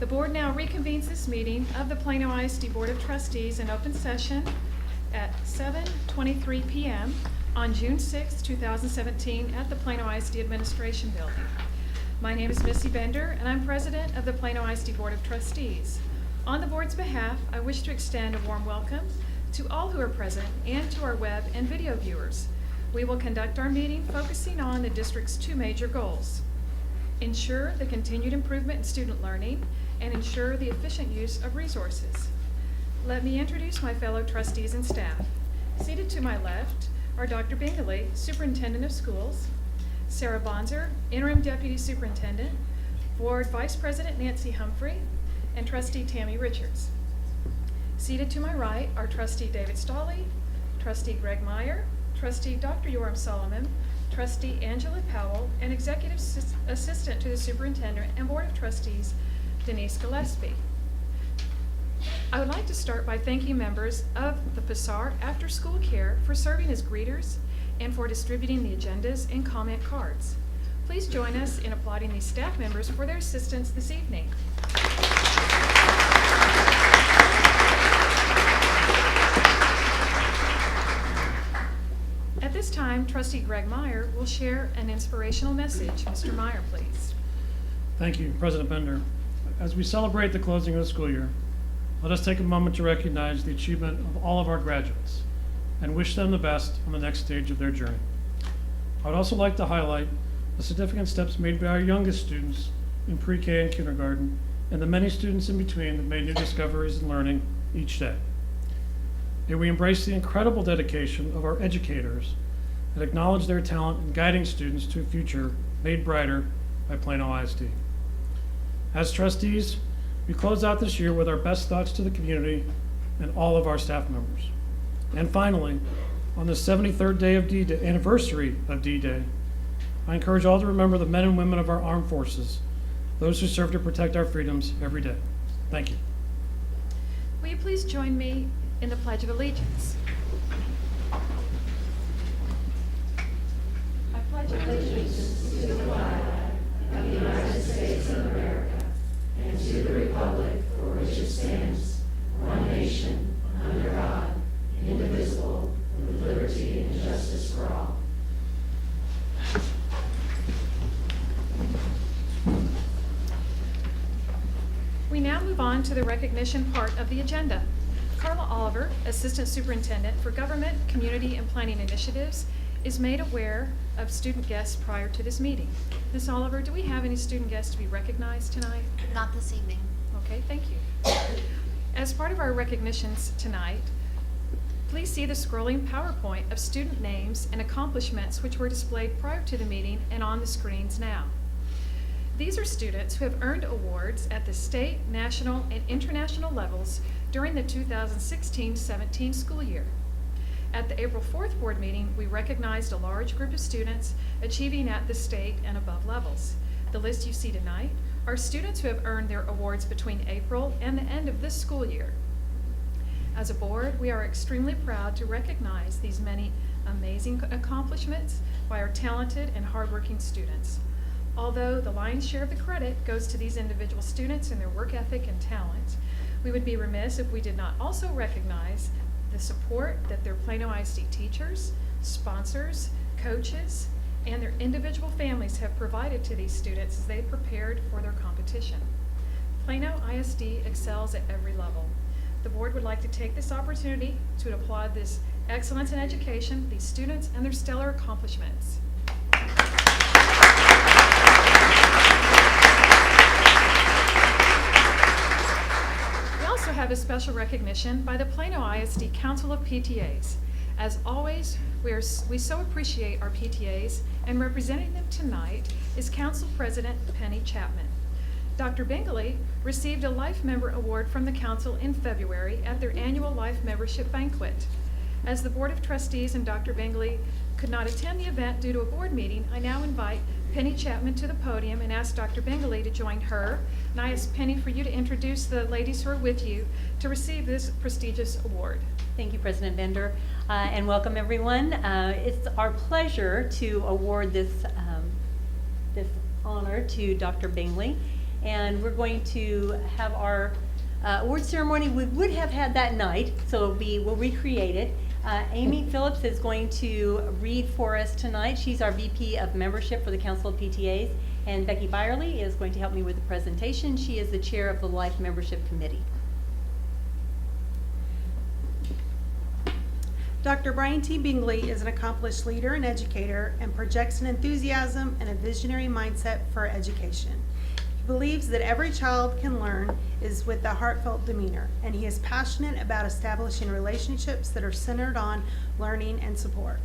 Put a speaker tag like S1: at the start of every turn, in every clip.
S1: board now reconvenes this meeting of the Plano ISD Board of Trustees in open session at 7:23 p.m. on June 6, 2017 at the Plano ISD Administration Building. My name is Missy Bender and I'm president of the Plano ISD Board of Trustees. On the board's behalf, I wish to extend a warm welcome to all who are present and to our web and video viewers. We will conduct our meeting focusing on the district's two major goals: ensure the continued improvement in student learning and ensure the efficient use of resources. Let me introduce my fellow trustees and staff. Seated to my left are Dr. Bingley, Superintendent of Schools, Sarah Bonzer, Interim Deputy Superintendent, Board Vice President Nancy Humphrey, and Trustee Tammy Richards. Seated to my right are Trustee David Stolley, Trustee Greg Meyer, Trustee Dr. Yoram Solomon, Trustee Angela Powell, and Executive Assistant to the Superintendent and Board of Trustees, Denise Gillespie. I would like to start by thanking members of the PASAR After School Care for serving as greeters and for distributing the agendas and comment cards. Please join us in applauding these staff members for their assistance this evening. At this time, Trustee Greg Meyer will share an inspirational message. Mr. Meyer, please.
S2: Thank you, President Bender. As we celebrate the closing of the school year, let us take a moment to recognize the achievement of all of our graduates and wish them the best on the next stage of their journey. I would also like to highlight the significant steps made by our youngest students in pre-K and kindergarten and the many students in between that made new discoveries in learning each day. May we embrace the incredible dedication of our educators and acknowledge their talent in guiding students to a future made brighter by Plano ISD. As trustees, we close out this year with our best thoughts to the community and all of our staff members. And finally, on the 73rd day of D-Day, anniversary of D-Day, I encourage all to remember the men and women of our armed forces, those who serve to protect our freedoms every day. Thank you.
S1: Will you please join me in the Pledge of Allegiance? I pledge allegiance to the flag of the United States of America and to the republic for which it stands, one nation, under God, indivisible, with liberty and justice for all. We now move on to the recognition part of the agenda. Carla Oliver, Assistant Superintendent for Government, Community, and Planning Initiatives, is made aware of student guests prior to this meeting. Ms. Oliver, do we have any student guests to be recognized tonight?
S3: Not this evening.
S1: Okay, thank you. As part of our recognitions tonight, please see the scrolling PowerPoint of student names and accomplishments which were displayed prior to the meeting and on the screens now. These are students who have earned awards at the state, national, and international levels during the 2016-17 school year. At the April 4th board meeting, we recognized a large group of students achieving at the state and above levels. The list you see tonight are students who have earned their awards between April and the end of this school year. As a board, we are extremely proud to recognize these many amazing accomplishments by our talented and hardworking students. Although the lion's share of the credit goes to these individual students and their work ethic and talent, we would be remiss if we did not also recognize the support that their Plano ISD teachers, sponsors, coaches, and their individual families have provided to these students as they prepared for their competition. Plano ISD excels at every level. The board would like to take this opportunity to applaud this excellence in education, these students, and their stellar accomplishments. We also have a special recognition by the Plano ISD Council of PTAs. As always, we so appreciate our PTAs, and representing them tonight is Council President Penny Chapman. Dr. Bingley received a Life Member Award from the Council in February at their annual Life Membership Banquet. As the Board of Trustees and Dr. Bingley could not attend the event due to a board meeting, I now invite Penny Chapman to the podium and ask Dr. Bingley to join her. And I ask Penny for you to introduce the ladies who are with you to receive this prestigious award.
S4: Thank you, President Bender, and welcome everyone. It's our pleasure to award this honor to Dr. Bingley. and we're going to have our award ceremony we would have had that night, so we'll recreate it. Amy Phillips is going to read for us tonight. She's our VP of Membership for the Council of PTAs, and Becky Byerly is going to help me with the presentation. She is the chair of the Life Membership Committee.
S3: Dr. Brian T. Bingley is an accomplished leader and educator and projects an enthusiasm and a visionary mindset for education. He believes that every child can learn is with a heartfelt demeanor, and he is passionate about establishing relationships that are centered on learning and support.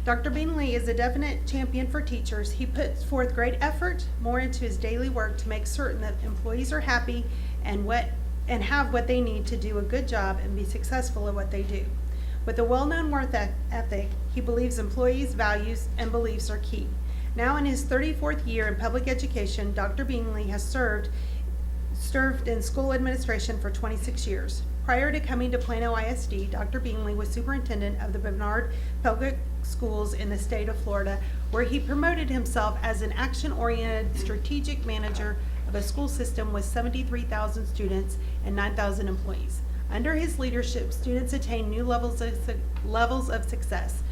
S3: Dr. Bingley is a definite champion for teachers. He puts forth great effort more into his daily work to make certain that employees are happy and have what they need to do a good job and be successful at what they do. With a well-known work ethic, he believes employees' values and beliefs are key. Now in his 34th year in public education, Dr. Bingley has served in school administration for 26 years. Prior to coming to Plano ISD, Dr. Bingley was superintendent of the Bernard Public Schools in the state of Florida, where he promoted himself as an action-oriented strategic manager of a school system with 73,000 students and 9,000 employees. Under his leadership, students attained new levels of success.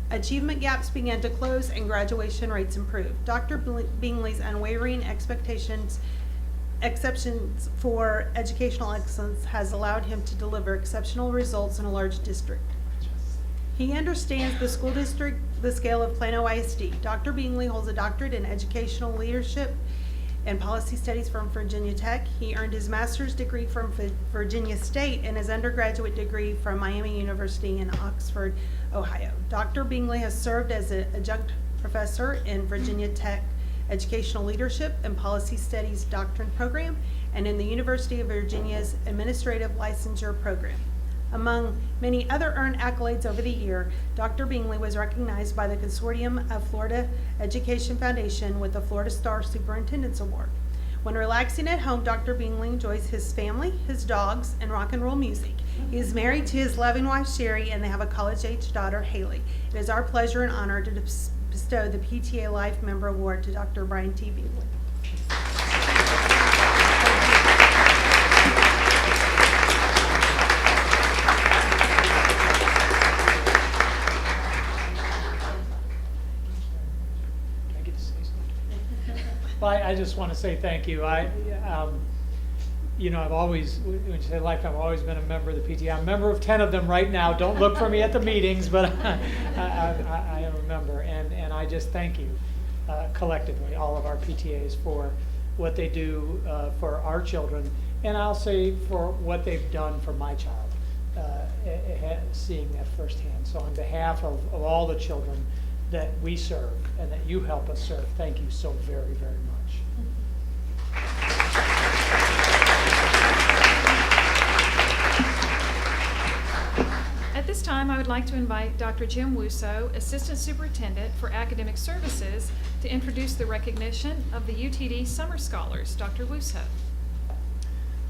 S3: Achievement gaps began to close and graduation rates improved. Dr. Bingley's unwavering exceptions for educational excellence has allowed him to deliver exceptional results in a large district. He understands the school district, the scale of Plano ISD. Dr. Bingley holds a doctorate in educational leadership and policy studies from Virginia Tech. He earned his master's degree from Virginia State and his undergraduate degree from Miami University in Oxford, Ohio. Dr. Bingley has served as an adjunct professor in Virginia Tech Educational Leadership and Policy Studies Doctrine Program and in the University of Virginia's Administrative Licensure Program. Among many other earned accolades over the year, Dr. Bingley was recognized by the Consortium of Florida Education Foundation with the Florida Star Superintendent's Award. When relaxing at home, Dr. Bingley enjoys his family, his dogs, and rock and roll music. He is married to his loving wife, Sherry, and they have a college-age daughter, Haley. It is our pleasure and honor to bestow the PTA Life Member Award to Dr. Brian T. Bingley.
S5: Well, I just want to say thank you. I've always, when you say lifetime, I've always been a member of the PTA. I'm a member of 10 of them right now. Don't look for me at the meetings, but I am a member. And I just thank you collectively, all of our PTAs, for what they do for our children. And I'll say for what they've done for my child, seeing that firsthand. So on behalf of all the children that we serve and that you help us serve, thank you so very, very much.
S1: At this time, I would like to invite Dr. Jim Wuso, Assistant Superintendent for Academic Services, to introduce the recognition of the UTD Summer Scholars. Dr. Wuso.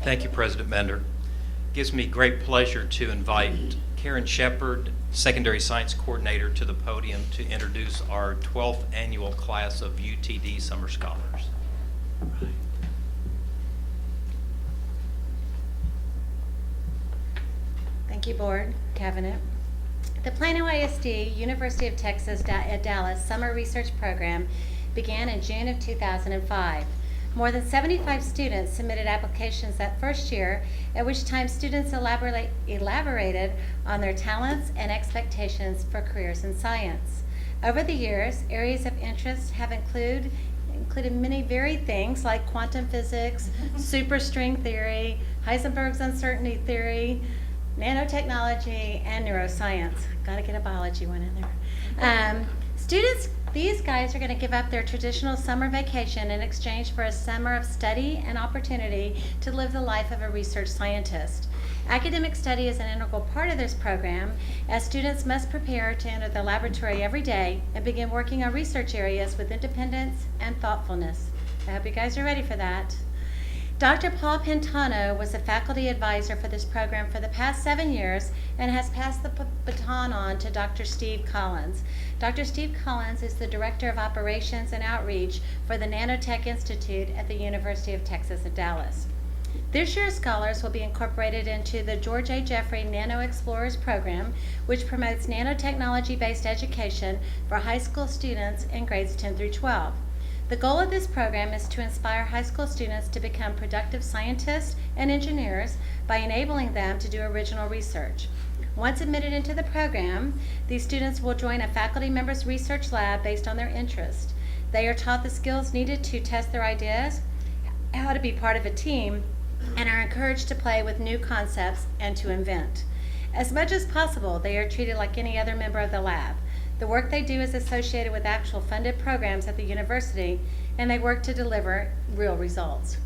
S6: Thank you, President Bender. It gives me great pleasure to invite Karen Shepard, Secondary Science Coordinator, to the podium to introduce our 12th annual class of UTD Summer Scholars.
S7: Thank you, Board, Cabinet. The Plano ISD University of Texas at Dallas Summer Research Program began in June of 2005. More than 75 students submitted applications that first year, at which time students elaborated on their talents and expectations for careers in science. Over the years, areas of interest have included many varied things like quantum physics, superstring theory, Heisenberg's uncertainty theory, nanotechnology, and neuroscience. Got to get a biology one in there. These guys are going to give up their traditional summer vacation in exchange for a summer of study and opportunity to live the life of a research scientist. Academic study is an integral part of this program, as students must prepare to enter the laboratory every day and begin working on research areas with independence and thoughtfulness. I hope you guys are ready for that. Dr. Paul Pantano was a faculty advisor for this program for the past 7 years and has passed the baton on to Dr. Steve Collins. Dr. Steve Collins is the Director of Operations and Outreach for the Nanotech Institute at the University of Texas at Dallas. This year's scholars will be incorporated into the George A. Jeffrey Nano Explorers program, which promotes nanotechnology-based education for high school students in grades 10 through 12. The goal of this program is to inspire high school students to become productive scientists and engineers by enabling them to do original research. Once admitted into the program, these students will join a faculty member's research lab based on their interest. They are taught the skills needed to test their ideas, how to be part of a team, and are encouraged to play with new concepts and to invent. As much as possible, they are treated like any other member of the lab. The work they do is associated with actual funded programs at the university, and they work to deliver real results.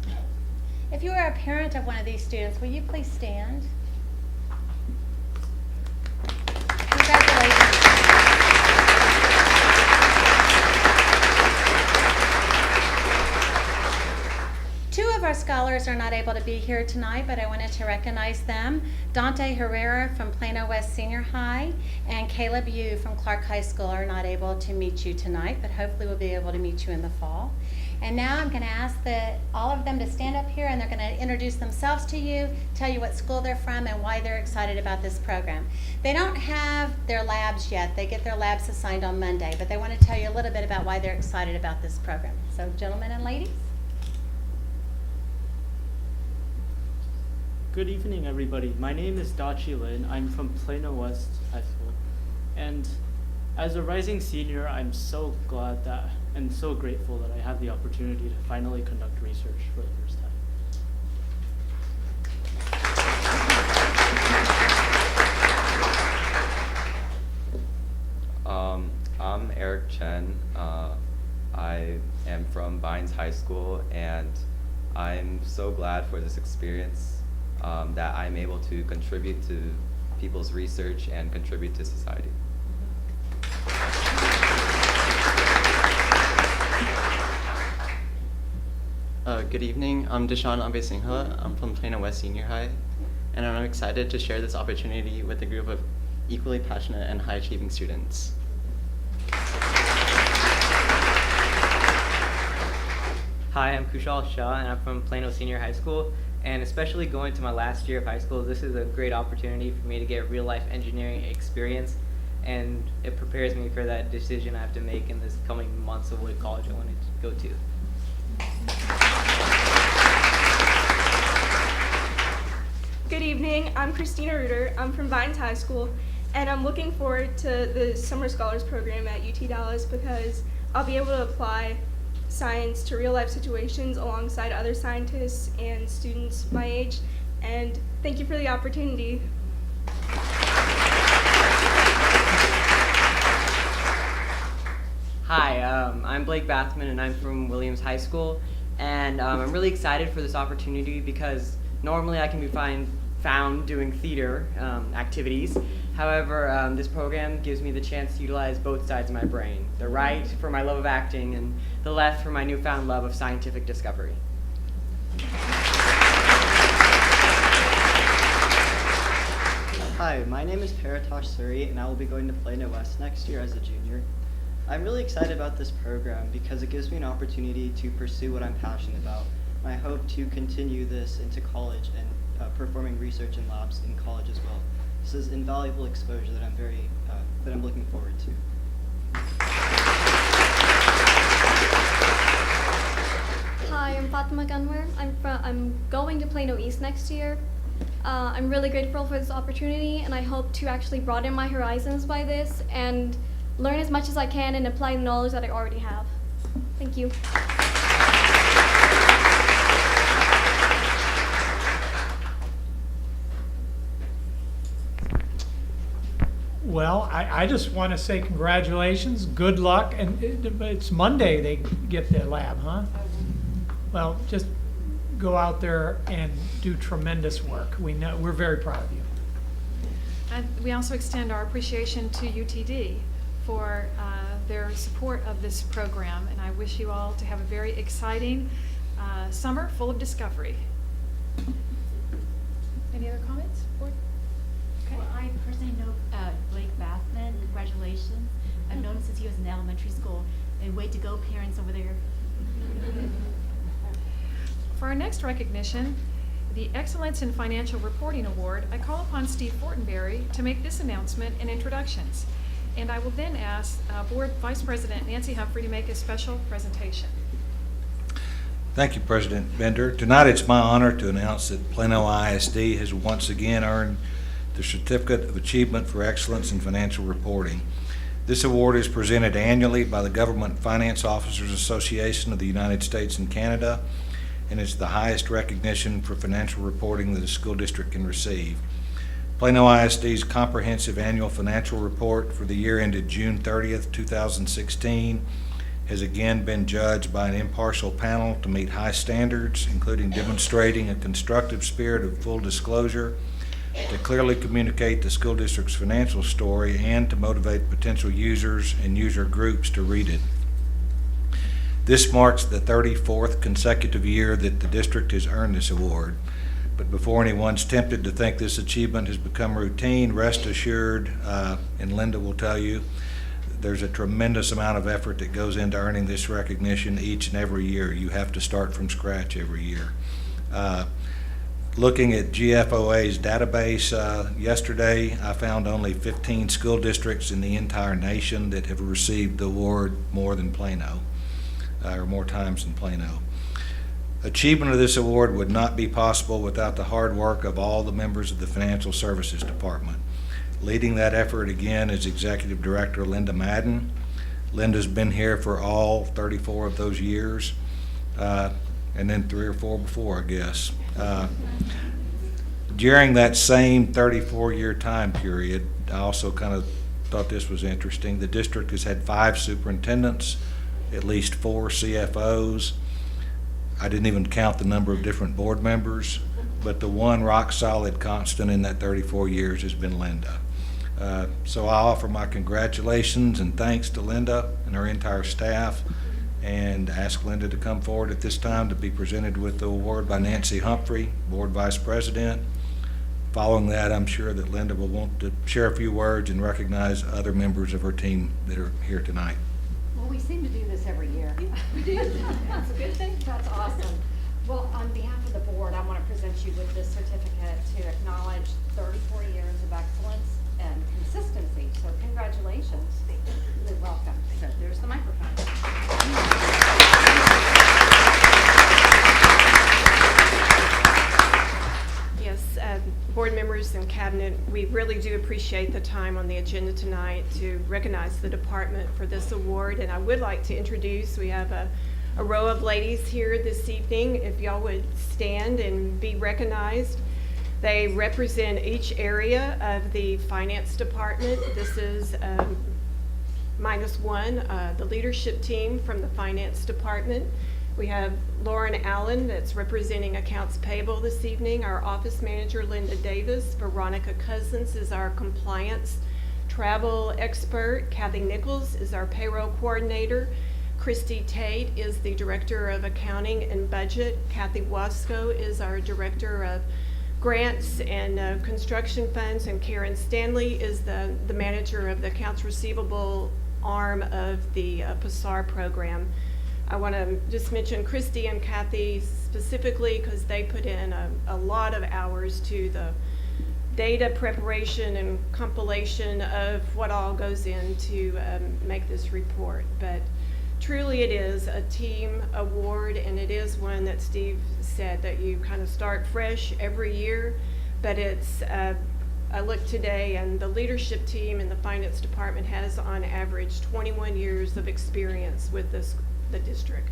S7: If you are a parent of one of these students, will you please stand? Congratulations. Two of our scholars are not able to be here tonight, but I wanted to recognize them. Dante Herrera from Plano West Senior High and Caleb Yu from Clark High School are not able to meet you tonight, but hopefully we'll be able to meet you in the fall. And now I'm going to ask all of them to stand up here, and they're going to introduce themselves to you, tell you what school they're from and why they're excited about this program. They don't have their labs yet. They get their labs assigned on Monday, but they want to tell you a little bit about why they're excited about this program. So gentlemen and ladies.
S8: Good evening, everybody. My name is Dachi Lin. I'm from Plano West High School. And as a rising senior, I'm so glad that and so grateful that I have the opportunity to finally conduct research for the first time.
S9: I'm Eric Chen. I am from Vines High School, and I'm so glad for this experience. That I'm able to contribute to people's research and contribute to society.
S10: Good evening, I'm Deshaun Ambesingha. I'm from Plano West Senior High, and I'm excited to share this opportunity with a group of equally passionate and high-achieving students.
S11: Hi, I'm Kushal Shah, and I'm from Plano Senior High School. And especially going to my last year of high school, this is a great opportunity for me to get real-life engineering experience, and it prepares me for that decision I have to make in this coming months of what college I want to go to.
S12: Good evening, I'm Christina Reuter. I'm from Vines High School, and I'm looking forward to the Summer Scholars Program at UT Dallas because I'll be able to apply science to real-life situations alongside other scientists and students my age, and thank you for the opportunity.
S11: Hi, I'm Blake Bathman, and I'm from Williams High School, and I'm really excited for this opportunity because normally I can be found doing theater activities. However, this program gives me the chance to utilize both sides of my brain, the right for my love of acting and the left for my newfound love of scientific discovery.
S13: Hi, my name is Paratosh Suri, and I will be going to Plano West next year as a junior. I'm really excited about this program because it gives me an opportunity to pursue what I'm passionate about. And I hope to continue this into college and performing research in labs in college as well. This is invaluable exposure that I'm looking forward to.
S14: Hi, I'm Fatima Gunwer. I'm going to Plano East next year. I'm really grateful for this opportunity, and I hope to actually broaden my horizons by this and learn as much as I can and apply the knowledge that I already have. Thank you.
S5: Well, I just want to say congratulations, good luck, and it's Monday they get their lab, huh? Well, just go out there and do tremendous work. We're very proud of you.
S1: And we also extend our appreciation to UTD for their support of this program, and I wish you all to have a very exciting Summer full of discovery. Any other comments, board? Okay.
S15: Well, I personally know Blake Bathman. Congratulations. I've known him since he was in elementary school. And way to go, parents over there.
S1: For our next recognition, the Excellence in Financial Reporting Award, I call upon Steve Fortenberry to make this announcement and introductions. And I will then ask Board Vice President Nancy Humphrey to make a special presentation.
S16: Thank you, President Bender. Tonight it's my honor to announce that Plano ISD has once again earned the Certificate of Achievement for Excellence in Financial Reporting. This award is presented annually by the Government Finance Officers Association of the United States and Canada, and is the highest recognition for financial reporting that a school district can receive. Plano ISD's comprehensive annual financial report for the year ended June 30th, 2016 has again been judged by an impartial panel to meet high standards, including demonstrating a constructive spirit of full disclosure, to clearly communicate the school district's financial story, and to motivate potential users and user groups to read it. This marks the 34th consecutive year that the district has earned this award. But before anyone's tempted to think this achievement has become routine, rest assured, and Linda will tell you, there's a tremendous amount of effort that goes into earning this recognition each and every year. You have to start from scratch every year. Looking at GFOA's database yesterday, I found only 15 school districts in the entire nation that have received the award more than Plano, or more times than Plano. Achievement of this award would not be possible without the hard work of all the members of the Financial Services Department. Leading that effort again is Executive Director Linda Madden. Linda's been here for all 34 of those years, and then 3 or 4 before, I guess. During that same 34-year time period, I also kind of thought this was interesting. The district has had 5 superintendents, at least 4 CFOs. I didn't even count the number of different board members, but the one rock-solid constant in that 34 years has been Linda. So I offer my congratulations and thanks to Linda and her entire staff, and ask Linda to come forward at this time to be presented with the award by Nancy Humphrey, Board Vice President. Following that, I'm sure that Linda will want to share a few words and recognize other members of her team that are here tonight.
S17: Well, we seem to do this every year.
S15: We do.
S17: That's a good thing. That's awesome. Well, on behalf of the board, I want to present you with this certificate to acknowledge 34 years of excellence and consistency. So congratulations. You're welcome. So there's the microphone.
S18: Yes, board members and cabinet, we really do appreciate the time on the agenda tonight to recognize the department for this award. And I would like to introduce, we have a row of ladies here this evening. If y'all would stand and be recognized. They represent each area of the finance department. This is -1, the leadership team from the finance department. We have Lauren Allen that's representing accounts payable this evening, our office manager Linda Davis. Veronica Cousins is our compliance travel expert. Kathy Nichols is our payroll coordinator. Christy Tate is the director of accounting and budget. Kathy Wasco is our director of grants and construction funds, and Karen Stanley is the manager of the accounts receivable arm of the PASAR program. I want to just mention Christy and Kathy specifically because they put in a lot of hours to the data preparation and compilation of what all goes into make this report. But truly it is a team award, and it is one that Steve said that you kind of start fresh every year. But it's, I looked today, and the leadership team in the finance department has on average 21 years of experience with the district.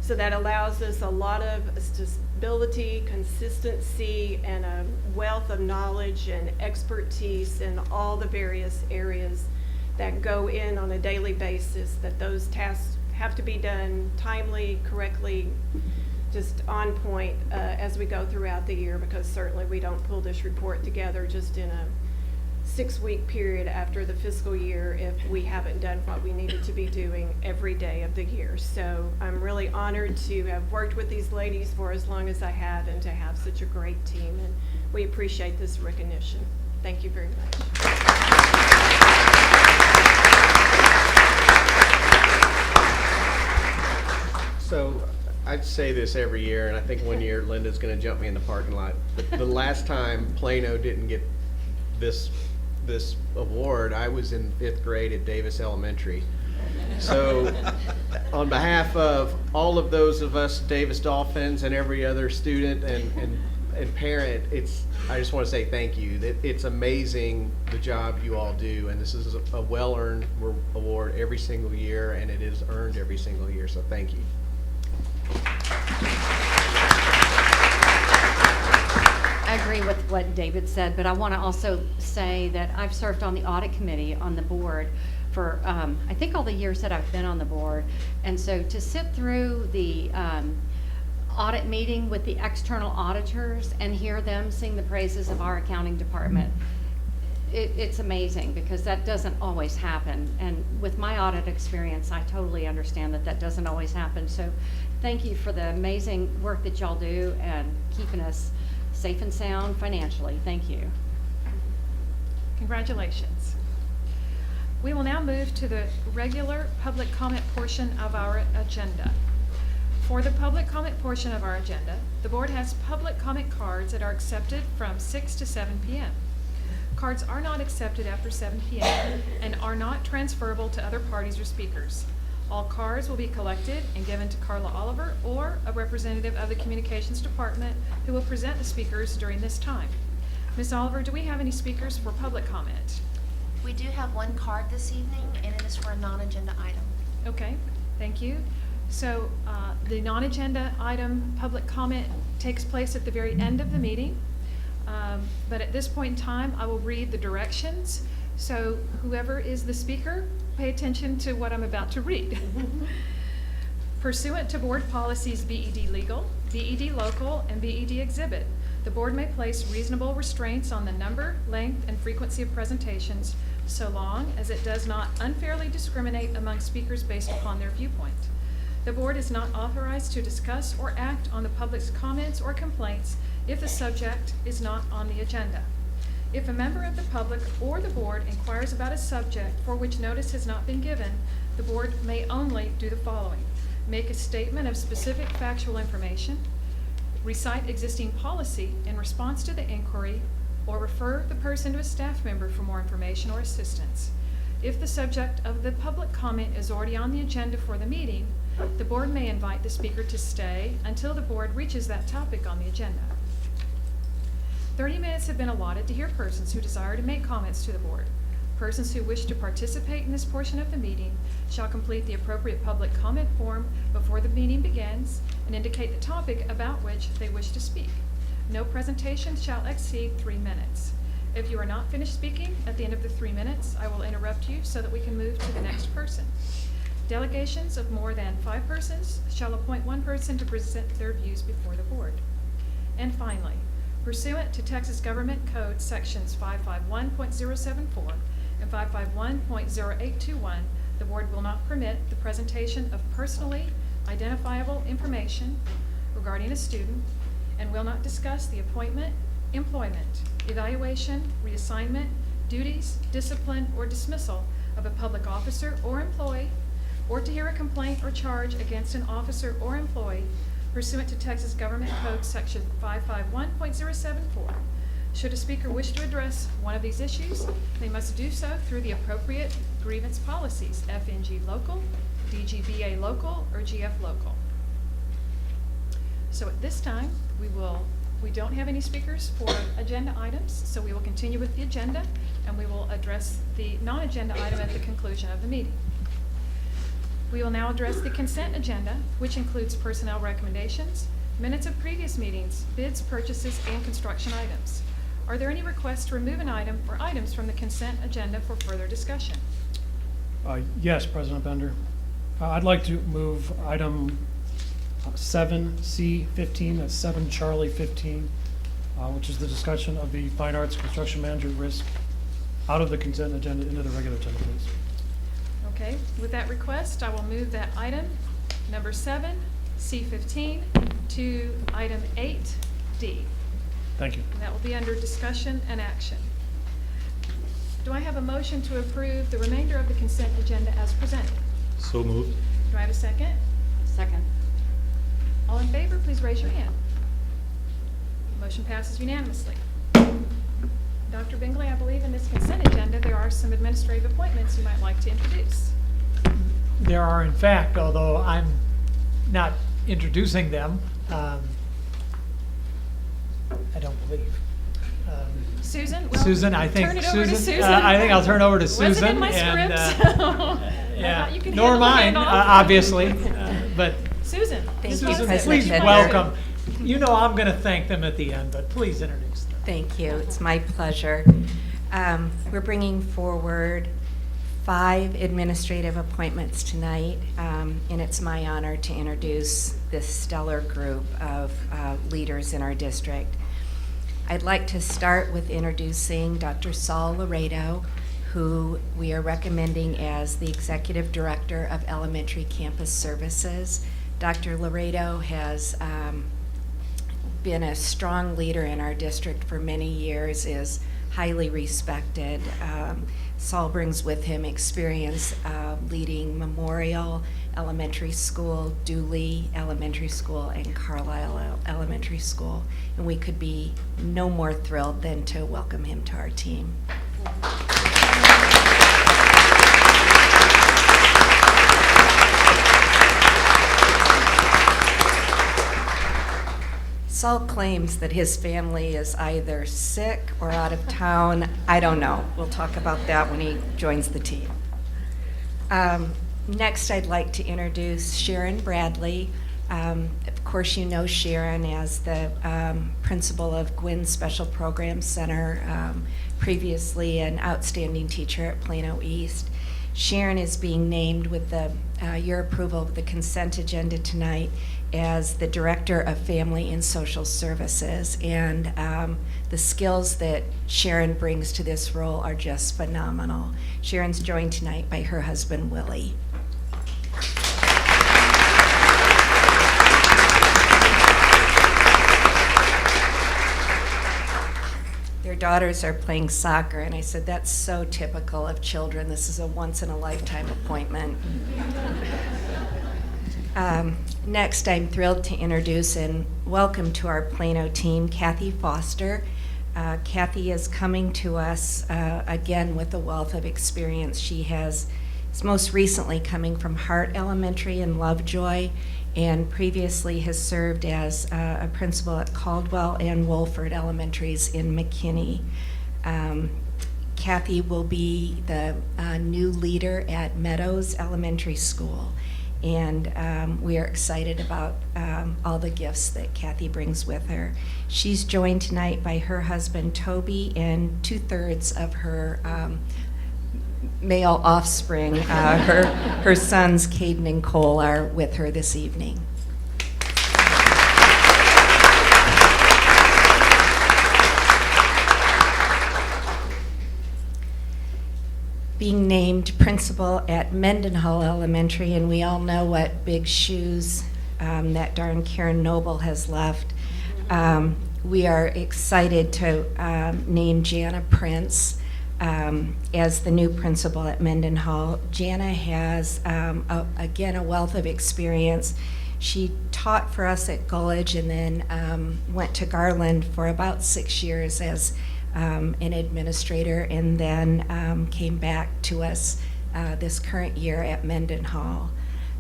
S18: So that allows us a lot of stability, consistency, and a wealth of knowledge and expertise in all the various areas that go in on a daily basis, that those tasks have to be done timely, correctly, just on point as we go throughout the year, because certainly we don't pull this report together just in 6-week period after the fiscal year if we haven't done what we needed to be doing every day of the year. So I'm really honored to have worked with these ladies for as long as I have and to have such a great team. And we appreciate this recognition. Thank you very much.
S19: So I'd say this every year, and I think one year Linda's going to jump me in the parking lot. The last time Plano didn't get this award, I was in 5th grade at Davis Elementary. So on behalf of all of those of us Davis Dolphins and every other student and parent, I just want to say thank you. It's amazing the job you all do, and this is a well-earned award every single year, and it is earned every single year, so thank you.
S17: I agree with what David said, but I want to also say that I've served on the audit committee on the board for I think all the years that I've been on the board, and so to sit through the audit meeting with the external auditors and hear them sing the praises of our accounting department, it's amazing, because that doesn't always happen. And with my audit experience, I totally understand that that doesn't always happen. So thank you for the amazing work that y'all do and keeping us safe and sound financially. Thank you.
S1: Congratulations. We will now move to the regular public comment portion of our agenda. For the public comment portion of our agenda, the board has public comment cards that are accepted from 6 to 7 p.m. Cards are not accepted after 7 p.m. and are not transferable to other parties or speakers. All cards will be collected and given to Carla Oliver or a representative of the Communications Department who will present the speakers during this time. Ms. Oliver, do we have any speakers for public comment?
S20: We do have one card this evening, and it is for a non-agenda item.
S1: Okay, thank you. So the non-agenda item public comment takes place at the very end of the meeting. But at this point in time, I will read the directions. So whoever is the speaker, pay attention to what I'm about to read. Pursuant to board policies BED legal, BED local, and BED exhibit, the board may place reasonable restraints on the number, length, and frequency of presentations so long as it does not unfairly discriminate among speakers based upon their viewpoint. The board is not authorized to discuss or act on the public's comments or complaints if the subject is not on the agenda. If a member of the public or the board inquires about a subject for which notice has not been given, the board may only do the following: make a statement of specific factual information, recite existing policy in response to the inquiry, or refer the person to a staff member for more information or assistance. If the subject of the public comment is already on the agenda for the meeting, the board may invite the speaker to stay until the board reaches that topic on the agenda. 30 minutes have been allotted to hear persons who desire to make comments to the board. Persons who wish to participate in this portion of the meeting shall complete the appropriate public comment form before the meeting begins and indicate the topic about which they wish to speak. No presentation shall exceed 3 minutes. If you are not finished speaking at the end of the 3 minutes, I will interrupt you so that we can move to the next person. Delegations of more than 5 persons shall appoint 1 person to present their views before the board. And finally, pursuant to Texas Government Code Sections 551.074 and 551.0821, the board will not permit the presentation of personally identifiable information regarding a student and will not discuss the appointment, employment, evaluation, reassignment, duties, discipline, or dismissal of a public officer or employee, or to hear a complaint or charge against an officer or employee pursuant to Texas Government Code Section 551.074. Should a speaker wish to address one of these issues, they must do so through the appropriate grievance policies, FNG local, DGBA local, or GF local. So at this time, we don't have any speakers for agenda items, so we will continue with the agenda, and we will address the non-agenda item at the conclusion of the meeting. We will now address the consent agenda, which includes personnel recommendations, minutes of previous meetings, bids, purchases, and construction items. Are there any requests to remove an item or items from the consent agenda for further discussion?
S2: Yes, President Bender. I'd like to move item 7C15, that's 7 Charlie 15, which is the discussion of the Fine Arts Construction Manager risk. out of the consent agenda into the regular agenda, please.
S1: Okay, with that request, I will move that item number 7, C15, to item 8D.
S2: Thank you.
S1: And that will be under discussion and action. Do I have a motion to approve the remainder of the consent agenda as presented?
S21: So moved.
S1: Do I have a second?
S17: Second.
S1: All in favor, please raise your hand. Motion passes unanimously. Dr. Bingley, I believe in this consent agenda there are some administrative appointments you might like to introduce.
S5: There are, in fact, although I'm not introducing them, I don't believe.
S1: Susan? Well,
S5: Susan, I think
S1: turn it over to Susan.
S5: I think I'll turn over to Susan.
S1: Wasn't in my
S5: and,
S1: script, so
S5: yeah,
S1: you can
S5: nor
S1: handle the
S5: mine,
S1: handoff.
S5: obviously, but
S1: Susan.
S22: Thank
S1: Susan,
S22: you, President
S5: please
S22: Bender.
S5: welcome. You know I'm going to thank them at the end, but please introduce them.
S22: Thank you. It's my pleasure. We're bringing forward 5 administrative appointments tonight, and it's my honor to introduce this stellar group of leaders in our district. I'd like to start with introducing Dr. Saul Laredo, who we are recommending as the Executive Director of Elementary Campus Services. Dr. Laredo has been a strong leader in our district for many years, is highly respected. Saul brings with him experience leading Memorial Elementary School, Dooley Elementary School, and Carlisle Elementary School. And we could be no more thrilled than to welcome him to our team. Saul claims that his family is either sick or out of town. I don't know. We'll talk about that when he joins the team. Next, I'd like to introduce Sharon Bradley. Of course, you know Sharon as the principal of Gwynn Special Programs Center, previously an outstanding teacher at Plano East. Sharon is being named with your approval of the consent agenda tonight as the Director of Family and Social Services, and the skills that Sharon brings to this role are just phenomenal. Sharon's joined tonight by her husband, Willie. Their daughters are playing soccer, and I said, that's so typical of children. This is a once-in-a-lifetime appointment. Next, I'm thrilled to introduce and welcome to our Plano team, Kathy Foster. Kathy is coming to us again with a wealth of experience. She is most recently coming from Hart Elementary in Lovejoy, and previously has served as a principal at Caldwell and Wolford Elementaries in McKinney. Kathy will be the new leader at Meadows Elementary School, and we are excited about all the gifts that Kathy brings with her. She's joined tonight by her husband Toby and 2/3 of her male offspring. Her sons Caden and Cole are with her this evening. Being named principal at Mendenhall Elementary, and we all know what big shoes that darn Karen Noble has left. We are excited to name Jana Prince as the new principal at Mendenhall. Jana has, again, a wealth of experience. She taught for us at Gullidge and then went to Garland for about 6 years as an administrator, and then came back to us this current year at Mendenhall.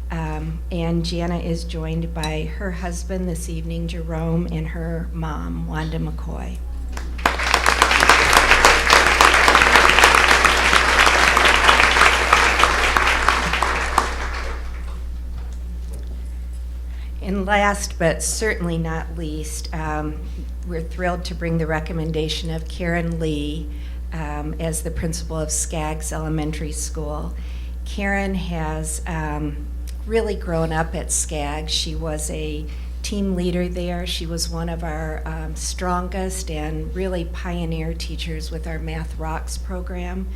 S22: And Jana is joined by her husband this evening, Jerome, and her mom, Wanda McCoy. And last but certainly not least, we're thrilled to bring the recommendation of Karen Lee as the principal of Skaggs Elementary School. Karen has really grown up at Skaggs. She was a team leader there. She was one of our strongest and really pioneer teachers with our Math Rocks program.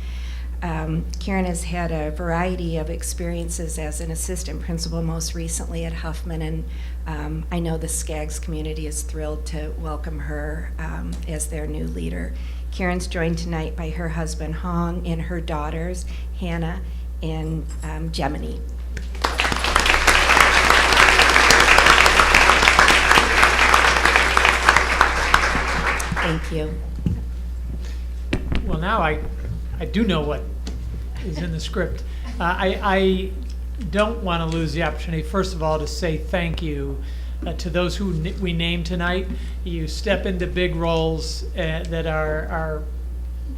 S22: Karen has had a variety of experiences as an assistant principal, most recently at Huffman, and I know the Skaggs community is thrilled to welcome her as their new leader. Karen's joined tonight by her husband Hong and her daughters Hannah and Gemini. Thank you.
S5: Well, now I do know what is in the script. I don't want to lose the opportunity, first of all, to say thank you to those who we named tonight. You step into big roles that are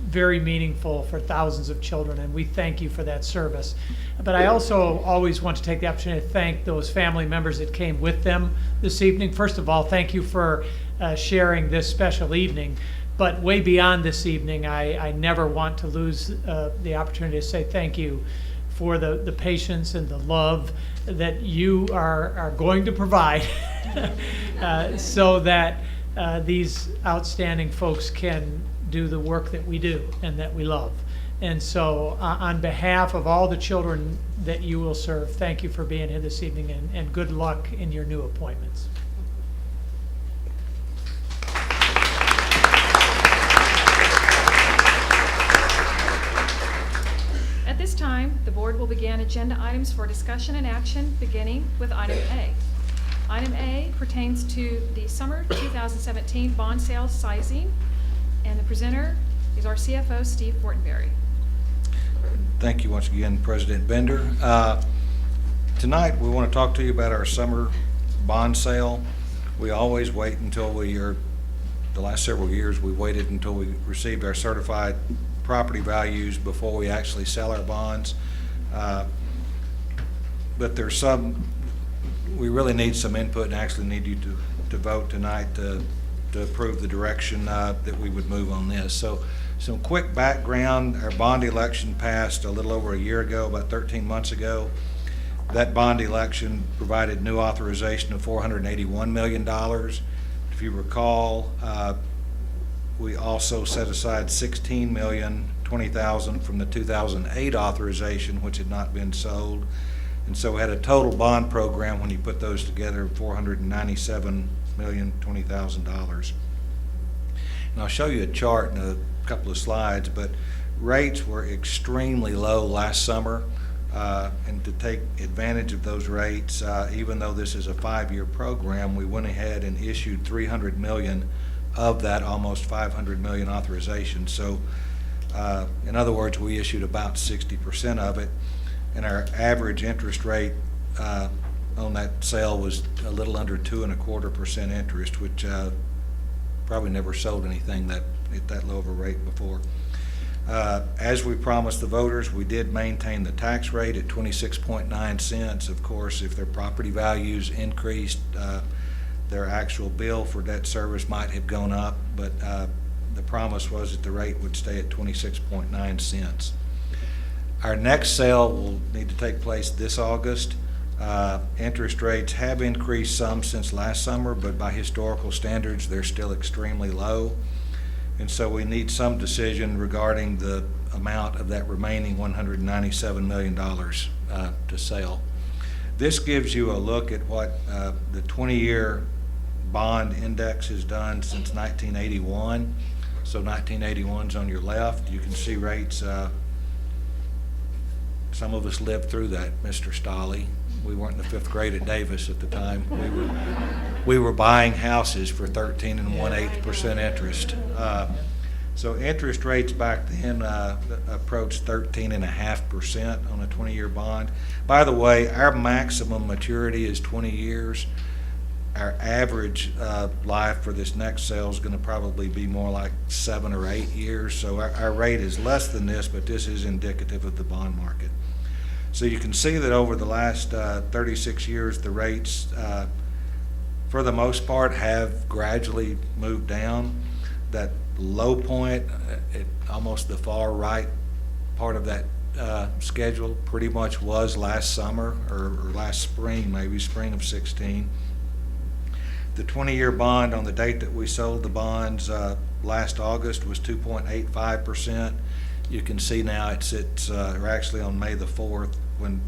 S5: very meaningful for thousands of children, and we thank you for that service. But I also always want to take the opportunity to thank those family members that came with them this evening. First of all, thank you for sharing this special evening. But way beyond this evening, I never want to lose the opportunity to say thank you for the patience and the love that you are going to provide so that these outstanding folks can do the work that we do and that we love. And so on behalf of all the children that you will serve, thank you for being here this evening, and good luck in your new appointments.
S1: At this time, the board will begin agenda items for discussion and action, beginning with item A. Item A pertains to the summer 2017 bond sales sizing, and the presenter is our CFO, Steve Fortenberry.
S16: Thank you once again, President Bender. Tonight, we want to talk to you about our summer bond sale. We always wait until the last several years, we waited until we received our certified property values before we actually sell our bonds. But there's we really need some input and actually need you to vote tonight to approve the direction that we would move on this. So some quick background: our bond election passed a little over a year ago, about 13 months ago. That bond election provided new authorization of $481 million. If you recall, we also set aside $16,020,000 from the 2008 authorization, which had not been sold. And so we had a total bond program, when you put those together, of $497,020,000. And I'll show you a chart in a couple of slides, but rates were extremely low last summer. And to take advantage of those rates, even though this is a 5-year program, we went ahead and issued $300 million of that almost $500 million authorization. So in other words, we issued about 60% of it, and our average interest rate on that sale was a little under 2.25% interest, which probably never sold anything at that low of a rate before. As we promised the voters, we did maintain the tax rate at 26.9 cents. Of course, if their property values increased, their actual bill for debt service might have gone up, but the promise was that the rate would stay at 26.9 cents. Our next sale will need to take place this August. Interest rates have increased some since last summer, but by historical standards, they're still extremely low. And so we need some decision regarding the amount of that remaining $197 million to sell. This gives you a look at what the 20-year bond index has done since 1981. So 1981's on your left. You can see rates. Some of us lived through that, Mr. Stolley. We weren't in the 5th grade at Davis at the time. We were buying houses for 13 1/8% interest. So interest rates back then approached 13.5% on a 20-year bond. By the way, our maximum maturity is 20 years. Our average life for this next sale is going to probably be more like 7 or 8 years. So our rate is less than this, but this is indicative of the bond market. So you can see that over the last 36 years, the rates, for the most part, have gradually moved down. That low point at almost the far right part of that schedule pretty much was last summer or last spring, maybe spring of 16. The 20-year bond on the date that we sold the bonds last August was 2.85%. You can see now we're actually on May the 4th, when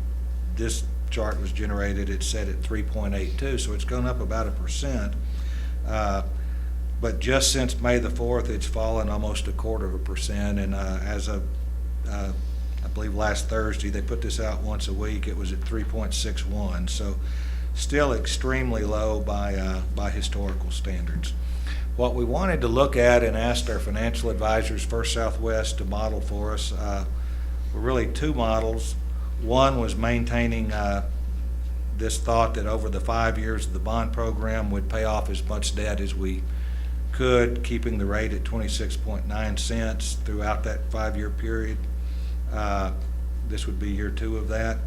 S16: this chart was generated, it's set at 3.82, so it's gone up about 1%. But just since May the 4th, it's fallen almost 0.25%, and as of I believe last Thursday, they put this out once a week, it was at 3.61, so still extremely low by historical standards. What we wanted to look at and asked our financial advisors, First Southwest, to model for us were really two models. One was maintaining this thought that over the 5 years of the bond program would pay off as much debt as we could, keeping the rate at 26.9 cents throughout that 5-year period. This would be year 2 of that.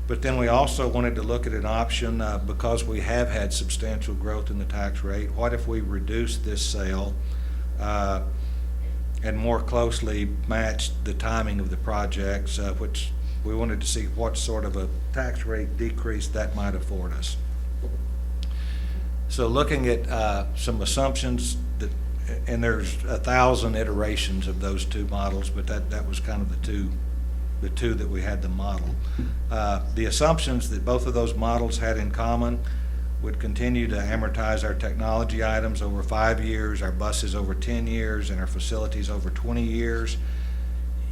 S16: But then we also wanted to look at an option because we have had substantial growth in the tax rate. What if we reduce this sale and more closely match the timing of the projects, which we wanted to see what sort of a tax rate decrease that might afford us. So looking at some assumptions, and there's 1,000 iterations of those two models, but that was kind of the two that we had to model. The assumptions that both of those models had in common would continue to amortize our technology items over 5 years, our buses over 10 years, and our facilities over 20 years.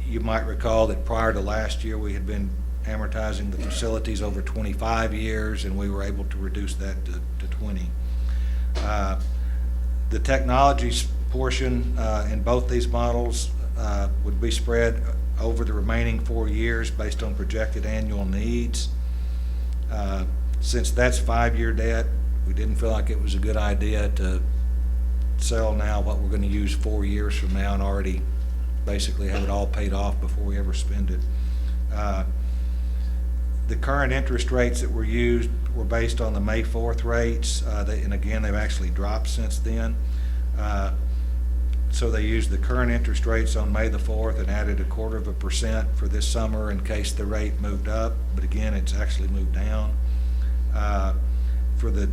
S16: You might recall that prior to last year, we had been amortizing the facilities over 25 years, and we were able to reduce that to 20. The technology portion in both these models would be spread over the remaining 4 years based on projected annual needs. Since that's 5-year debt, we didn't feel like it was a good idea to sell now what we're going to use 4 years from now and already basically have it all paid off before we ever spend it. The current interest rates that were used were based on the May 4th rates, and again, they've actually dropped since then. So they used the current interest rates on May the 4th and added 0.25% for this summer in case the rate moved up, but again, it's actually moved down. For the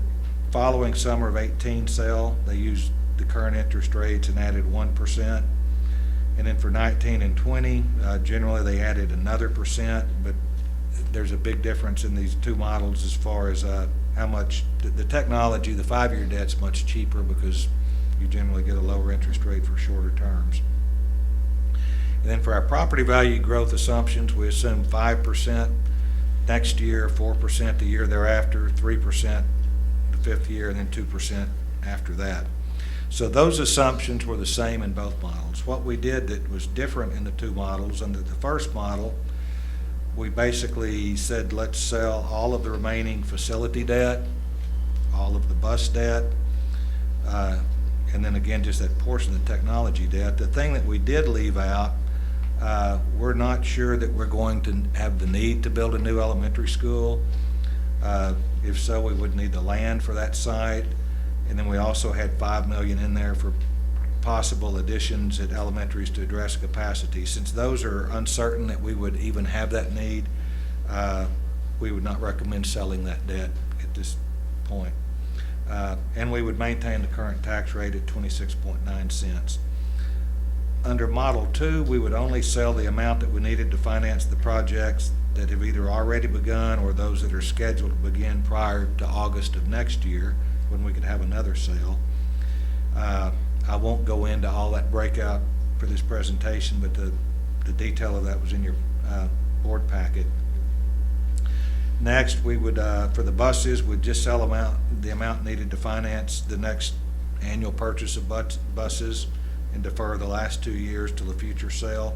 S16: following summer of 18 sale, they used the current interest rates and added 1%. And then for 19 and 20, generally they added another %, but there's a big difference in these two models as far as how much the technology, the 5-year debt's much cheaper because you generally get a lower interest rate for shorter terms. And then for our property value growth assumptions, we assume 5% next year, 4% the year thereafter, 3% the 5th year, and then 2% after that. So those assumptions were the same in both models. What we did that was different in the two models, under the first model, we basically said let's sell all of the remaining facility debt, all of the bus debt, and then again just that portion of the technology debt. The thing that we did leave out, we're not sure that we're going to have the need to build a new elementary school. If so, we would need the land for that site. And then we also had $5 million in there for possible additions at elementaries to address capacity. Since those are uncertain that we would even have that need, we would not recommend selling that debt at this point. And we would maintain the current tax rate at 26.9 cents. Under Model 2, we would only sell the amount that we needed to finance the projects that have either already begun or those that are scheduled to begin prior to August of next year, when we could have another sale. I won't go into all that breakout for this presentation, but the detail of that was in your board packet. Next, we would, for the buses, we'd just sell the amount needed to finance the next annual purchase of buses and defer the last 2 years till the future sale.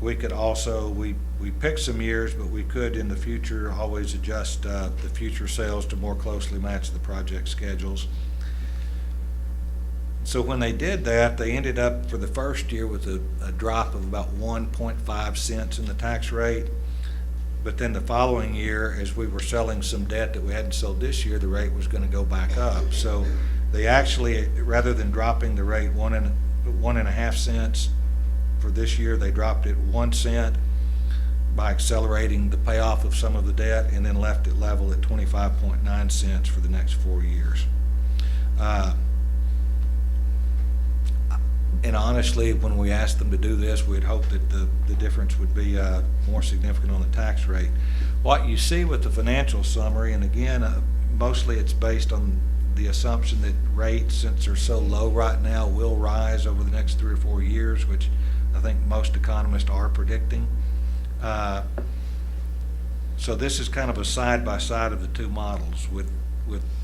S16: We could also, we picked some years, but we could in the future always adjust the future sales to more closely match the project schedules. So when they did that, they ended up for the first year with a drop of about 1.5 cents in the tax rate. But then the following year, as we were selling some debt that we hadn't sold this year, the rate was going to go back up. So they actually, rather than dropping the rate 1.5 cents, for this year, they dropped it 1 cent. by accelerating the payoff of some of the debt and then left it level at 25.9 cents for the next 4 years. And honestly, when we asked them to do this, we'd hoped that the difference would be more significant on the tax rate. What you see with the financial summary, and again, mostly it's based on the assumption that rates, since they're so low right now, will rise over the next 3 or 4 years, which I think most economists are predicting. So this is kind of a side-by-side of the two models. With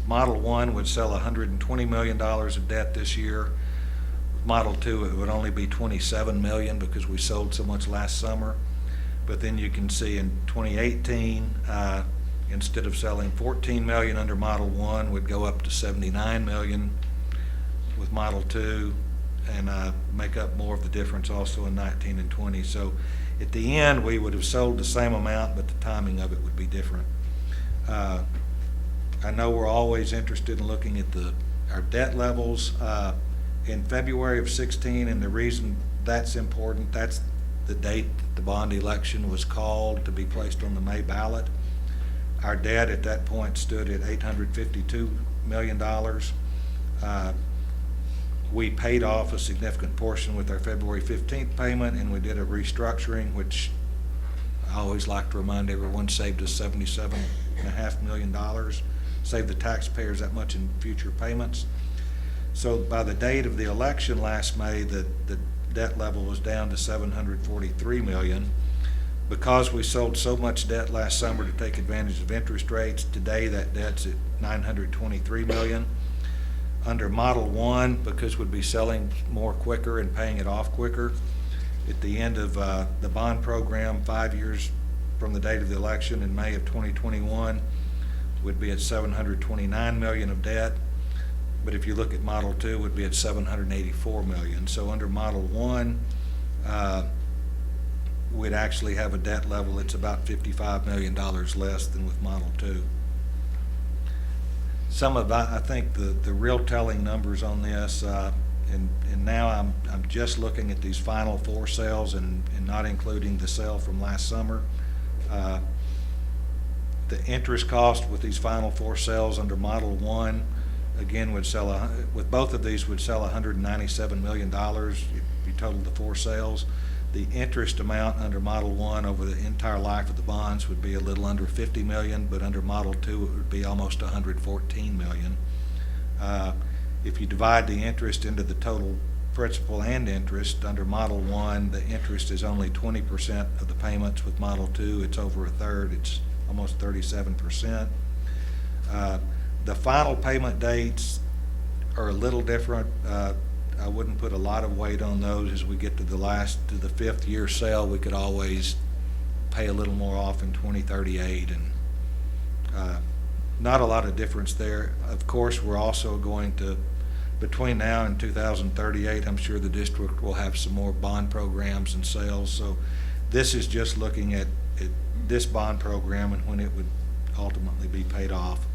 S16: Model 1 would sell $120 million of debt this year. With Model 2, it would only be $27 million because we sold so much last summer. But then you can see in 2018, instead of selling $14 million under Model 1, would go up to $79 million with Model 2, and make up more of the difference also in 19 and 20. So at the end, we would have sold the same amount, but the timing of it would be different. I know we're always interested in looking at our debt levels. In February of 16, and the reason that's important, that's the date that the bond election was called to be placed on the May ballot. Our debt at that point stood at $852 million. We paid off a significant portion with our February 15th payment, and we did a restructuring, which I always like to remind everyone saved us $77.5 million, saved the taxpayers that much in future payments. So by the date of the election last May, the debt level was down to $743 million. Because we sold so much debt last summer to take advantage of interest rates, today that debt's at $923 million. Under Model 1, because we'd be selling more quicker and paying it off quicker, at the end of the bond program, 5 years from the date of the election in May of 2021, would be at $729 million of debt. But if you look at Model 2, would be at $784 million. So under Model 1, we'd actually have a debt level that's about $55 million less than with Model 2. I think the real telling numbers on this, and now I'm just looking at these final 4 sales and not including the sale from last summer. The interest cost with these final 4 sales under Model 1, again, with both of these would sell $197 million if you total the 4 sales. The interest amount under Model 1 over the entire life of the bonds would be a little under $50 million, but under Model 2 it would be almost $114 million. If you divide the interest into the total principal and interest, under Model 1 the interest is only 20% of the payments. With Model 2 it's over a third, it's almost 37%. The final payment dates are a little different. I wouldn't put a lot of weight on those. As we get to the 5th year sale, we could always pay a little more off in 2038, and not a lot of difference there. Of course, we're also going to, between now and 2038, I'm sure the district will have some more bond programs and sales. So this is just looking at this bond program and when it would ultimately be paid off.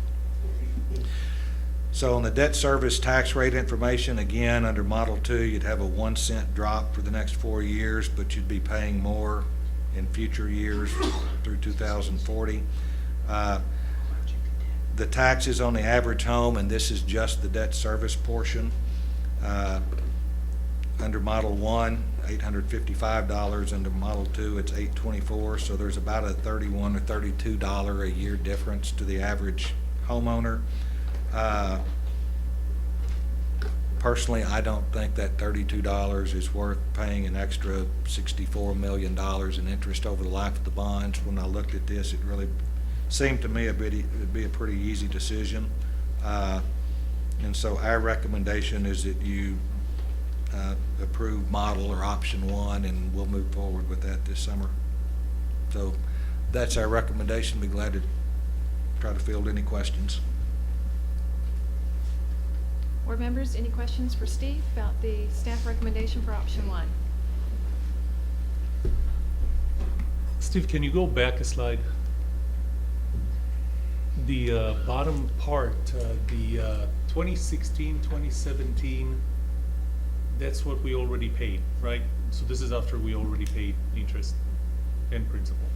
S16: So on the debt service tax rate information, again, under Model 2, you'd have a 1 cent drop for the next 4 years, but you'd be paying more in future years through 2040. The taxes on the average home, and this is just the debt service portion, under Model 1, $855. Under Model 2, it's $824. So there's about a $31 or $32 a year difference to the average homeowner. Personally, I don't think that $32 is worth paying an extra $64 million in interest over the life of the bonds. When I looked at this, it really seemed to me it'd be a pretty easy decision. And so our recommendation is that you approve model or option 1, and we'll move forward with that this summer. So that's our recommendation. Be glad to try to field any questions.
S1: Board members, any questions for Steve about the staff recommendation for option 1?
S4: Steve, can you go back a slide? The bottom part, the 2016, 2017, that's what we already paid, right? So this is after we already paid interest and principal.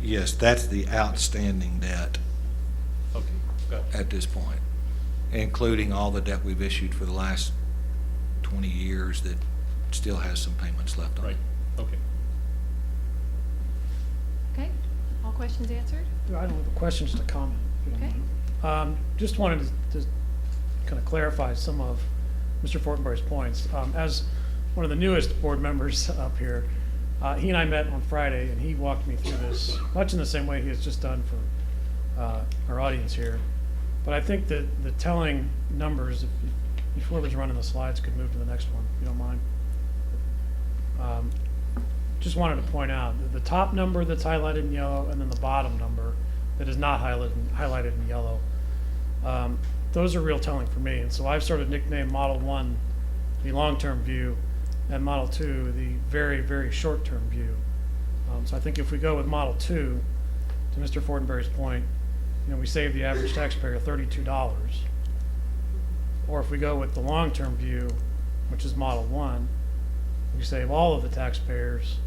S16: Yes, that's the outstanding debt
S4: Okay, got it.
S16: at this point, including all the debt we've issued for the last 20 years that still has some payments left on it.
S4: Right, okay.
S1: Okay, all questions answered?
S2: I don't have questions to comment, if you don't
S1: Okay.
S2: mind. Just wanted to kind of clarify some of Mr. Fortenberry's points. As one of the newest board members up here, he and I met on Friday, and he walked me through this, much in the same way he has just done for our audience here. But I think that the telling numbers, if whoever's running the slides could move to the next one, if you don't mind. Just wanted to point out that the top number that's highlighted in yellow and then the bottom number that is not highlighted in yellow, those are real telling for me. And so I've sort of nicknamed Model 1 the long-term view and Model 2 the very, very short-term view. So I think if we go with Model 2, to Mr. Fortenberry's point, we save the average taxpayer $32. Or if we go with the long-term view, which is Model 1, we save all of the taxpayers.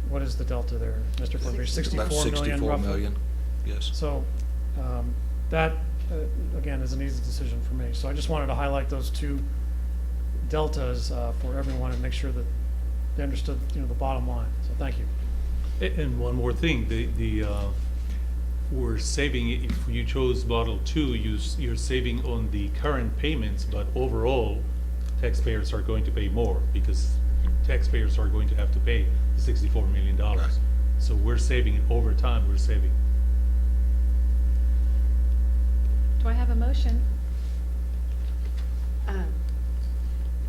S2: What is the delta there, Mr. Fortenberry? 64
S16: About
S2: million
S16: 64
S2: roughly?
S16: million, yes.
S2: So that, again, is an easy decision for me. So I just wanted to highlight those two deltas for everyone and make sure that they understood, the bottom line. So thank you.
S4: And one more thing, we're saving, if you chose Model 2, you're saving on the current payments, but overall, taxpayers are going to pay more because taxpayers are going to have to pay the $64 million.
S16: Right.
S4: So we're saving it over time, we're saving.
S1: Do I have a motion?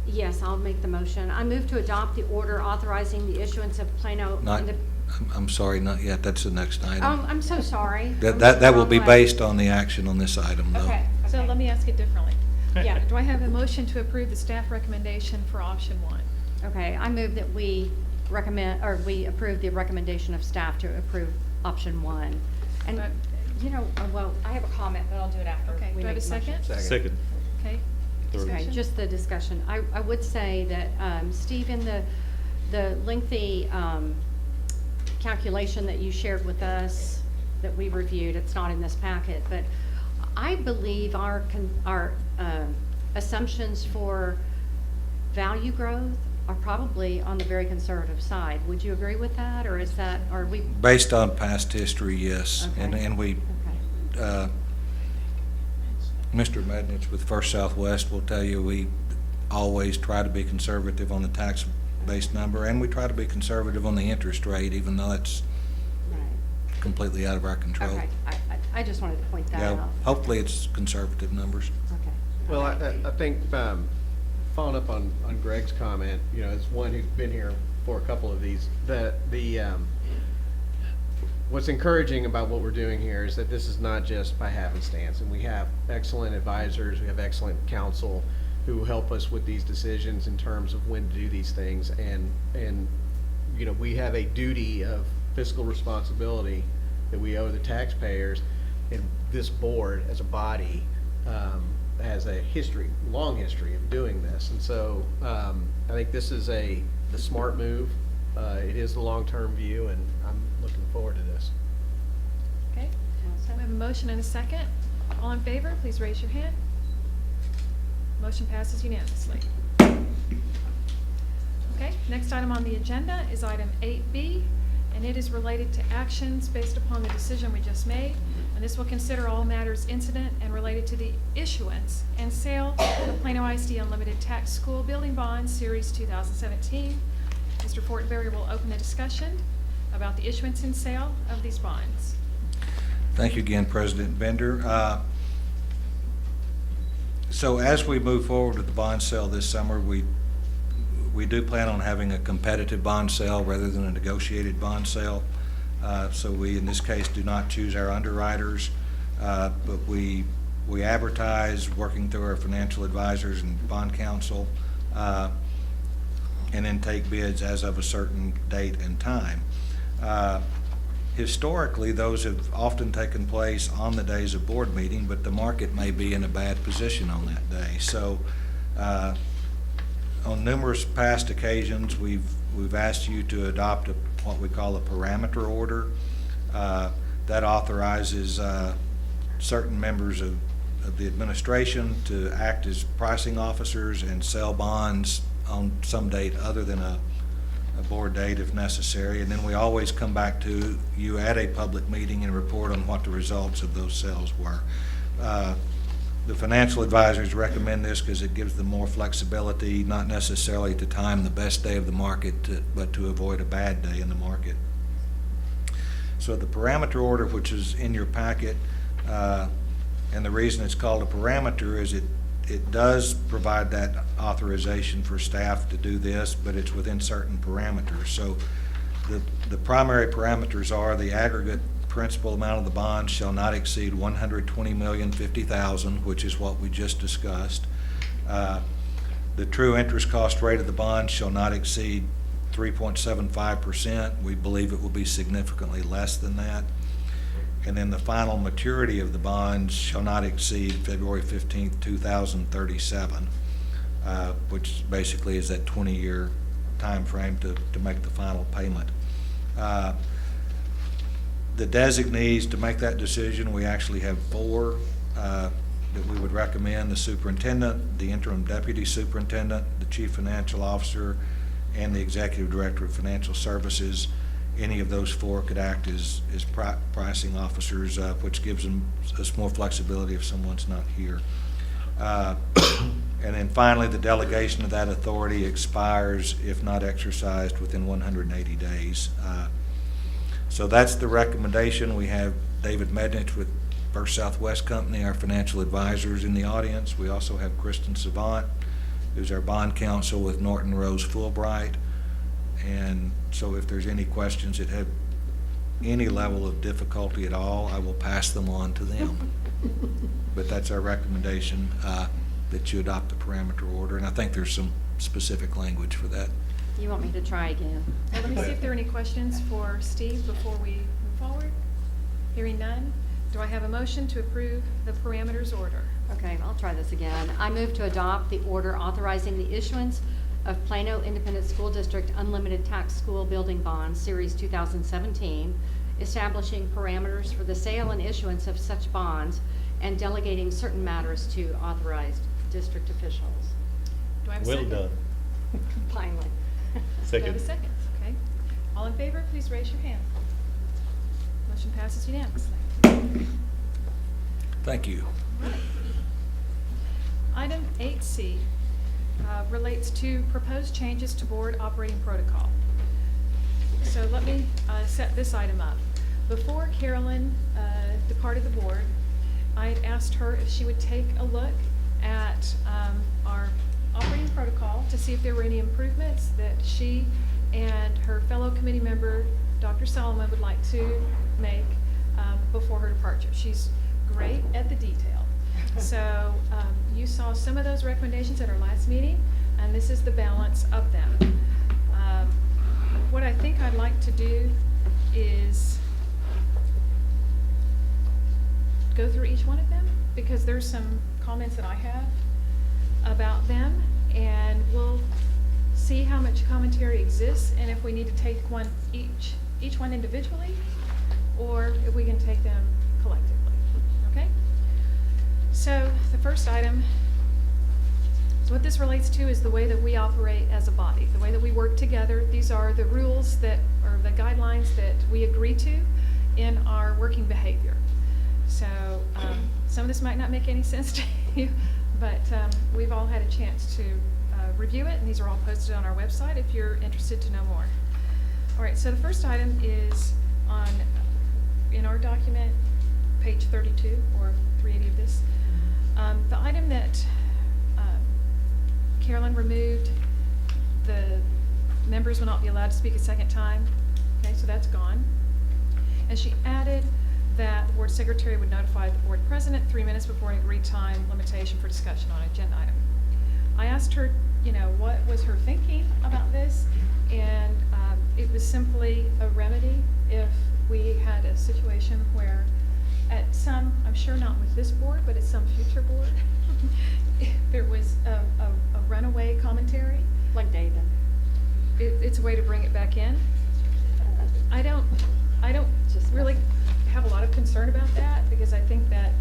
S17: Yes, I'll make the motion. I move to adopt the order authorizing the issuance of Plano.
S16: I'm sorry, not yet. That's the next item.
S17: Oh, I'm so sorry.
S16: That will be based on the action on this item, though.
S17: Okay.
S1: So let me ask it differently.
S17: Yeah.
S1: Do I have a motion to approve the staff recommendation for option 1?
S17: Okay, I move that we recommend, or we approve the recommendation of staff to approve option 1. And, well, I have a comment, but I'll do it after.
S1: Okay,
S17: we
S1: do I have
S17: make
S1: a
S17: the motion.
S1: second?
S4: Second.
S1: Okay.
S4: Third.
S17: Okay,
S1: Discussion?
S17: just the discussion. I would say that, Steve, in the lengthy calculation that you shared with us, that we reviewed, it's not in this packet, but I believe our assumptions for value growth are probably on the very conservative side. Would you agree with that, or is that, are we?
S16: Based on past history, yes.
S17: Okay.
S16: And we, Mr. Mednich with First Southwest will tell you we always try to be conservative on the tax-based number, and we try to be conservative on the interest rate, even though it's completely out of our control.
S17: Okay, I just wanted to point that
S16: Yeah,
S17: out.
S16: hopefully it's conservative numbers.
S17: Okay.
S19: Well, I think, following up on Greg's comment, as one who's been here for a couple of these, what's encouraging about what we're doing here is that this is not just by happenstance, and we have excellent advisors, we have excellent counsel who help us with these decisions in terms of when to do these things, and we have a duty of fiscal responsibility that we owe the taxpayers, and this board as a body has a long history of doing this, and so I think this is the smart move. It is the long-term view, and I'm looking forward to this.
S1: Okay, so we have a motion and a second. All in favor, please raise your hand. Motion passes unanimously. Okay, next item on the agenda is item 8B, and it is related to actions based upon the decision we just made. And this will consider all matters incident and related to the issuance and sale of Plano ISD Unlimited Tax School Building Bonds, Series 2017. Mr. Fortenberry will open the discussion about the issuance and sale of these bonds.
S16: Thank you again, President Bender. So as we move forward with the bond sale this summer, we do plan on having a competitive bond sale rather than a negotiated bond sale. So we, in this case, do not choose our underwriters, but we advertise working through our financial advisors and bond counsel, and then take bids as of a certain date and time. Historically, those have often taken place on the days of board meeting, but the market may be in a bad position on that day. So on numerous past occasions, we've asked you to adopt what we call a parameter order. That authorizes certain members of the administration to act as pricing officers and sell bonds on some date other than a board date if necessary. And then we always come back to you at a public meeting and report on what the results of those sales were. The financial advisors recommend this because it gives them more flexibility, not necessarily to time the best day of the market, but to avoid a bad day in the market. So the parameter order, which is in your packet, and the reason it's called a parameter is it does provide that authorization for staff to do this, but it's within certain parameters. So the primary parameters are the aggregate principal amount of the bond shall not exceed $120,050,000, which is what we just discussed. The true interest cost rate of the bond shall not exceed 3.75%. We believe it will be significantly less than that. And then the final maturity of the bonds shall not exceed February 15th, 2037, which basically is that 20-year time frame to make the final payment. The designees to make that decision, we actually have 4 that we would recommend: the superintendent, the interim deputy superintendent, the chief financial officer, and the executive director of financial services. Any of those 4 could act as pricing officers, which gives us more flexibility if someone's not here. And then finally, the delegation of that authority expires if not exercised within 180 days. So that's the recommendation. We have David Mednich with First Southwest Company, our financial advisors, in the audience. We also have Kristen Savant, who's our bond counsel with Norton Rose Fulbright. And so if there's any questions that have any level of difficulty at all, I will pass them on to them. But that's our recommendation, that you adopt the parameter order. And I think there's some specific language for that.
S17: You want me to try again?
S1: Well, let me see if there are any questions for Steve before we move forward. Hearing none, do I have a motion to approve the parameters order?
S17: Okay, I'll try this again. I move to adopt the order authorizing the issuance of Plano Independent School District Unlimited Tax School Building Bond, Series 2017, establishing parameters for the sale and issuance of such bonds, and delegating certain matters to authorized district officials.
S1: Do I have a
S4: Well
S1: second?
S4: done.
S17: Finally.
S1: Do I have a second? Okay. All in favor, please raise your hand. Motion passes unanimously.
S16: Thank you.
S1: Right. Item 8C relates to proposed changes to board operating protocol. So let me set this item up. Before Carolyn departed the board, I had asked her if she would take a look at our operating protocol to see if there were any improvements that she and her fellow committee member, Dr. Solomon, would like to make before her departure. She's great at the detail. So you saw some of those recommendations at our last meeting, and this is the balance of them. What I think I'd like to do is go through each one of them, because there's some comments that I have about them, and we'll see how much commentary exists, and if we need to take one each one individually, or if we can take them collectively. Okay? So the first item, so what this relates to is the way that we operate as a body, the way that we work together. These are the rules that, or the guidelines that we agree to in our working behavior. So some of this might not make any sense to you, but we've all had a chance to review it, and these are all posted on our website if you're interested to know more. All right, so the first item is in our document, page 32 or 380 of this. The item that Carolyn removed, the members will not be allowed to speak a second time. Okay, so that's gone. And she added that the board secretary would notify the board president 3 minutes before an agreed time limitation for discussion on an agenda item. I asked her, what was her thinking about this, and it was simply a remedy if we had a situation where at some, I'm sure not with this board, but at some future board, there was a runaway commentary.
S17: Like David.
S1: It's a way to bring it back in. I don't I don't really have a lot of concern about that, because I think that,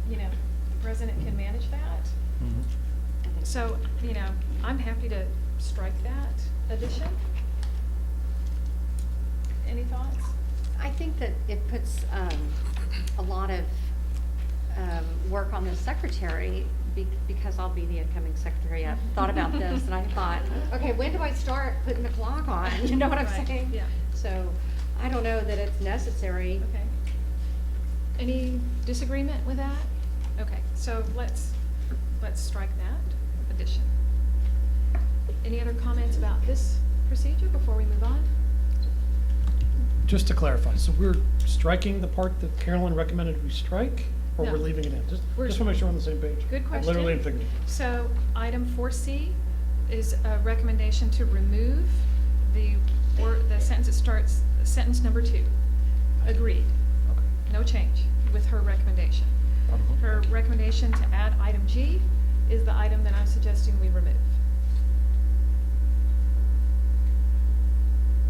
S1: the president can manage that. So, I'm happy to strike that addition. Any thoughts?
S17: I think that it puts a lot of work on the secretary, because I'll be the incoming secretary. I thought about this and I thought, okay, when do I start putting the clock on? You know what I'm
S1: Right,
S17: saying?
S1: yeah.
S17: So I don't know that it's necessary.
S1: Okay. Any disagreement with that? Okay, so let's strike that addition. Any other comments about this procedure before we move on?
S2: Just to clarify, so we're striking the part that Carolyn recommended we strike, or
S1: No.
S2: we're leaving it in? Just
S1: We're-
S2: want to make sure we're on the same page.
S1: Good question.
S2: Literally and figuratively.
S1: So item 4C is a recommendation to remove the sentence that starts, sentence number 2. Agreed.
S2: Okay.
S1: No change with her recommendation. Her recommendation to add item G is the item that I'm suggesting we remove.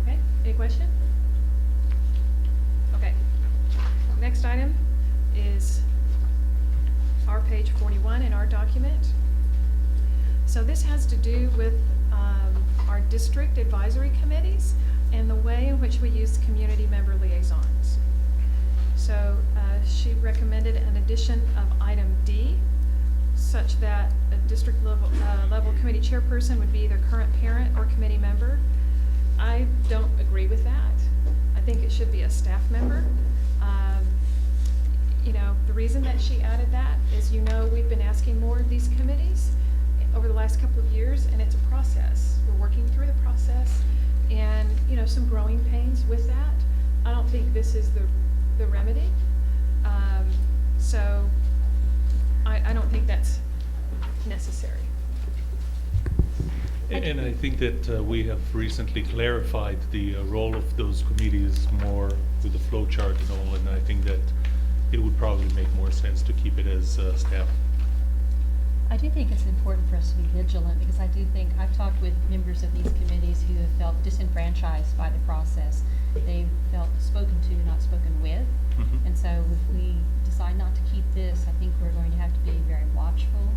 S1: Okay, any question? Okay. Next item is our page 41 in our document. So this has to do with our district advisory committees and the way in which we use community member liaisons. So she recommended an addition of item D, such that a district level committee chairperson would be either current parent or committee member. I don't agree with that. I think it should be a staff member. The reason that she added that is, we've been asking more of these committees over the last couple of years, and it's a process. We're working through the process, and, some growing pains with that. I don't think this is the remedy. So I don't think that's necessary.
S4: And I think that we have recently clarified the role of those committees more with the flow chart and all, and I think that it would probably make more sense to keep it as staff.
S3: I do think it's important for us to be vigilant, because I do think, I've talked with members of these committees who have felt disenfranchised by the process. They've felt spoken to, not spoken with.
S4: Mhm.
S3: And so if we decide not to keep this, I think we're going to have to be very watchful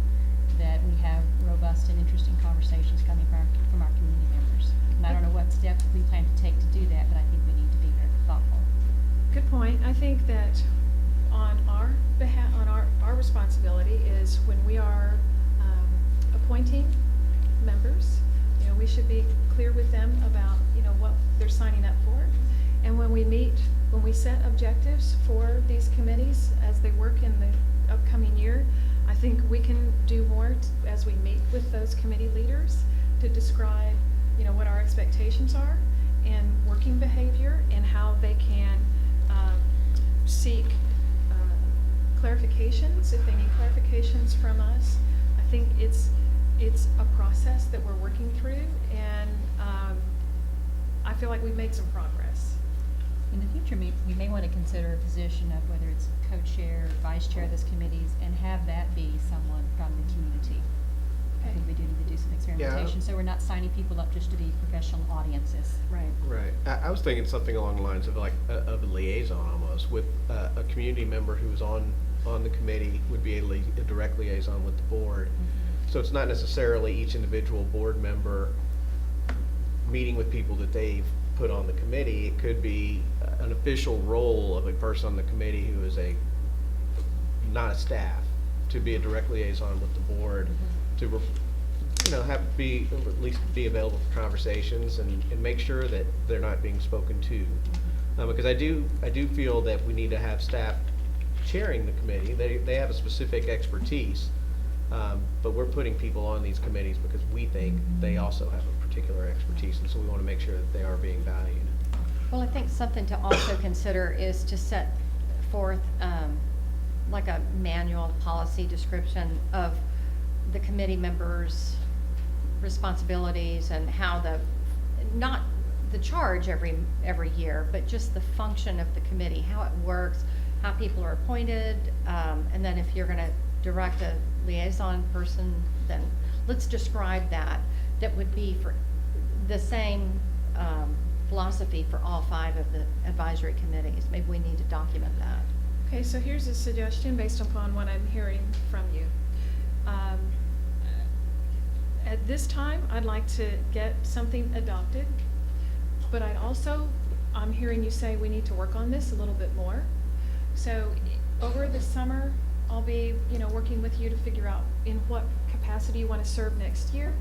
S3: that we have robust and interesting conversations coming from our community members. And I don't know what steps we plan to take to do that, but I think we need to be very thoughtful.
S1: Good point. I think that on our behalf, our responsibility is when we are appointing members, we should be clear with them about, what they're signing up for. And when we set objectives for these committees as they work in the upcoming year, I think we can do more as we meet with those committee leaders to describe, what our expectations are and working behavior, and how they can seek clarifications if they need clarifications from us. I think it's a process that we're working through, and I feel like we've made some progress.
S3: In the future, we may want to consider a position of whether it's co-chair or vice chair of those committees, and have that be someone from the community. I think we do need to do some experimentation, so we're not signing people up just to be professional audiences.
S17: Right.
S19: Right. I was thinking something along the lines of of a liaison almost, with a community member who's on the committee would be a direct liaison with the board.
S3: Mm-hmm.
S19: So it's not necessarily each individual board member meeting with people that they've put on the committee. It could be an official role of a person on the committee who is not a staff, to be a direct liaison with the board, to at least be available for conversations and make sure that they're not being spoken to. Because I do feel that we need to have staff chairing the committee. They have a specific expertise, but we're putting people on these committees because we think they also have a particular expertise, and so we want to make sure that they are being valued.
S17: Well, I think something to also consider is to set forth like a manual policy description of the committee members' responsibilities, and how not the charge every year, but just the function of the committee, how it works, how people are appointed, and then if you're going to direct a liaison person, then let's describe that. That would be for the same philosophy for all 5 of the advisory committees. Maybe we need to document that.
S1: Okay, so here's a suggestion based upon what I'm hearing from you. At this time, I'd like to get something adopted, but I'm hearing you say we need to work on this a little bit more. So over the summer, I'll be, working with you to figure out in what capacity you want to serve next year,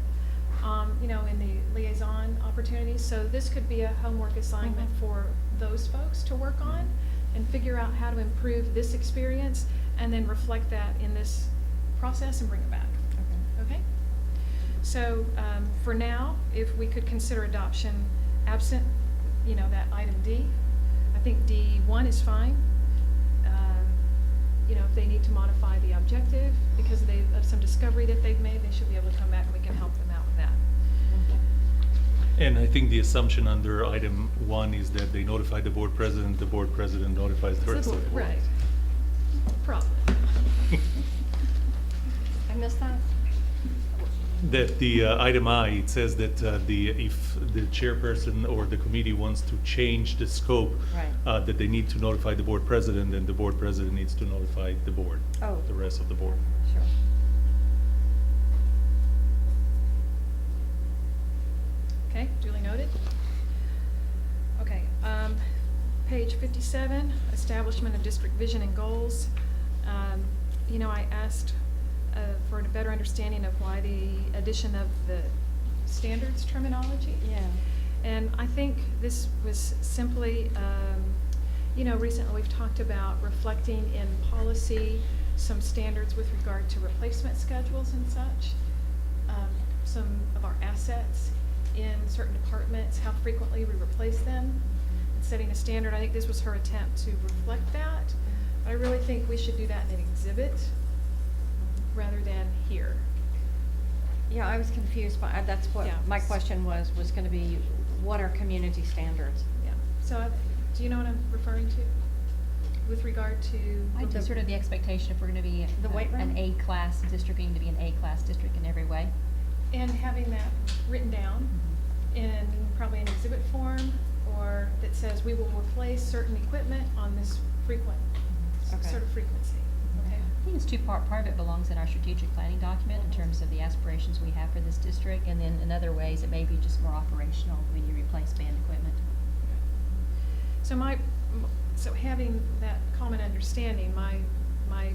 S1: in the liaison opportunities. So this could be a homework assignment for those folks to work on and figure out how to improve this experience and then reflect that in this process and bring it back. Okay? So for now, if we could consider adoption absent, that item D, I think D1 is fine. If they need to modify the objective because of some discovery that they've made, they should be able to come back and we can help them out with that.
S4: And I think the assumption under item 1 is that they notify the board president notifies the rest of the board.
S1: Right. Probably.
S17: I missed that?
S4: That the item I, it says that if the chairperson or the committee wants to change the scope,
S17: Right.
S4: that they need to notify the board president, and the board president needs to notify the board,
S17: Oh.
S4: the rest of the board.
S17: Sure.
S1: Okay, duly noted. Okay, page 57, establishment of district vision and goals. I asked for a better understanding of why the addition of the standards terminology.
S17: Yeah.
S1: And I think this was simply, recently we've talked about reflecting in policy some standards with regard to replacement schedules and such, some of our assets in certain departments, how frequently we replace them, and setting a standard. I think this was her attempt to reflect that. But I really think we should do that in an exhibit rather than here.
S17: Yeah, I was confused by, that's what
S1: Yeah.
S17: my question was going to be, what are community standards?
S1: Yeah. So do you know what I'm referring to with regard to?
S3: I just sort of the expectation if we're going to be
S1: The weight room?
S3: an A-class district, we need to be an A-class district in every way.
S1: And having that written down in probably an exhibit form, or that says we will replace certain equipment on this sort of frequency. Okay.
S3: I think it's part of it belongs in our strategic planning document in terms of the aspirations we have for this district, and then in other ways it may be just more operational when you replace band equipment.
S1: So having that common understanding, my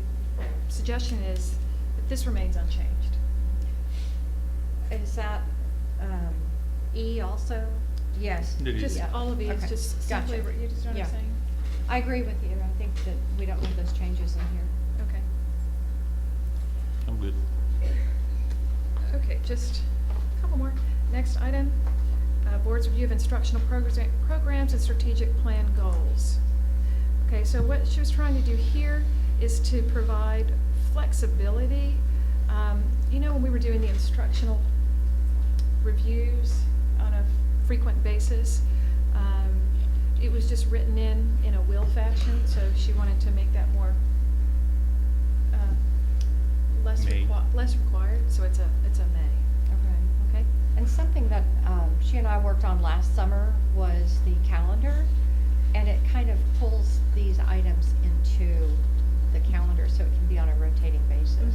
S1: suggestion is that this remains unchanged.
S17: Is that E also? Yes.
S4: It is.
S1: Just all of these,
S17: Okay.
S1: just simply,
S17: Gotcha.
S1: you just know what
S17: Yeah.
S1: I'm saying?
S17: I agree with you. I think that we don't need those changes in here.
S1: Okay.
S4: I'm good.
S1: Okay, just a couple more. Next item, board's review of instructional programs and strategic plan goals. Okay, so what she was trying to do here is to provide flexibility. When we were doing the instructional reviews on a frequent basis, it was just written in a will fashion, so she wanted to make that more less required, so it's a may. Okay.
S17: And something that she and I worked on last summer was the calendar, and it kind of pulls these items into the calendar so it can be on a rotating basis.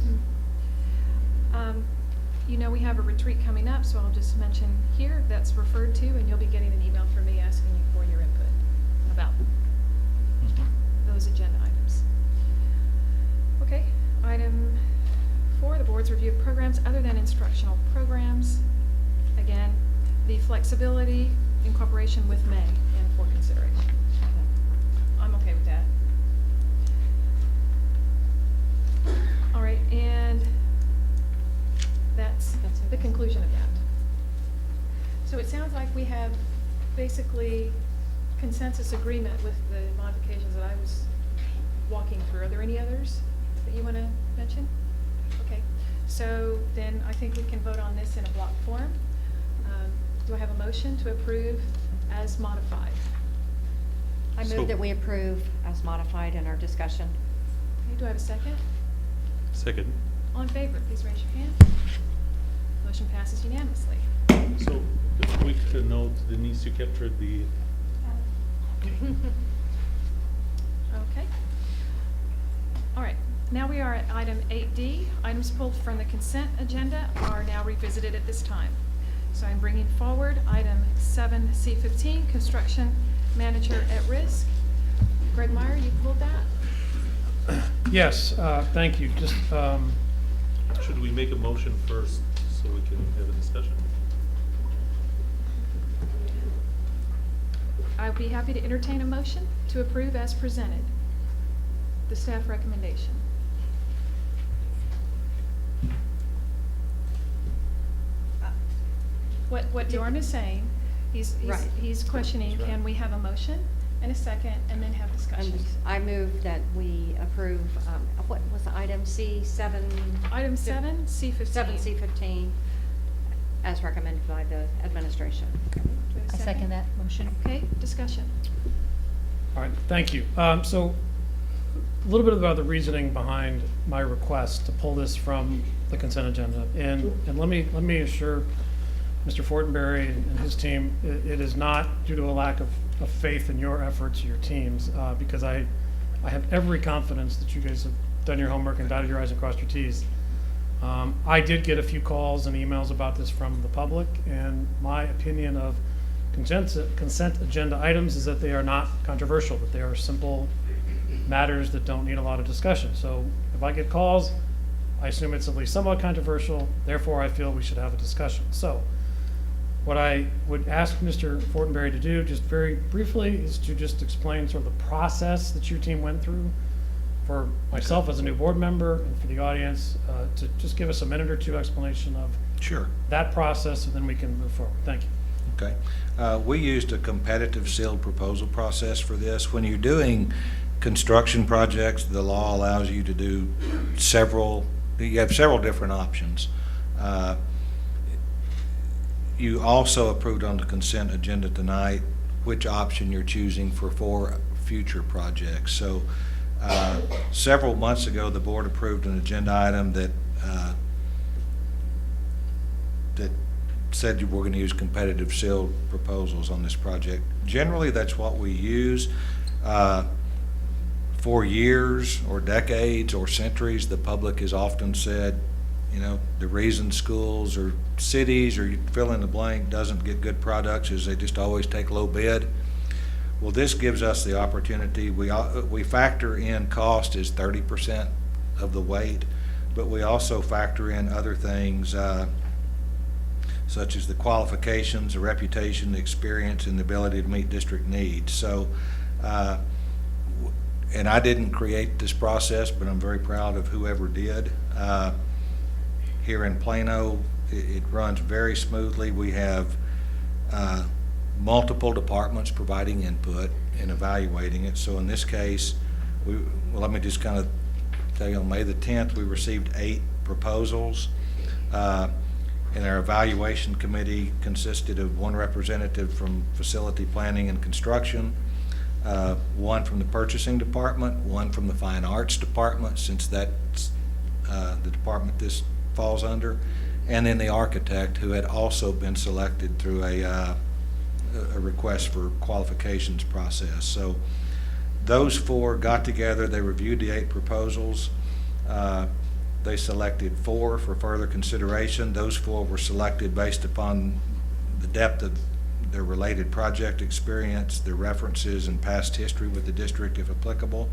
S1: We have a retreat coming up, so I'll just mention here that's referred to, and you'll be getting an email from me asking you for your input about those agenda items. Okay, item 4, the board's review of programs other than instructional programs. Again, the flexibility incorporation with may and for consideration. I'm okay with that. All right, and that's the conclusion of that. So it sounds like we have basically consensus agreement with the modifications that I was walking through. Are there any others that you want to mention? Okay, so then I think we can vote on this in a block form. Do I have a motion to approve as modified?
S17: I move that we approve as modified in our discussion.
S1: Okay, do I have a second?
S4: Second.
S1: All in favor, please raise your hand. Motion passes unanimously.
S4: So the quick note, Denise, you captured the.
S1: Okay. All right, now we are at item 8D. Items pulled from the consent agenda are now revisited at this time. So I'm bringing forward item 7C15, construction manager at risk. Greg Meyer, you pulled that?
S2: Yes, thank you. Just,
S4: Should we make a motion first so we can have a discussion?
S1: I would be happy to entertain a motion to approve as presented, the staff recommendation. What Dorn is saying,
S17: Right.
S1: he's questioning, can we have a motion and a second and then have discussion?
S17: I move that we approve, what was the item, C7?
S1: Item 7C15.
S17: 7C15, as recommended by the administration.
S1: Do we have a
S3: I second that motion.
S1: Okay, discussion.
S2: all right, thank you. So a little bit about the reasoning behind my request to pull this from the consent agenda. And let me assure Mr. Fortenberry and his team, it is not due to a lack of faith in your efforts, your teams, because I have every confidence that you guys have done your homework and dotted your I's and crossed your T's. I did get a few calls and emails about this from the public, and my opinion of consent agenda items is that they are not controversial, that they are simple matters that don't need a lot of discussion. So if I get calls, I assume it's at least somewhat controversial, therefore I feel we should have a discussion. So what I would ask Mr. Fortenberry to do, just very briefly, is to just explain sort of the process that your team went through for myself as a new board member and for the audience, to just give us a minute or two explanation of
S16: Sure.
S2: that process, and then we can move forward. Thank you.
S16: Okay. We used a competitive sealed proposal process for this. When you're doing construction projects, the law allows you to do you have several different options. You also approved on the consent agenda tonight which option you're choosing for 4 future projects. So several months ago, the board approved an agenda item that said we're going to use competitive sealed proposals on this project. Generally, that's what we use. For years or decades or centuries, the public has often said, you know, the reason schools or cities or you fill in the blank doesn't get good products is they just always take low bid. Well, this gives us the opportunity. We factor in cost as 30% of the weight, but we also factor in other things such as the qualifications, the reputation, the experience, and the ability to meet district needs. So, and I didn't create this process, but I'm very proud of whoever did. Here in Plano, it runs very smoothly. We have multiple departments providing input and evaluating it. So in this case, let me just kind of tell you, on May the 10th, we received 8 proposals. And our evaluation committee consisted of 1 representative from facility planning and construction, 1 from the purchasing department, 1 from the fine arts department, since that's the department this falls under, and then the architect, who had also been selected through a request for qualifications process. So those 4 got together, they reviewed the 8 proposals. They selected 4 for further consideration. Those 4 were selected based upon the depth of their related project experience, their references, and past history with the district, if applicable.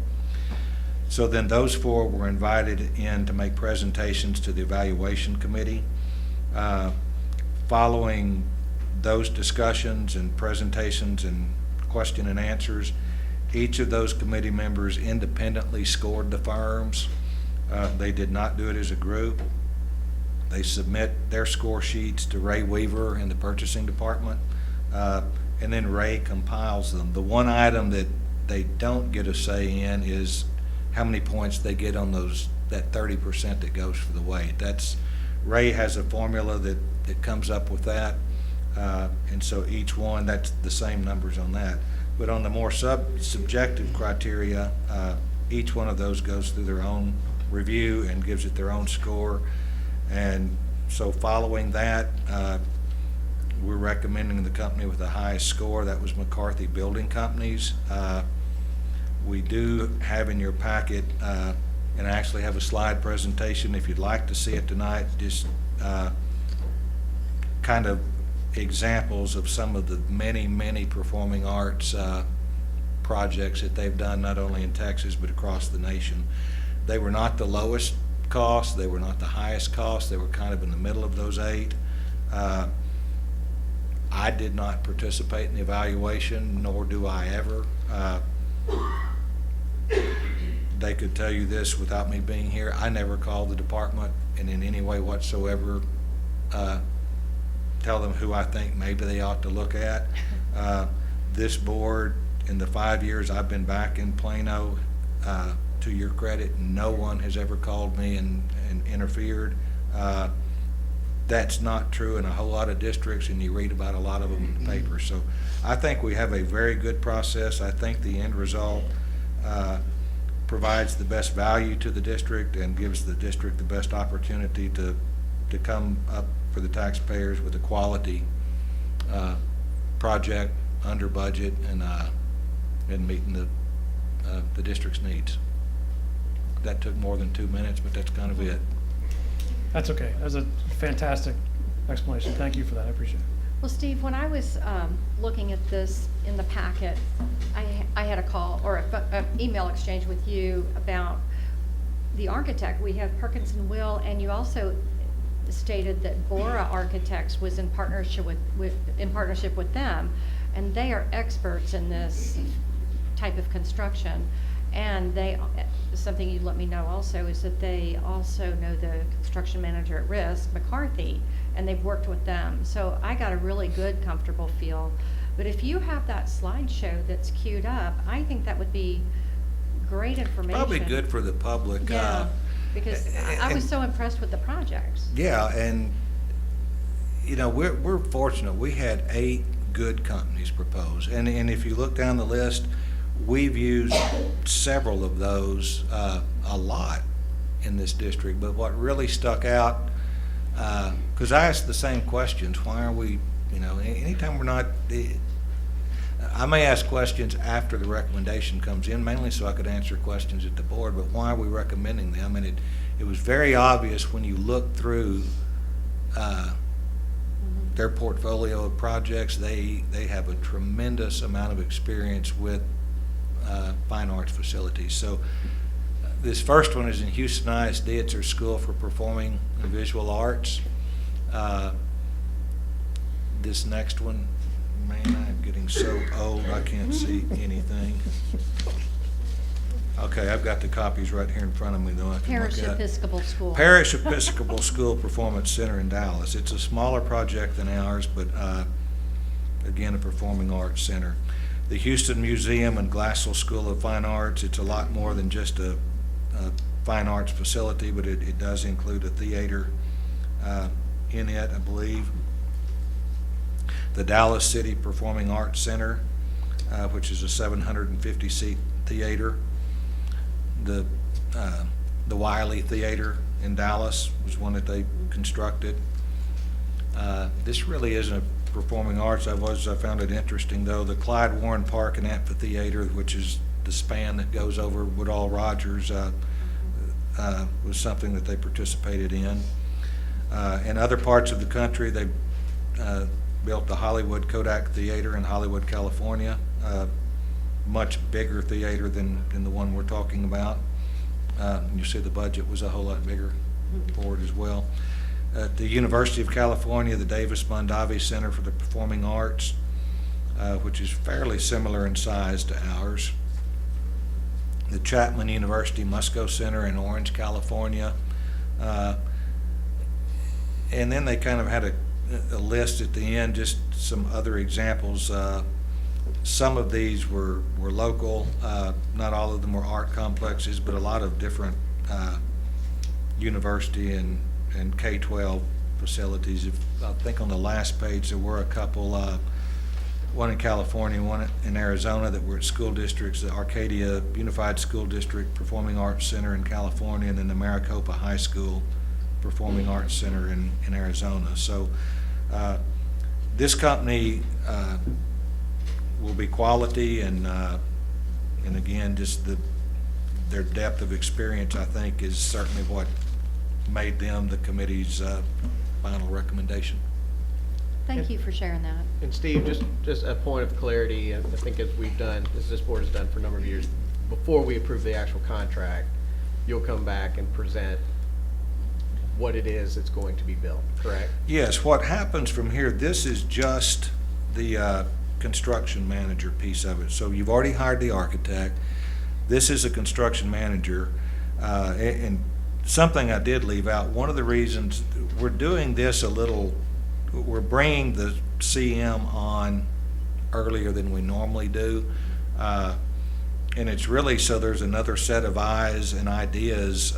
S16: So then those 4 were invited in to make presentations to the evaluation committee. Following those discussions and presentations and question and answers, each of those committee members independently scored the firms. They did not do it as a group. They submit their score sheets to Ray Weaver in the purchasing department, and then Ray compiles them. The one item that they don't get a say in is how many points they get on that 30% that goes for the weight. Ray has a formula that comes up with that, and so each one, that's the same numbers on that. But on the more subjective criteria, each one of those goes through their own review and gives it their own score. And so following that, we're recommending the company with the highest score. That was McCarthy Building Companies. We do have in your packet, and I actually have a slide presentation if you'd like to see it tonight, just kind of examples of some of the many performing arts projects that they've done, not only in Texas but across the nation. They were not the lowest cost, they were not the highest cost, they were kind of in the middle of those 8. I did not participate in the evaluation, nor do I ever. They could tell you this without me being here. I never called the department and in any way whatsoever tell them who I think maybe they ought to look at. This board, in the 5 years I've been back in Plano, to your credit, no one has ever called me and interfered. That's not true in a whole lot of districts, and you read about a lot of them in the paper. So I think we have a very good process. I think the end result provides the best value to the district and gives the district the best opportunity to come up for the taxpayers with a quality project under budget and meeting the district's needs. That took more than 2 minutes, but that's kind of it.
S2: That's okay. That was a fantastic explanation. Thank you for that. I appreciate it.
S17: Well, Steve, when I was looking at this in the packet, I had a call or an email exchange with you about the architect. We have Perkins and Will, and you also stated that Bora Architects was in partnership with them, and they are experts in this type of construction. And something you let me know also is that they also know the construction manager at risk, McCarthy, and they've worked with them. So I got a really good, comfortable feel. But if you have that slideshow that's queued up, I think that would be great information.
S16: Probably good for the public.
S17: Yeah, because I was so impressed with the projects.
S16: Yeah, and you know, we're fortunate. We had 8 good companies propose, and if you look down the list, we've used several of those a lot in this district. But what really stuck out, because I asked the same questions, why are we, you know, anytime we're not, I may ask questions after the recommendation comes in, mainly so I could answer questions at the board, but why are we recommending them? And it was very obvious when you look through their portfolio of projects. They have a tremendous amount of experience with fine arts facilities. So this first one is in Houston ISD. It's their School for Performing and Visual Arts. This next one, man, I'm getting so old I can't see anything. Okay, I've got the copies right here in front of me though. I can
S17: Parish
S16: look at.
S17: Episcopal School.
S16: Parish Episcopal School Performance Center in Dallas. It's a smaller project than ours, but again, a performing arts center. The Houston Museum and Glassell School of Fine Arts, it's a lot more than just a fine arts facility, but it does include a theater in it, I believe. The Dallas City Performing Arts Center, which is a 750-seat theater. The Wiley Theater in Dallas was one that they constructed. This really isn't a performing arts. I found it interesting though. The Clyde Warren Park and Amphitheater, which is the span that goes over Woodall Rogers, was something that they participated in. In other parts of the country, they built the Hollywood Kodak Theater in Hollywood, California. Much bigger theater than the one we're talking about. You see the budget was a whole lot bigger for it as well. At the University of California, the Davis Mondavi Center for the Performing Arts, which is fairly similar in size to ours. The Chapman University Musco Center in Orange, California. And then they kind of had a list at the end, just some other examples. Some of these were local, not all of them were art complexes, but a lot of different university and K-12 facilities. I think on the last page there were a couple, one in California, one in Arizona, that were at school districts, the Arcadia Unified School District Performing Arts Center in California, and then the Maricopa High School Performing Arts Center in Arizona. So This company will be quality, and again, just their depth of experience, I think, is certainly what made them the committee's final recommendation.
S7: Thank you for sharing that.
S19: And Steve, just a point of clarity, I think as this board has done for a number of years, before we approve the actual contract, you'll come back and present what it is that's going to be built, correct?
S16: Yes, what happens from here, this is just the construction manager piece of it. So you've already hired the architect. This is a construction manager. And something I did leave out, one of the reasons we're doing this we're bringing the CM on earlier than we normally do. And it's really so there's another set of eyes and ideas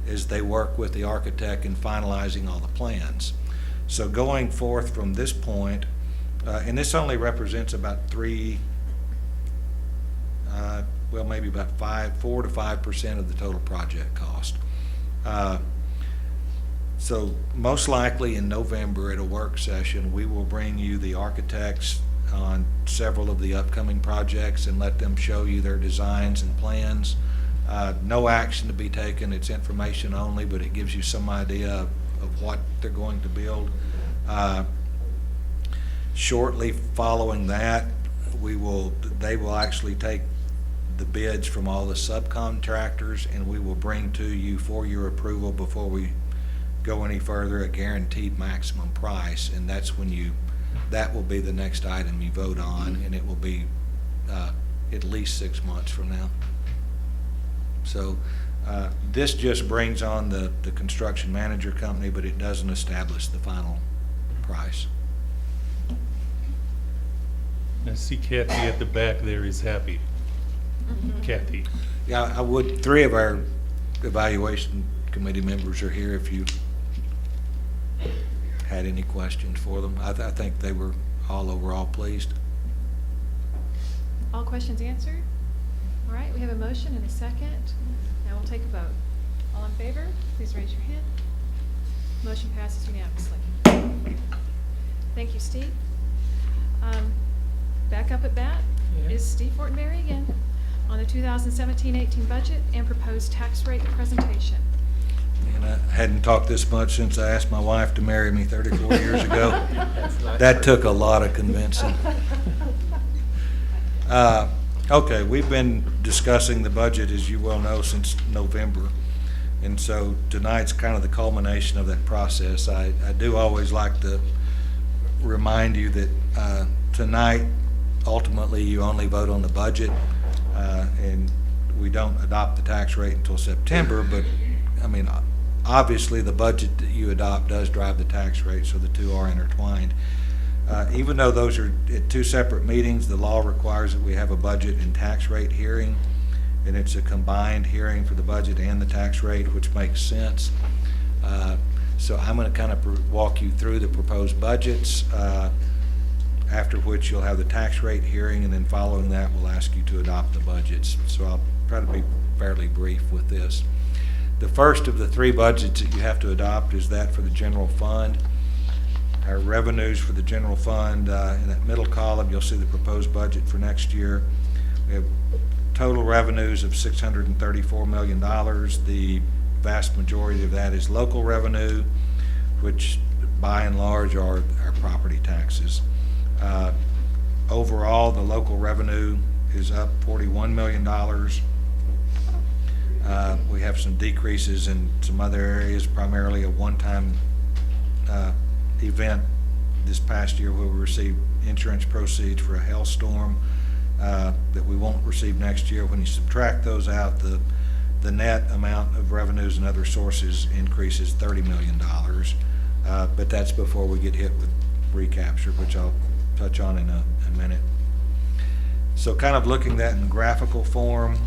S16: as they work with the architect in finalizing all the plans. So going forth from this point, and this only represents about maybe about 4 to 5% of the total project cost. So most likely in November at a work session, we will bring you the architects on several of the upcoming projects and let them show you their designs and plans. No action to be taken, it's information only, but it gives you some idea of what they're going to build. Shortly following that, they will actually take the bids from all the subcontractors, and we will bring to you for your approval before we go any further a guaranteed maximum price, and that's when that will be the next item you vote on, and it will be at least 6 months from now. So this just brings on the construction manager company, but it doesn't establish the final price.
S4: I see Kathy at the back there is happy. Kathy.
S16: Yeah, I would. 3 of our evaluation committee members are here if you had any questions for them. I think they were all overall pleased.
S1: All questions answered? All right, we have a motion and a second. Now we'll take a vote. All in favor, please raise your hand. Motion passes unanimously. Thank you, Steve. Back up at bat is Steve Fortenberry again on the 2017-18 budget and proposed tax rate presentation.
S16: And I hadn't talked this much since I asked my wife to marry me 34 years ago. That took a lot of convincing. Okay, we've been discussing the budget, as you well know, since November. And so tonight's kind of the culmination of that process. I do always like to remind you that tonight, ultimately, you only vote on the budget, and we don't adopt the tax rate until September, but I mean, obviously the budget that you adopt does drive the tax rate, so the two are intertwined. Even though those are at 2 separate meetings, the law requires that we have a budget and tax rate hearing, and it's a combined hearing for the budget and the tax rate, which makes sense. So I'm going to kind of walk you through the proposed budgets, after which you'll have the tax rate hearing, and then following that we'll ask you to adopt the budgets. So I'll try to be fairly brief with this. The first of the 3 budgets that you have to adopt is that for the general fund. Our revenues for the general fund, in that middle column, you'll see the proposed budget for next year. We have total revenues of $634 million. The vast majority of that is local revenue, which by and large are our property taxes. Overall, the local revenue is up $41 million. We have some decreases in some other areas, primarily a one-time event this past year where we received insurance proceeds for a hailstorm that we won't receive next year. When you subtract those out, the net amount of revenues and other sources increases $30 million. But that's before we get hit with recapture, which I'll touch on in a minute. So kind of looking at that in graphical form,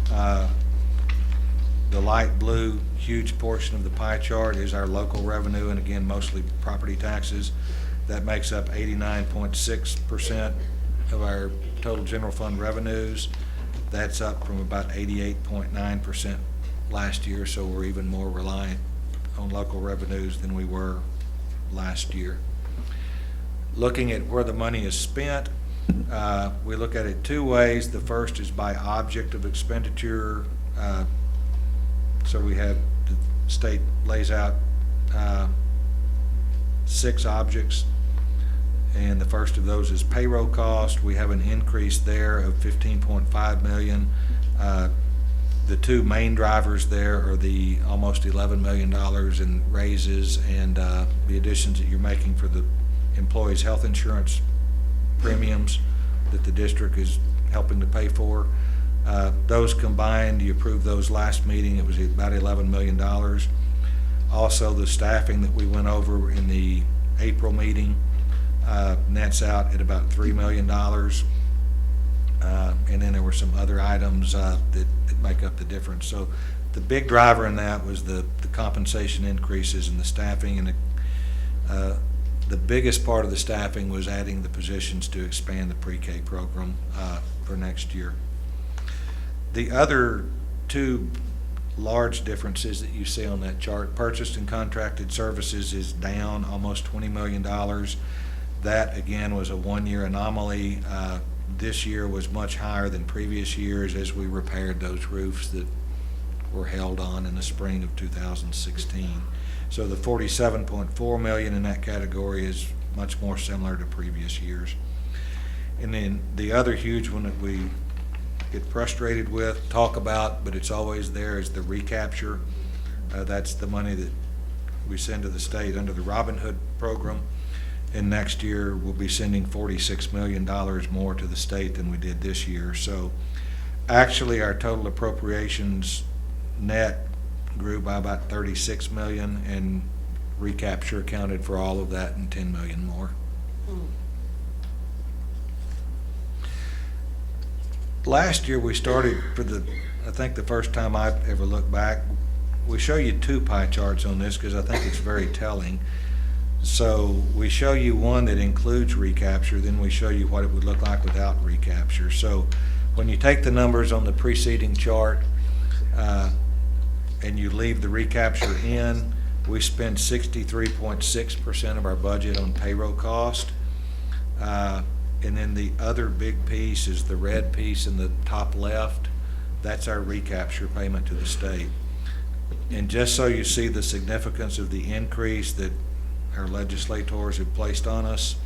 S16: the light blue huge portion of the pie chart is our local revenue, and again mostly property taxes. That makes up 89.6% of our total general fund revenues. That's up from about 88.9% last year, so we're even more reliant on local revenues than we were last year. looking at where the money is spent, we look at it two ways. The first is by object of expenditure. So we have, the state lays out 6 objects, and the first of those is payroll cost. We have an increase there of $15.5 million. The two main drivers there are the almost $11 million in raises and the additions that you're making for the employees' health insurance premiums that the district is helping to pay for. Those combined, you approved those last meeting, it was about $11 million. Also, the staffing that we went over in the April meeting nets out at about $3 million. And then there were some other items that make up the difference. So the big driver in that was the compensation increases and the staffing, and the biggest part of the staffing was adding the positions to expand the pre-K program for next year. The other two large differences that you see on that chart, purchased and contracted services is down almost $20 million. That again was a one-year anomaly. This year was much higher than previous years as we repaired those roofs that were held on in the spring of 2016. So the $47.4 million in that category is much more similar to previous years. And then the other huge one that we get frustrated with, talk about, but it's always there, is the recapture. That's the money that we send to the state under the Robin Hood program. And next year we'll be sending $46 million more to the state than we did this year. So actually our total appropriations net grew by about $36 million, and recapture accounted for all of that and $10 million more. Last year we started, for I think the first time I've ever looked back, we show you two pie charts on this because I think it's very telling. So we show you one that includes recapture, then we show you what it would look like without recapture. So when you take the numbers on the preceding chart and you leave the recapture in, we spend 63.6% of our budget on payroll cost. And then the other big piece is the red piece in the top left. That's our recapture payment to the state. And just so you see the significance of the increase that our legislators have placed on us,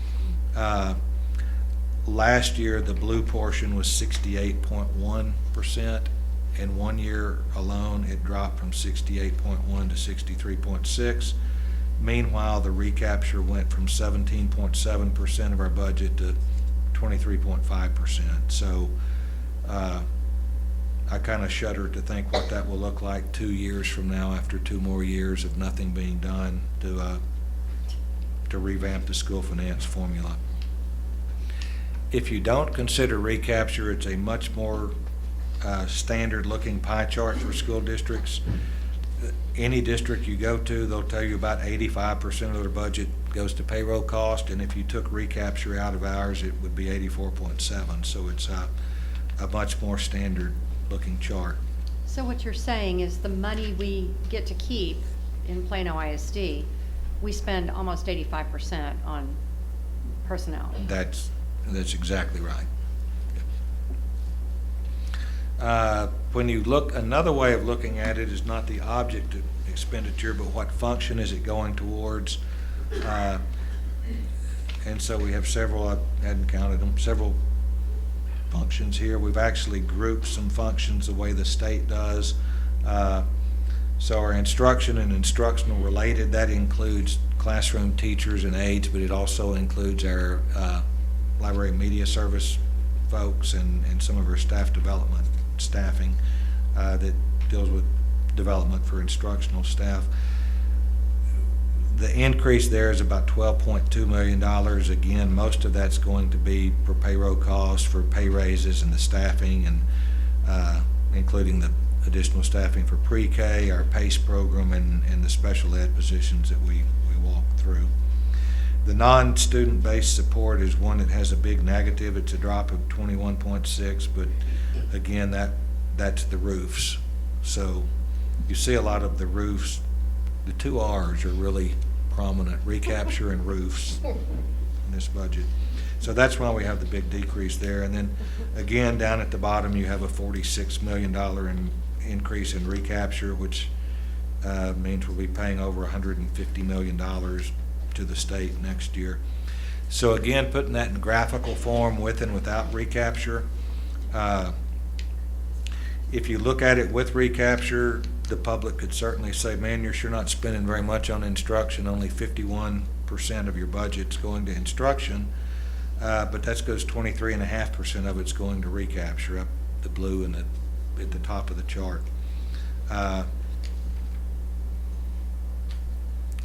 S16: last year the blue portion was 68.1%. In 1 year alone, it dropped from 68.1 to 63.6. Meanwhile, the recapture went from 17.7% of our budget to 23.5%. So I kind of shudder to think what that will look like 2 years from now, after 2 more years of nothing being done to revamp the school finance formula. If you don't consider recapture, it's a much more standard looking pie chart for school districts. Any district you go to, they'll tell you about 85% of their budget goes to payroll cost, and if you took recapture out of ours, it would be 84.7. So it's a much more standard looking chart.
S17: So what you're saying is the money we get to keep in Plano ISD, we spend almost 85% on personnel.
S16: That's exactly right. When you look, another way of looking at it is not the object of expenditure, but what function is it going towards. And so we have several, I hadn't counted them, several functions here. We've actually grouped some functions the way the state does. So our instruction and instructional related, that includes classroom teachers and aides, but it also includes our library media service folks and some of our staffing that deals with development for instructional staff. The increase there is about $12.2 million. Again, most of that's going to be for payroll costs, for pay raises and the staffing, and including the additional staffing for pre-K, our PACE program, and the special ed positions that we walk through. The non-student based support is one that has a big negative. It's a drop of 21.6, but again, that's the roofs. So you see a lot of the roofs. The two R's are really prominent: recapture and roofs. in this budget. So that's why we have the big decrease there. And then again, down at the bottom, you have a $46 million increase in recapture, which means we'll be paying over $150 million to the state next year. So again, putting that in graphical form with and without recapture, if you look at it with recapture, the public could certainly say, man, you're sure not spending very much on instruction. Only 51% of your budget's going to instruction, but that goes 23.5% of it's going to recapture, up the blue and at the top of the chart.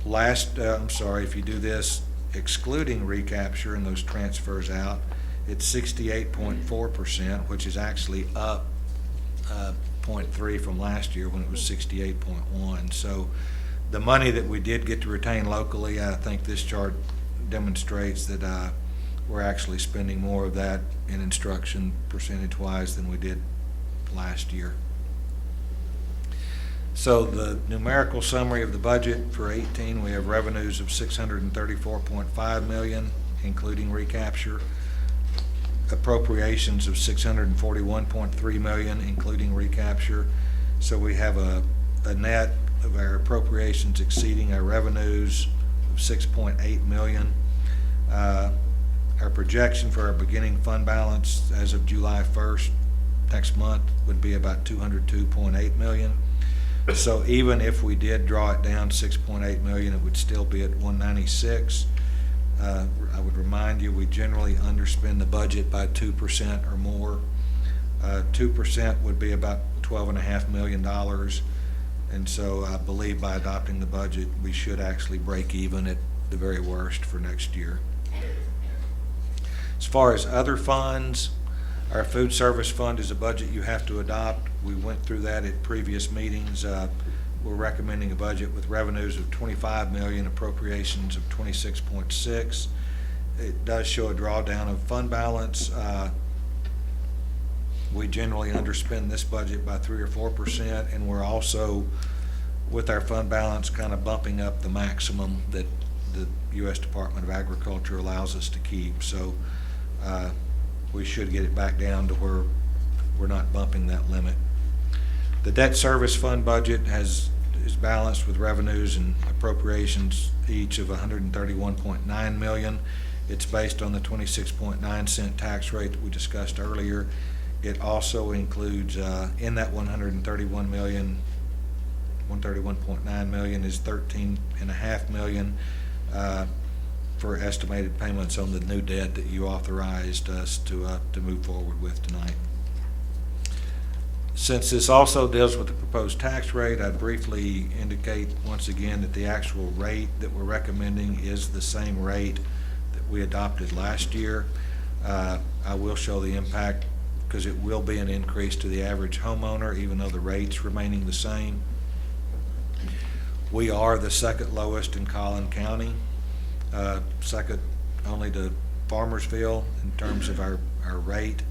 S16: If you do this excluding recapture and those transfers out, it's 68.4%, which is actually up 0.3 from last year when it was 68.1. So the money that we did get to retain locally, I think this chart demonstrates that we're actually spending more of that in instruction percentage-wise than we did last year. So the numerical summary of the budget for 18, we have revenues of $634.5 million, including recapture. Appropriations of $641.3 million, including recapture. So we have a net of our appropriations exceeding our revenues of $6.8 million. Our projection for our beginning fund balance as of July 1st, next month, would be about $202.8 million. So even if we did draw it down $6.8 million, it would still be at $196. I would remind you, we generally underspend the budget by 2% or more. 2% would be about $12.5 million. And so I believe by adopting the budget, we should actually break even at the very worst for next year. As far as other funds, our food service fund is a budget you have to adopt. We went through that at previous meetings. We're recommending a budget with revenues of $25 million, appropriations of $26.6. It does show a drawdown of fund balance. We generally underspend this budget by 3 or 4%, and we're also, with our fund balance, kind of bumping up the maximum that the U.S. Department of Agriculture allows us to keep. So we should get it back down to where we're not bumping that limit. The debt service fund budget is balanced with revenues and appropriations each of $131.9 million. It's based on the 26.9 cent tax rate that we discussed earlier. It also includes in that $131.9 million is $13.5 million for estimated payments on the new debt that you authorized us to move forward with tonight. Since this also deals with the proposed tax rate, I'd briefly indicate once again that the actual rate that we're recommending is the same rate that we adopted last year. I will show the impact because it will be an increase to the average homeowner, even though the rate's remaining the same. We are the second lowest in Collin County, second only to Farmersville in terms of our rate.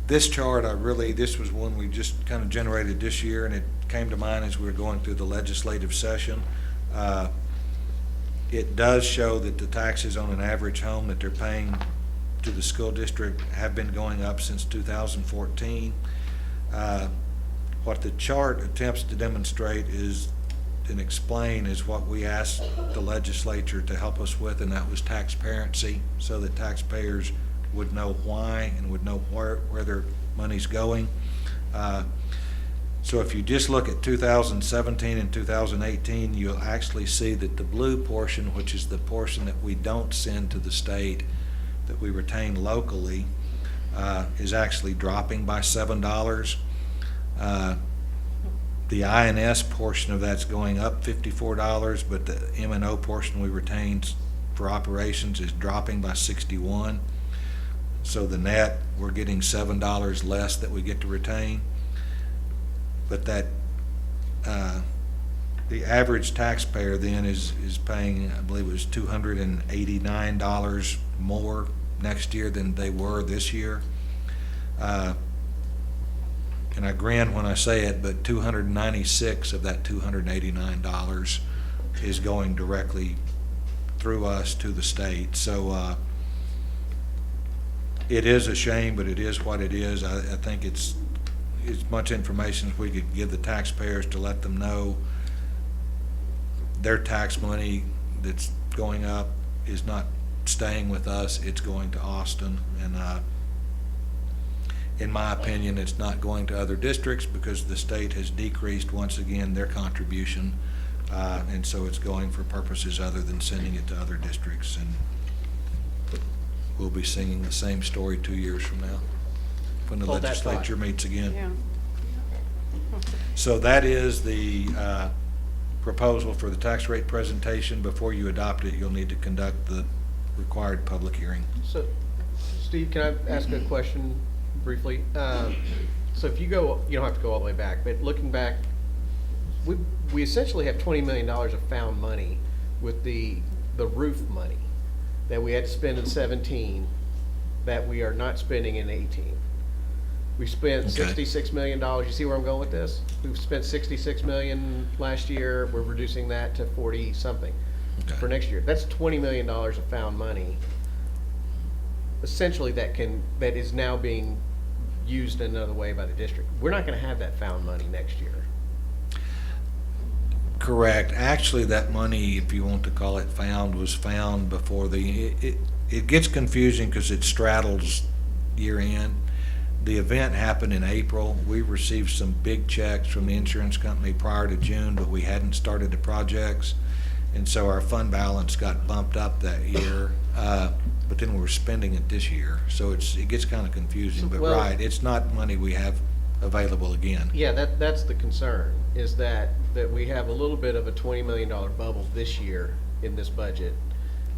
S16: This chart, this was one we just kind of generated this year, and it came to mind as we were going through the legislative session. It does show that the taxes on an average home that they're paying to the school district have been going up since 2014. What the chart attempts to demonstrate is and explain is what we asked the legislature to help us with, and that was taxparency, so that taxpayers would know why and would know where their money's going. So if you just look at 2017 and 2018, you'll actually see that the blue portion, which is the portion that we don't send to the state, that we retain locally, is actually dropping by $7. The INS portion of that's going up $54, but the M&O portion we retained for operations is dropping by $61. So the net, we're getting $7 less that we get to retain. But that the average taxpayer then is paying, I believe it was $289 more next year than they were this year. And I grin when I say it, but $296 of that $289 is going directly through us to the state. So it is a shame, but it is what it is. I think it's as much information as we could give the taxpayers to let them know their tax money that's going up is not staying with us, it's going to Austin. And in my opinion, it's not going to other districts because the state has decreased once again their contribution. And so it's going for purposes other than sending it to other districts. And we'll be singing the same story 2 years from now when the
S19: Hold that
S16: legislature
S19: thought.
S16: meets again.
S18: Yeah.
S16: So that is the proposal for the tax rate presentation. Before you adopt it, you'll need to conduct the required public hearing.
S19: So, Steve, can I ask a question briefly? So if you go, you don't have to go all the way back, but looking back, we essentially have $20 million of found money with the roof money that we had to spend in 17 that we are not spending in 18. We spent $66 million. You see where I'm going with this? We've spent $66 million last year. We're reducing that to 40 something for next year. That's $20 million of found money. Essentially, that is now being used in another way by the district. We're not going to have that found money next year.
S16: Correct. Actually, that money, if you want to call it found, was found before it gets confusing because it straddles year end. The event happened in April. We received some big checks from the insurance company prior to June, but we hadn't started the projects. And so our fund balance got bumped up that year, but then we were spending it this year. So it gets kind of confusing, but
S19: Well-
S16: right, it's not money we have available again.
S19: Yeah, that's the concern, is that we have a little bit of a $20 million bubble this year in this budget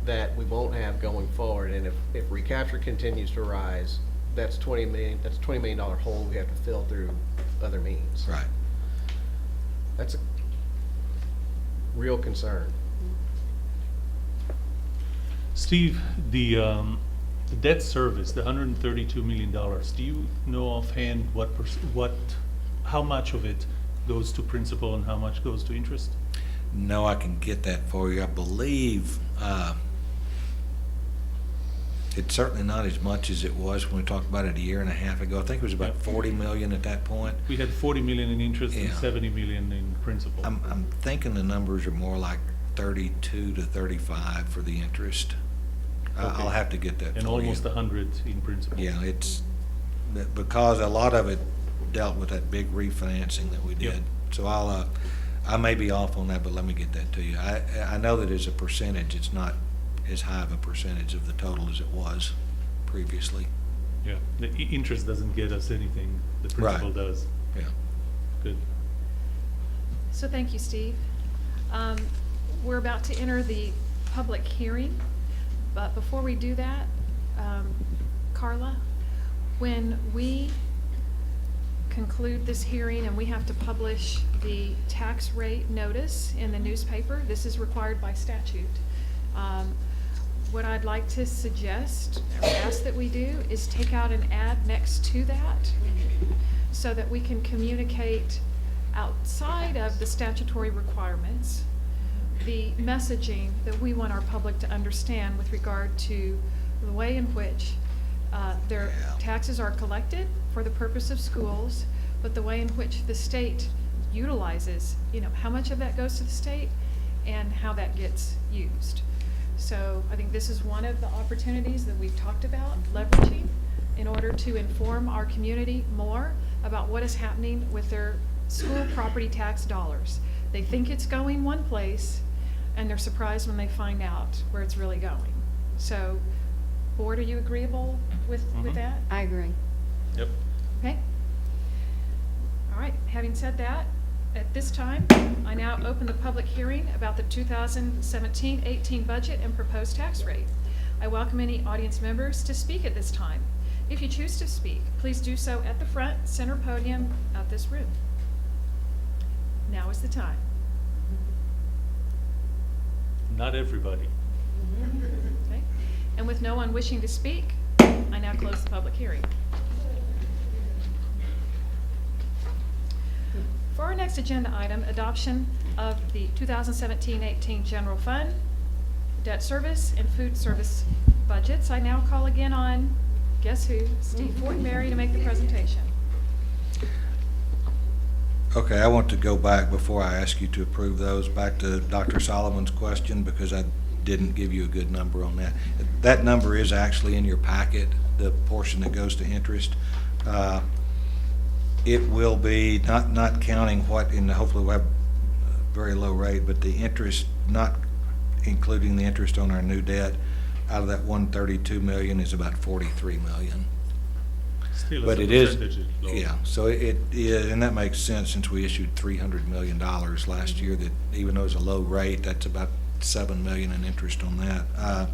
S19: that we won't have going forward. And if recapture continues to rise, that's $20 million hole we have to fill through other means.
S16: Right.
S19: That's a real concern.
S4: Steve, the debt service, the $132 million, do you know offhand how much of it goes to principal and how much goes to interest?
S16: No, I can get that for you. I believe it's certainly not as much as it was when we talked about it a year and a half ago. I think it was about 40 million at that point.
S4: We had 40 million in interest and
S16: Yeah.
S4: 70 million in principal.
S16: I'm thinking the numbers are more like 32 to 35 for the interest.
S4: Okay.
S16: I'll have to get that
S4: And
S16: for
S4: almost
S16: you.
S4: 100 in principal.
S16: Yeah, it's because a lot of it dealt with that big refinancing that we did.
S4: Yep.
S16: So I may be off on that, but let me get that to you. I know that as a percentage, it's not as high of a percentage of the total as it was previously.
S4: Yeah, the interest doesn't get us anything, the principal
S16: Right.
S4: does.
S16: Yeah.
S4: Good.
S1: So thank you, Steve. We're about to enter the public hearing, but before we do that, Carla, when we conclude this hearing and we have to publish the tax rate notice in the newspaper, this is required by statute. What I'd like to suggest or ask that we do is take out an ad next to that so that we can communicate outside of the statutory requirements the messaging that we want our public to understand with regard to the way in which their taxes are collected for the purpose of schools, but the way in which the state utilizes, how much of that goes to the state and how that gets used. So I think this is one of the opportunities that we've talked about leveraging in order to inform our community more about what is happening with their school property tax dollars. They think it's going one place and they're surprised when they find out where it's really going. So, board, are you agreeable with that?
S18: I agree.
S4: Yep.
S1: Okay. All right, having said that, at this time, I now open the public hearing about the 2017-18 budget and proposed tax rate. I welcome any audience members to speak at this time. If you choose to speak, please do so at the front center podium of this room. Now is the time.
S4: Not everybody.
S1: Okay. And with no one wishing to speak, I now close the public hearing. For our next agenda item, adoption of the 2017-18 general fund, debt service, and food service budgets. I now call again on, guess who? Steve Fortenberry to make the presentation.
S16: Okay, I want to go back before I ask you to approve those, back to Dr. Solomon's question, because I didn't give you a good number on that. That number is actually in your packet, the portion that goes to interest. It will be, not counting what in the, hopefully we'll have a very low rate, but the interest, not including the interest on our new debt, out of that 132 million is about 43 million.
S4: Still, as
S16: But
S4: a
S16: it is,
S4: percentage, it's low.
S16: yeah, so it is, and that makes sense since we issued $300 million last year, that even though it's a low rate, that's about 7 million in interest on that.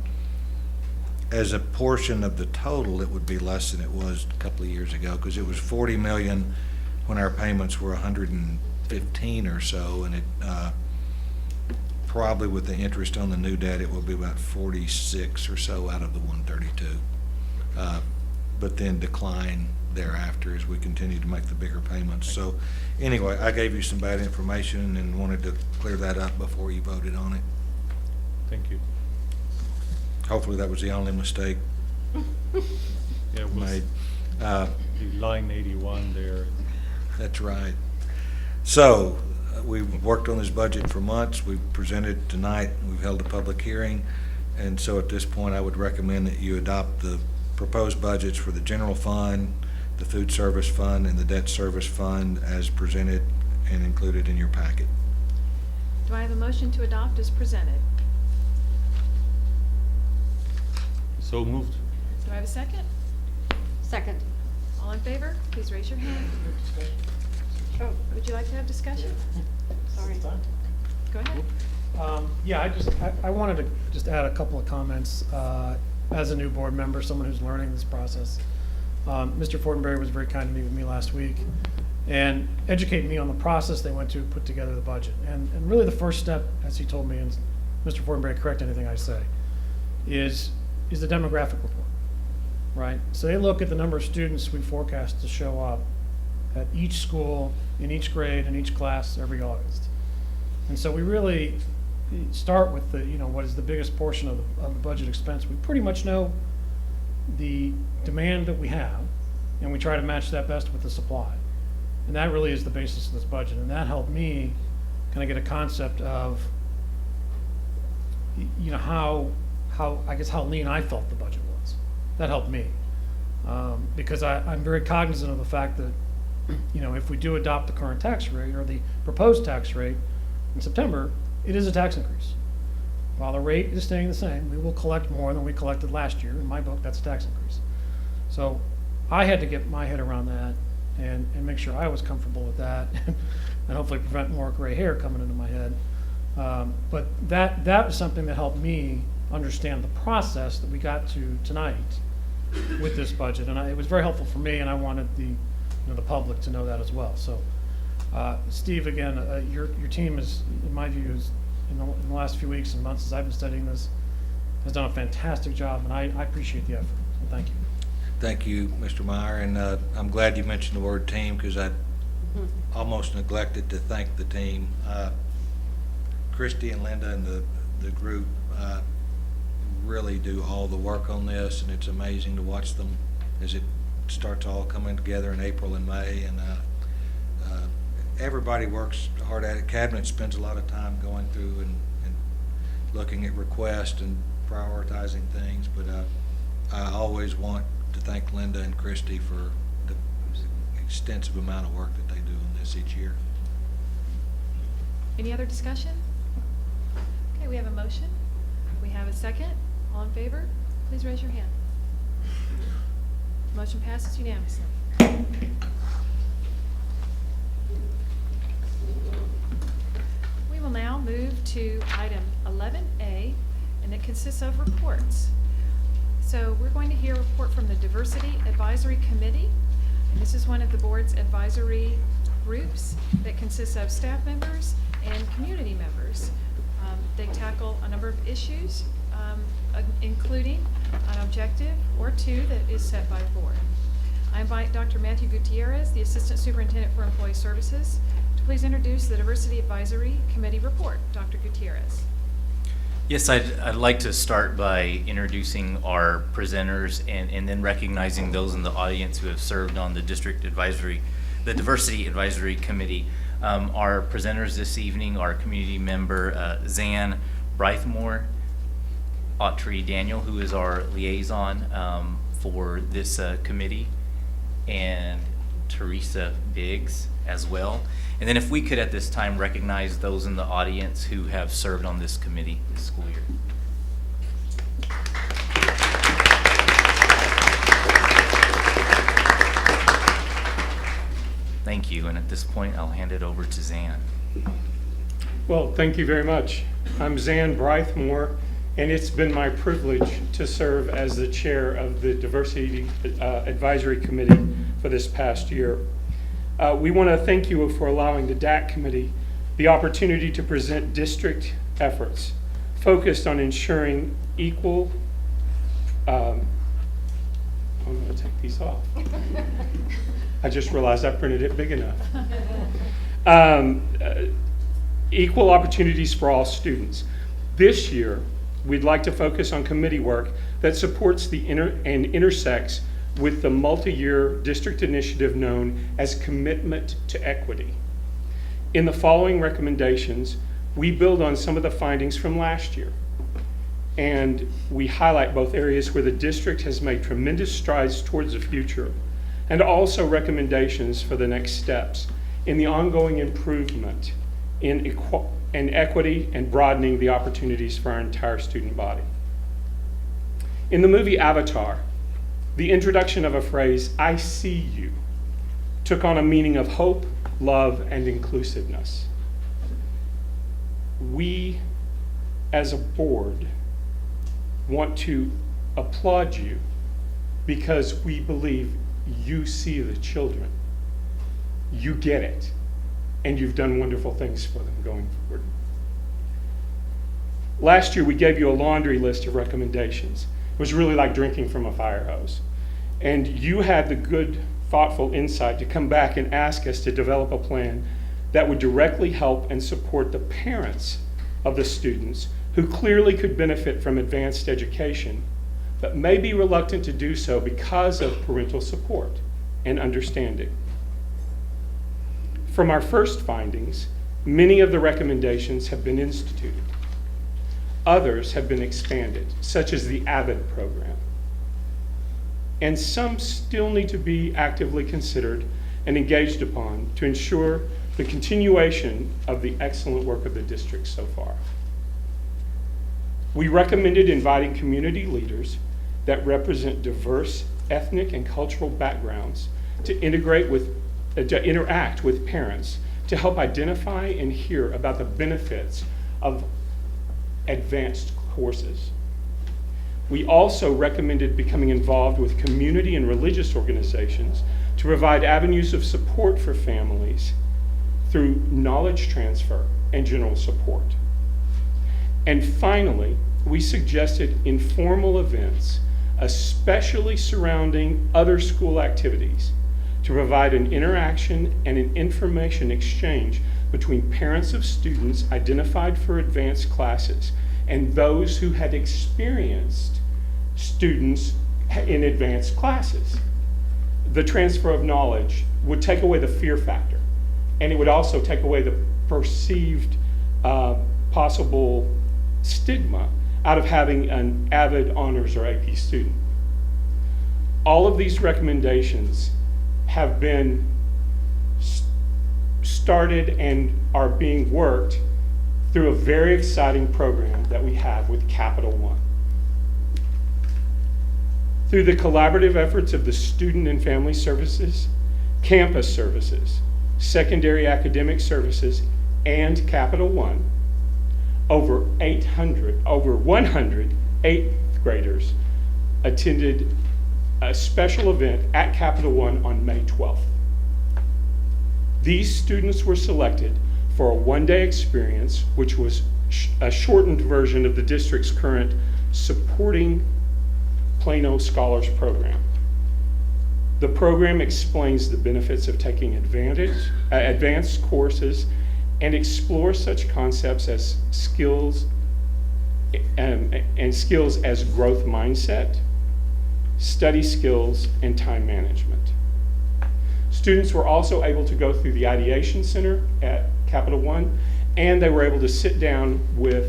S16: As a portion of the total, it would be less than it was a couple of years ago, because it was 40 million when our payments were 115 or so, and it, probably with the interest on the new debt, it will be about 46 or so out of the 132. But then decline thereafter as we continue to make the bigger payments. So anyway, I gave you some bad information and wanted to clear that up before you voted on it.
S4: Thank you.
S16: Hopefully that was the only mistake
S4: Yeah, it was
S16: made.
S4: the line 81 there.
S16: That's right. So we've worked on this budget for months. We've presented tonight. We've held a public hearing. And so at this point, I would recommend that you adopt the proposed budgets for the general fund, the food service fund, and the debt service fund as presented and included in your packet.
S1: Do I have a motion to adopt as presented?
S4: So moved.
S1: Do I have a second?
S17: Second.
S1: All in favor, please raise your hand. Oh, would you like to have discussion? Sorry. Go ahead.
S2: Yeah, I wanted to just add a couple of comments. As a new board member, someone who's learning this process, Mr. Fortenberry was very kind to meet with me last week and educate me on the process they went to put together the budget. And really the first step, as he told me, and Mr. Fortenberry, correct anything I say, is the demographic report, right? So they look at the number of students we forecast to show up at each school, in each grade, in each class every August. And so we really start with the, what is the biggest portion of the budget expense. We pretty much know the demand that we have, and we try to match that best with the supply. And that really is the basis of this budget. And that helped me kind of get a concept of, how lean I felt the budget was. That helped me. Because I'm very cognizant of the fact that, if we do adopt the current tax rate or the proposed tax rate in September, it is a tax increase. While the rate is staying the same, we will collect more than we collected last year. In my book, that's a tax increase. So I had to get my head around that and make sure I was comfortable with that and hopefully prevent more gray hair coming into my head. But that was something that helped me understand the process that we got to tonight with this budget. And it was very helpful for me, and I wanted the public to know that as well. So Steve, again, your team is, in my view, in the last few weeks and months as I've been studying this, has done a fantastic job, and I appreciate the effort. So thank you.
S16: Thank you, Mr. Meyer, and I'm glad you mentioned the word team, because I almost neglected to thank the team. Christy and Linda and the group really do all the work on this, and it's amazing to watch them as it starts all coming together in April and May. And everybody works hard at it. Cabinet spends a lot of time going through and looking at requests and prioritizing things, but I always want to thank Linda and Christy for the extensive amount of work that they do on this each year.
S1: Any other discussion? Okay, we have a motion. We have a second. All in favor, please raise your hand. Motion passes unanimously. We will now move to item 11A, and it consists of reports. So we're going to hear a report from the Diversity Advisory Committee, and this is one of the board's advisory groups that consists of staff members and community members. They tackle a number of issues, including an objective or two that is set by the board. I invite Dr. Matthew Gutierrez, the Assistant Superintendent for Employee Services, to please introduce the Diversity Advisory Committee report. Dr. Gutierrez.
S6: Yes, I'd like to start by introducing our presenters and then recognizing those in the audience who have served on the the Diversity Advisory Committee. Our presenters this evening are community member Zan Brythmore, Autry Daniel, who is our liaison for this committee, and Teresa Biggs as well. And then if we could at this time recognize those in the audience who have served on this committee this school year. Thank you, and at this point I'll hand it over to Zan.
S21: Well, thank you very much. I'm Zan Brythmore, and it's been my privilege to serve as the chair of the Diversity Advisory Committee for this past year. We want to thank you for allowing the DAC committee the opportunity to present district efforts focused on ensuring equal, I'm going to take these off. I just realized I printed it big enough. Equal opportunities for all students. This year, we'd like to focus on committee work that supports and intersects with the multi-year district initiative known as Commitment to Equity. In the following recommendations, we build on some of the findings from last year, and we highlight both areas where the district has made tremendous strides towards the future, and also recommendations for the next steps in the ongoing improvement in equity and broadening the opportunities for our entire student body. In the movie Avatar, the introduction of a phrase, "I see you," took on a meaning of hope, love, and inclusiveness. We, as a board, want to applaud you because we believe you see the children. You get it, and you've done wonderful things for them going forward. Last year, we gave you a laundry list of recommendations. It was really like drinking from a fire hose. And you had the good, thoughtful insight to come back and ask us to develop a plan that would directly help and support the parents of the students who clearly could benefit from advanced education, but may be reluctant to do so because of parental support and understanding. From our first findings, many of the recommendations have been instituted. Others have been expanded, such as the AVID program. And some still need to be actively considered and engaged upon to ensure the continuation of the excellent work of the district so far. We recommended inviting community leaders that represent diverse ethnic and cultural backgrounds to interact with parents to help identify and hear about the benefits of advanced courses. We also recommended becoming involved with community and religious organizations to provide avenues of support for families through knowledge transfer and general support. And finally, we suggested informal events, especially surrounding other school activities, to provide an interaction and an information exchange between parents of students identified for advanced classes and those who had experienced students in advanced classes. The transfer of knowledge would take away the fear factor, and it would also take away the perceived possible stigma out of having an AVID honors or AP student. All of these recommendations have been started and are being worked through a very exciting program that we have with Capital One. Through the collaborative efforts of the Student and Family Services, Campus Services, Secondary Academic Services, and Capital One, over 100 eighth graders attended a special event at Capital One on May 12th. These students were selected for a one-day experience, which was a shortened version of the district's current Supporting Plano Scholars Program. The program explains the benefits of taking advanced courses and explores such concepts as skills and skills as growth mindset, study skills, and time management. Students were also able to go through the Ideation Center at Capital One, and they were able to sit down with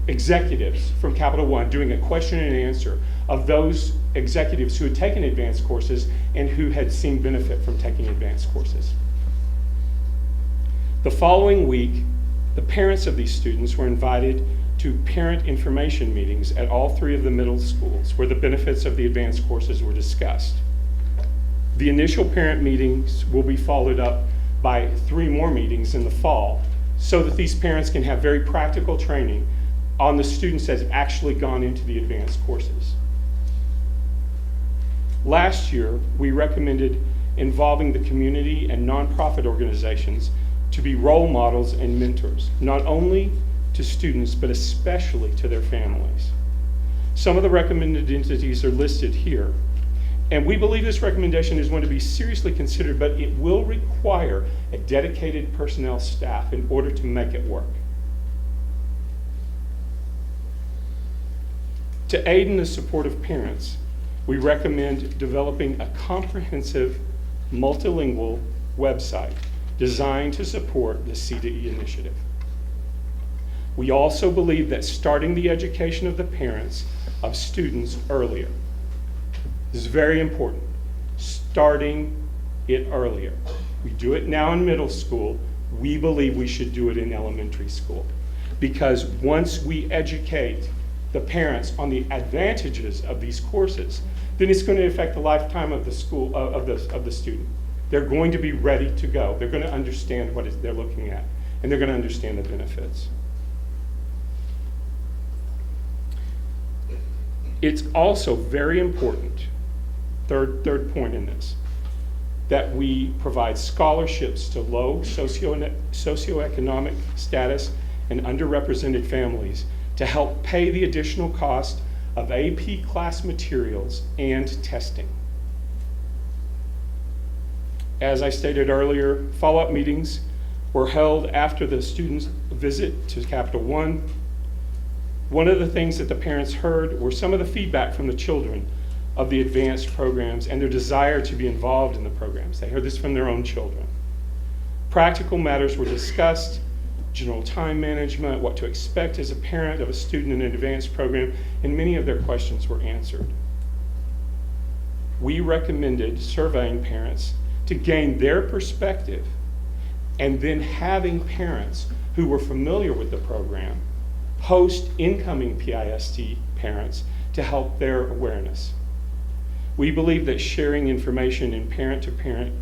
S21: executives from Capital One doing a question and answer of those executives who had taken advanced courses and who had seen benefit from taking advanced courses. The following week, the parents of these students were invited to parent information meetings at all 3 of the middle schools where the benefits of the advanced courses were discussed. The initial parent meetings will be followed up by 3 more meetings in the fall so that these parents can have very practical training on the students that have actually gone into the advanced courses. Last year, we recommended involving the community and nonprofit organizations to be role models and mentors, not only to students, but especially to their families. Some of the recommended entities are listed here. And we believe this recommendation is going to be seriously considered, but it will require a dedicated personnel staff in order to make it work. To aid in the support of parents, we recommend developing a comprehensive multilingual website designed to support the C2E initiative. We also believe that starting the education of the parents of students earlier. This is very important, starting it earlier. We do it now in middle school. We believe we should do it in elementary school. Because once we educate the parents on the advantages of these courses, then it's going to affect the lifetime of the school, of the student. They're going to be ready to go. They're going to understand what they're looking at, and they're going to understand the benefits. It's also very important, third point in this, that we provide scholarships to low socioeconomic status and underrepresented families to help pay the additional cost of AP class materials and testing. As I stated earlier, follow-up meetings were held after the students' visit to Capital One. One of the things that the parents heard were some of the feedback from the children of the advanced programs and their desire to be involved in the programs. They heard this from their own children. Practical matters were discussed, general time management, what to expect as a parent of a student in an advanced program, and many of their questions were answered. We recommended surveying parents to gain their perspective and then having parents who were familiar with the program host incoming PIST parents to help their awareness. We believe that sharing information in parent-to-parent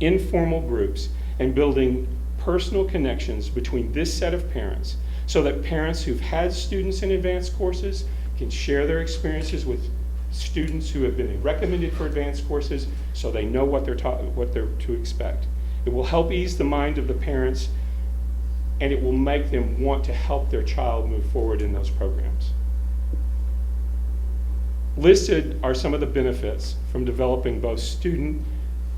S21: informal groups and building personal connections between this set of parents so that parents who've had students in advanced courses can share their experiences with students who have been recommended for advanced courses so they know what they're to expect. It will help ease the mind of the parents, and it will make them want to help their child move forward in those programs. Listed are some of the benefits from developing both student,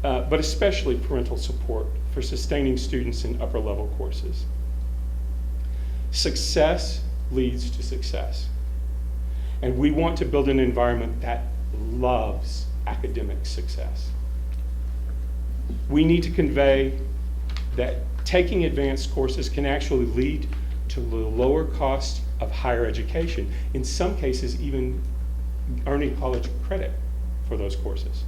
S21: but especially parental support for sustaining students in upper level courses. Success leads to success. And we want to build an environment that loves academic success. We need to convey that taking advanced courses can actually lead to the lower cost of higher education, in some cases even earning college credit for those courses.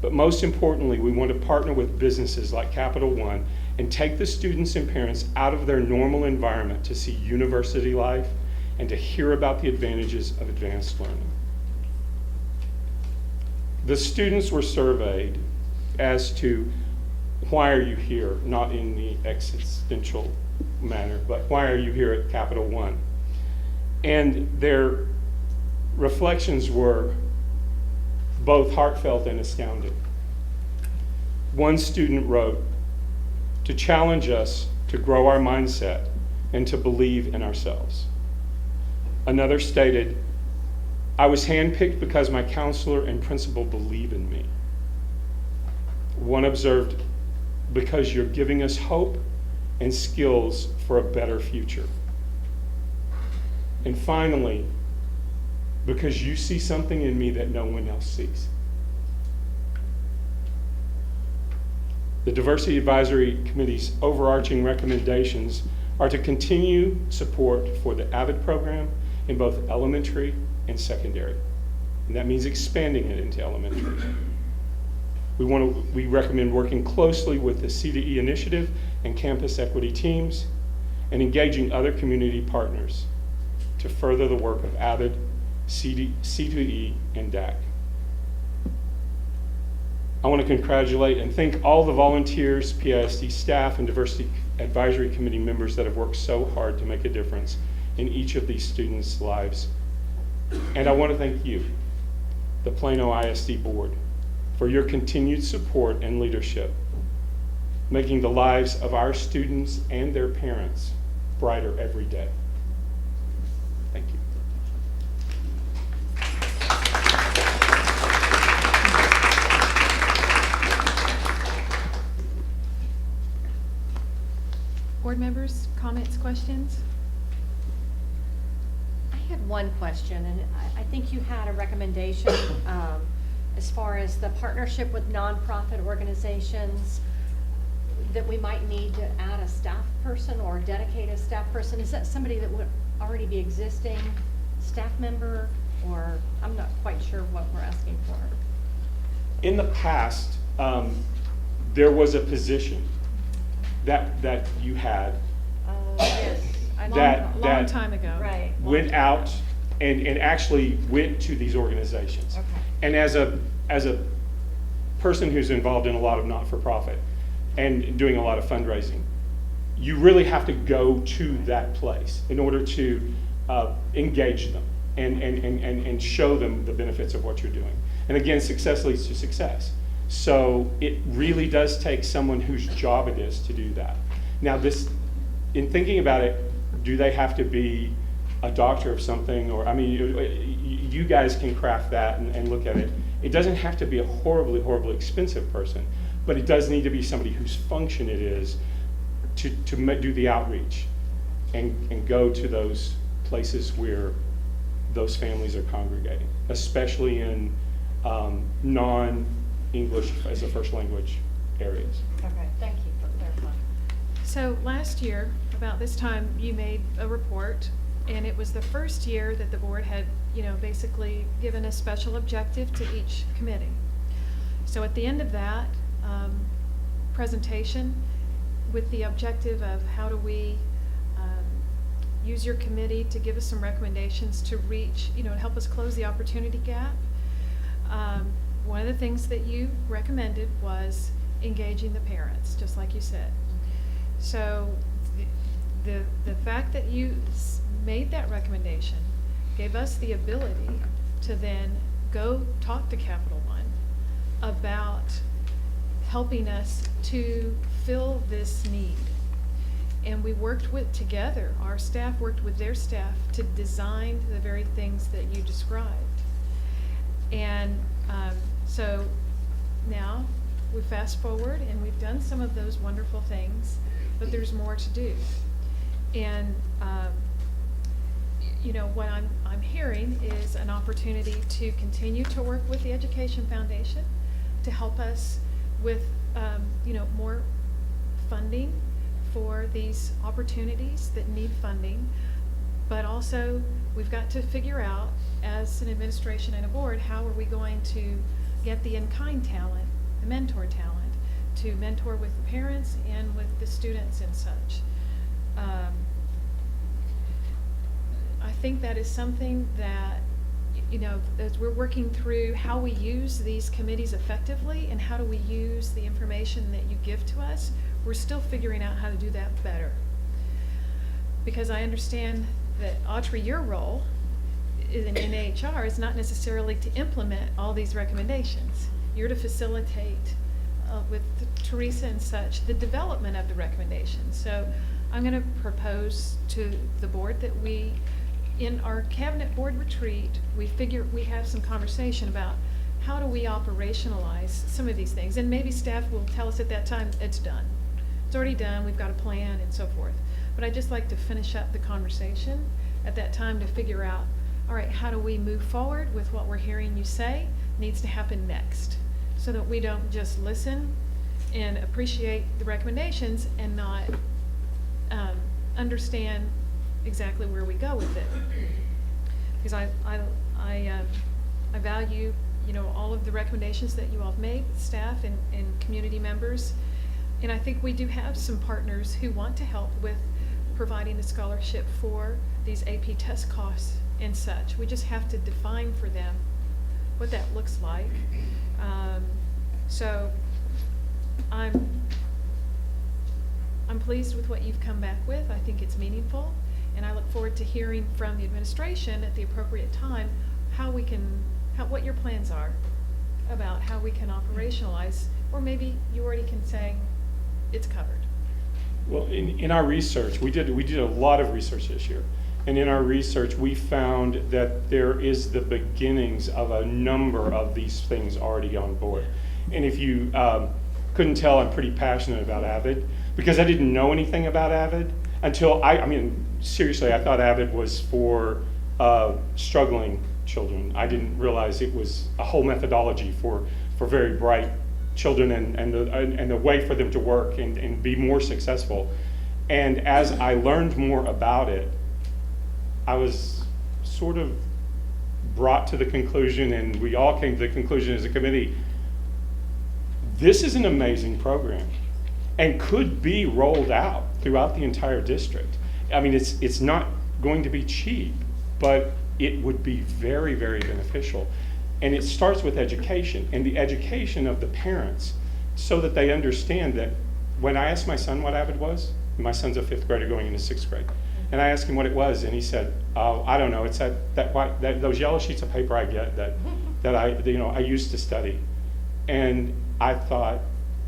S21: But most importantly, we want to partner with businesses like Capital One and take the students and parents out of their normal environment to see university life and to hear about the advantages of advanced learning. The students were surveyed as to why are you here, not in the existential manner, but why are you here at Capital One? And their reflections were both heartfelt and astounding. One student wrote, "To challenge us to grow our mindset and to believe in ourselves." Another stated, "I was handpicked because my counselor and principal believe in me." One observed, "Because you're giving us hope and skills for a better future. And finally, because you see something in me that no one else sees. The Diversity Advisory Committee's overarching recommendations are to continue support for the AVID program in both elementary and secondary. And that means expanding it into elementary. We recommend working closely with the C2E initiative and campus equity teams and engaging other community partners to further the work of AVID, C2E, and DAC. I want to congratulate and thank all the volunteers, PISD staff, and Diversity Advisory Committee members that have worked so hard to make a difference in each of these students' lives. And I want to thank you, the Plano ISD Board, for your continued support and leadership, making the lives of our students and their parents brighter every day. Thank you.
S1: Board members, comments, questions?
S17: I had one question, and I think you had a recommendation as far as the partnership with nonprofit organizations, that we might need to add a staff person or dedicate a staff person. Is that somebody that would already be existing staff member, or I'm not quite sure what we're asking for?
S21: In the past, there was a position that you had
S17: Yes.
S1: Long time ago.
S17: Right.
S21: went out and actually went to these organizations.
S17: Okay.
S21: And as a person who's involved in a lot of not-for-profit and doing a lot of fundraising, you really have to go to that place in order to engage them and show them the benefits of what you're doing. And again, success leads to success. So it really does take someone whose job it is to do that. Now this, in thinking about it, do they have to be a doctor of something? Or, I mean, you guys can craft that and look at it. It doesn't have to be a horribly, horribly expensive person, but it does need to be somebody whose function it is to do the outreach and go to those places where those families are congregating, especially in non-English as a first language areas.
S17: Okay, thank you for clarifying.
S1: So last year, about this time, you made a report, and it was the first year that the board had, basically given a special objective to each committee. So at the end of that presentation, with the objective of how do we use your committee to give us some recommendations to reach, to help us close the opportunity gap, one of the things that you recommended was engaging the parents, just like you said. So the fact that you made that recommendation gave us the ability to then go talk to Capital One about helping us to fill this need. And we worked together, our staff worked with their staff to design the very things that you described. And so now we fast forward and we've done some of those wonderful things, but there's more to do. And what I'm hearing is an opportunity to continue to work with the Education Foundation to help us with more funding for these opportunities that need funding. But also we've got to figure out, as an administration and a board, how are we going to get the in-kind talent, the mentor talent, to mentor with the parents and with the students and such. I think that is something that, as we're working through how we use these committees effectively and how do we use the information that you give to us, we're still figuring out how to do that better. Because I understand that, Autry, your role in HR is not necessarily to implement all these recommendations. You're to facilitate with Teresa and such the development of the recommendations. So I'm going to propose to the board that we, in our cabinet board retreat, we have some conversation about how do we operationalize some of these things. And maybe staff will tell us at that time it's done. It's already done, we've got a plan and so forth. But I'd just like to finish up the conversation at that time to figure out, all right, how do we move forward with what we're hearing you say needs to happen next, so that we don't just listen and appreciate the recommendations and not understand exactly where we go with it. Because I value, you know, all of the recommendations that you all have made, staff and community members. And I think we do have some partners who want to help with providing the scholarship for these AP test costs and such. We just have to define for them what that looks like. So I'm pleased with what you've come back with. I think it's meaningful, and I look forward to hearing from the administration at the appropriate time what your plans are about how we can operationalize, or maybe you already can say it's covered.
S21: Well, in our research, we did a lot of research this year. And in our research, we found that there is the beginnings of a number of these things already on board. And if you couldn't tell, I'm pretty passionate about AVID, because I didn't know anything about AVID until, I mean, seriously, I thought AVID was for struggling children. I didn't realize it was a whole methodology for very bright children and the way for them to work and be more successful. And as I learned more about it, I was sort of brought to the conclusion, and we all came to the conclusion as a committee, this is an amazing program and could be rolled out throughout the entire district. I mean, it's not going to be cheap, but it would be very, very beneficial. And it starts with education, and the education of the parents, so that they understand that. When I asked my son what AVID was, my son's a 5th grader going into 6th grade, and I asked him what it was, and he said, "Oh, I don't know. It's those yellow sheets of paper I get that I used to study." And I thought,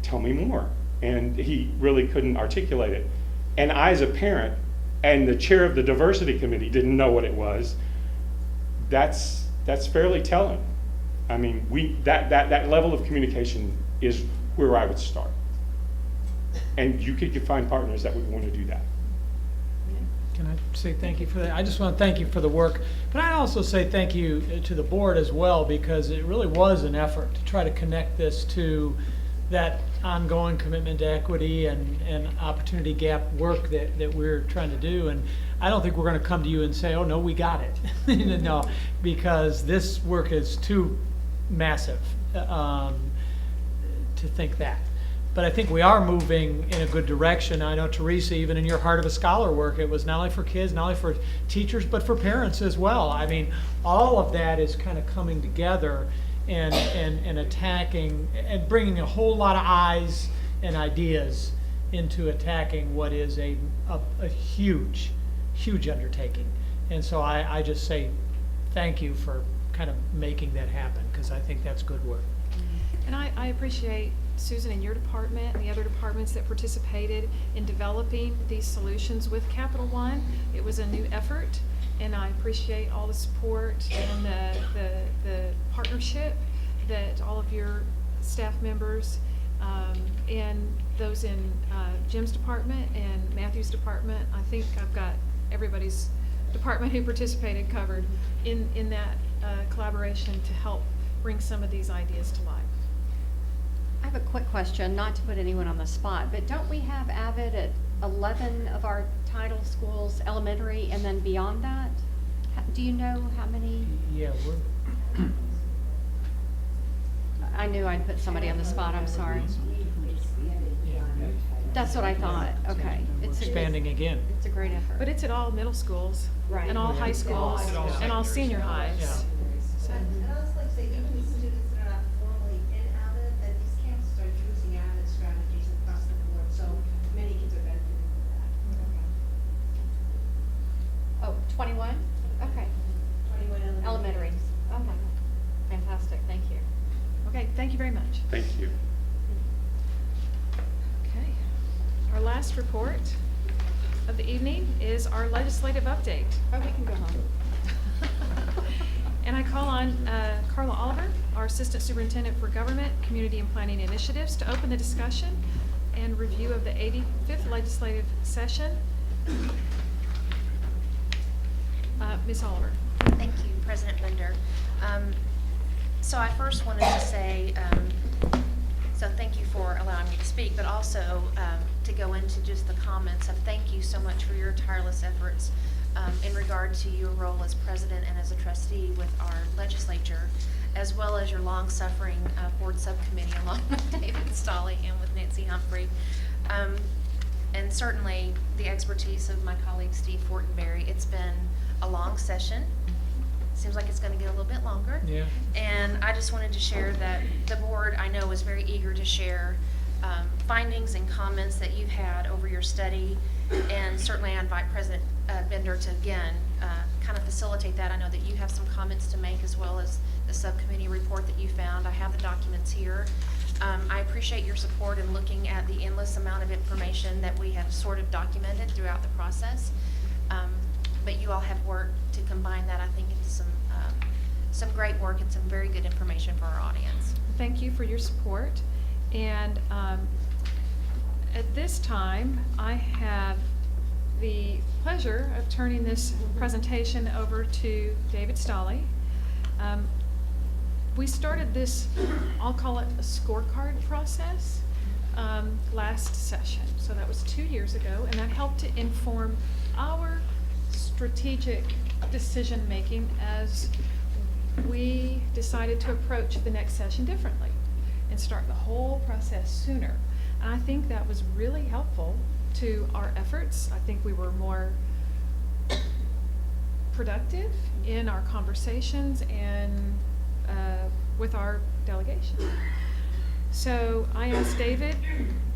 S21: "Tell me more." And he really couldn't articulate it. And I, as a parent, and the chair of the diversity committee, didn't know what it was. That's fairly telling. I mean, that level of communication is where I would start. And you could find partners that would want to do that.
S5: Can I say thank you for that? I just want to thank you for the work, but I also say thank you to the board as well, because it really was an effort to try to connect this to that ongoing commitment to equity and opportunity gap work that we're trying to do. And I don't think we're going to come to you and say, "Oh no, we got it." No, because this work is too massive to think that. But I think we are moving in a good direction. I know, Teresa, even in your Heart of a Scholar work, it was not only for kids, not only for teachers, but for parents as well. I mean, all of that is kind of coming together and attacking and bringing a whole lot of eyes and ideas into attacking what is a huge, huge undertaking. And so I just say thank you for kind of making that happen, because I think that's good work.
S1: And I appreciate, Susan, and your department and the other departments that participated in developing these solutions with Capital One. It was a new effort, and I appreciate all the support and the partnership that all of your staff members and those in Jim's department and Matthew's department. I think I've got everybody's department who participated covered in that collaboration to help bring some of these ideas to life.
S17: I have a quick question, not to put anyone on the spot, but don't we have AVID at 11 of our title schools, elementary, and then beyond that? Do you know how many?
S5: Yeah,
S17: I knew I'd put somebody on the spot, I'm sorry. That's what I thought, okay.
S5: It's expanding again.
S17: It's a great effort.
S1: But it's at all middle schools,
S17: Right.
S1: and all high schools, and all senior highs.
S5: Yeah.
S1: So-
S8: And I also like to say, even the students that are not formally in AVID, that these campuses are using AVID strategies across the board, so many kids are benefiting from that.
S17: Oh, 21? Okay.
S8: 21
S17: Elementary. Okay. Fantastic, thank you.
S1: Okay, thank you very much.
S21: Thank you.
S1: Okay. Our last report of the evening is our legislative update.
S17: Oh, we can go home.
S1: And I call on Carla Oliver, our Assistant Superintendent for Government, Community and Planning Initiatives, to open the discussion and review of the 85th legislative session. Ms. Oliver.
S20: Thank you, President Bender. So I first wanted to say, so thank you for allowing me to speak, but also to go into just the comments of thank you so much for your tireless efforts in regard to your role as president and as a trustee with our legislature, as well as your long-suffering board subcommittee along with David Stolley and with Nancy Humphrey. And certainly the expertise of my colleague Steve Fortenberry. It's been a long session. Seems like it's going to get a little bit longer.
S5: Yeah.
S20: And I just wanted to share that the board, I know, is very eager to share findings and comments that you've had over your study. And certainly I invite President Bender to, again, kind of facilitate that. I know that you have some comments to make as well as the subcommittee report that you found. I have the documents here. I appreciate your support in looking at the endless amount of information that we have sort of documented throughout the process. But you all have worked to combine that, I think, into some great work and some very good information for our audience.
S1: Thank you for your support. And at this time, I have the pleasure of turning this presentation over to David Stolley. We started this, I'll call it a scorecard process, last session. So that was 2 years ago, and that helped to inform our strategic decision-making as we decided to approach the next session differently and start the whole process sooner. And I think that was really helpful to our efforts. I think we were more productive in our conversations and with our delegation. So I asked David,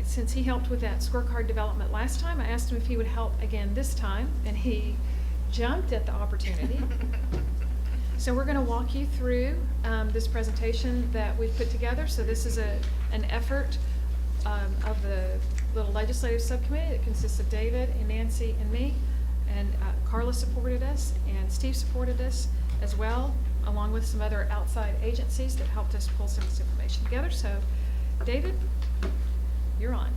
S1: since he helped with that scorecard development last time, I asked him if he would help again this time, and he jumped at the opportunity. So we're going to walk you through this presentation that we've put together. So this is an effort of the little legislative subcommittee that consists of David and Nancy and me, and Carla supported us, and Steve supported us as well, along with some other outside agencies that helped us pull some of this information together. So David, you're on.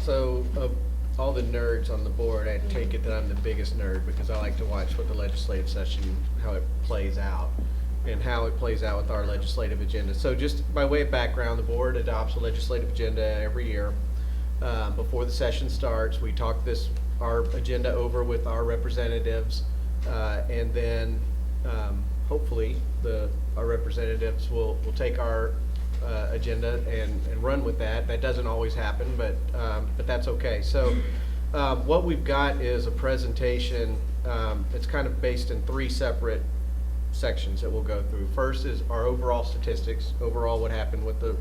S19: So of all the nerds on the board, I take it that I'm the biggest nerd because I like to watch what the legislative session, how it plays out and how it plays out with our legislative agenda. So just by way of background, the board adopts a legislative agenda every year. Before the session starts, we talk our agenda over with our representatives, and then hopefully our representatives will take our agenda and run with that. That doesn't always happen, but that's okay. So what we've got is a presentation. It's kind of based in 3 separate sections that we'll go through. First is our overall statistics, overall what happened with the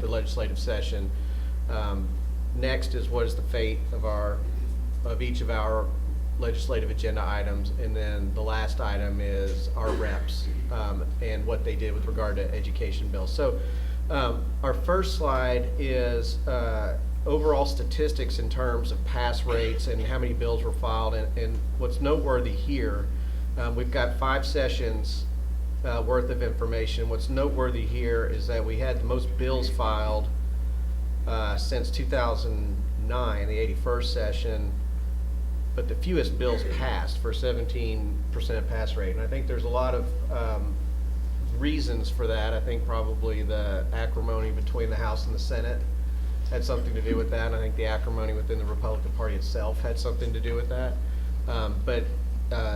S19: legislative session. Next is what is the fate of each of our legislative agenda items, and then the last item is our reps and what they did with regard to education bills. So our first slide is overall statistics in terms of pass rates and how many bills were filed, and what's noteworthy here, we've got 5 sessions worth of information. What's noteworthy here is that we had the most bills filed since 2009, the 81st session, but the fewest bills passed for 17% pass rate. And I think there's a lot of reasons for that. I think probably the acrimony between the House and the Senate had something to do with that. And I think the acrimony within the Republican Party itself had something to do with that. But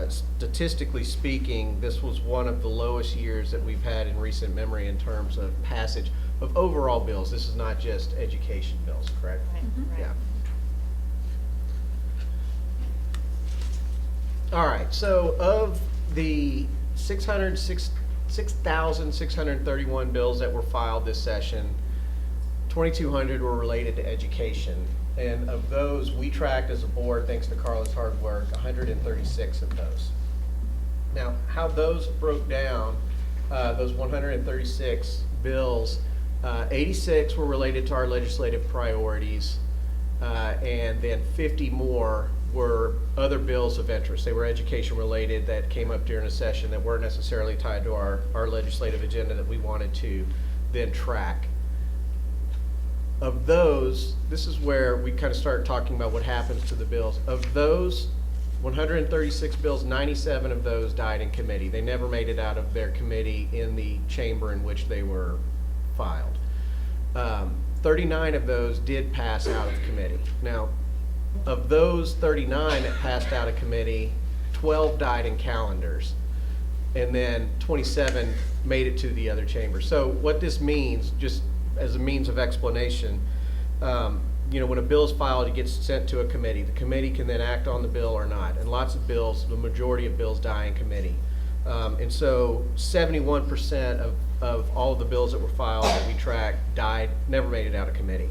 S19: statistically speaking, this was one of the lowest years that we've had in recent memory in terms of passage of overall bills. This is not just education bills, correct?
S20: Right.
S19: Yeah. All right, so of the 6,631 bills that were filed this session, 2,200 were related to education. And of those, we tracked as a board, thanks to Carla's hard work, 136 of those. Now, how those broke down, those 136 bills, 86 were related to our legislative priorities, and then 50 more were other bills of interest. They were education related that came up during a session that weren't necessarily tied to our legislative agenda that we wanted to then track. Of those, this is where we kind of start talking about what happens to the bills. Of those 136 bills, 97 of those died in committee. They never made it out of their committee in the chamber in which they were filed. 39 of those did pass out of committee. Now, of those 39 that passed out of committee, 12 died in calendars, and then 27 made it to the other chamber. So what this means, just as a means of explanation, you know, when a bill is filed, it gets sent to a committee. The committee can then act on the bill or not. And lots of bills, the majority of bills die in committee. And so 71% of all of the bills that were filed that we tracked died, never made it out of committee.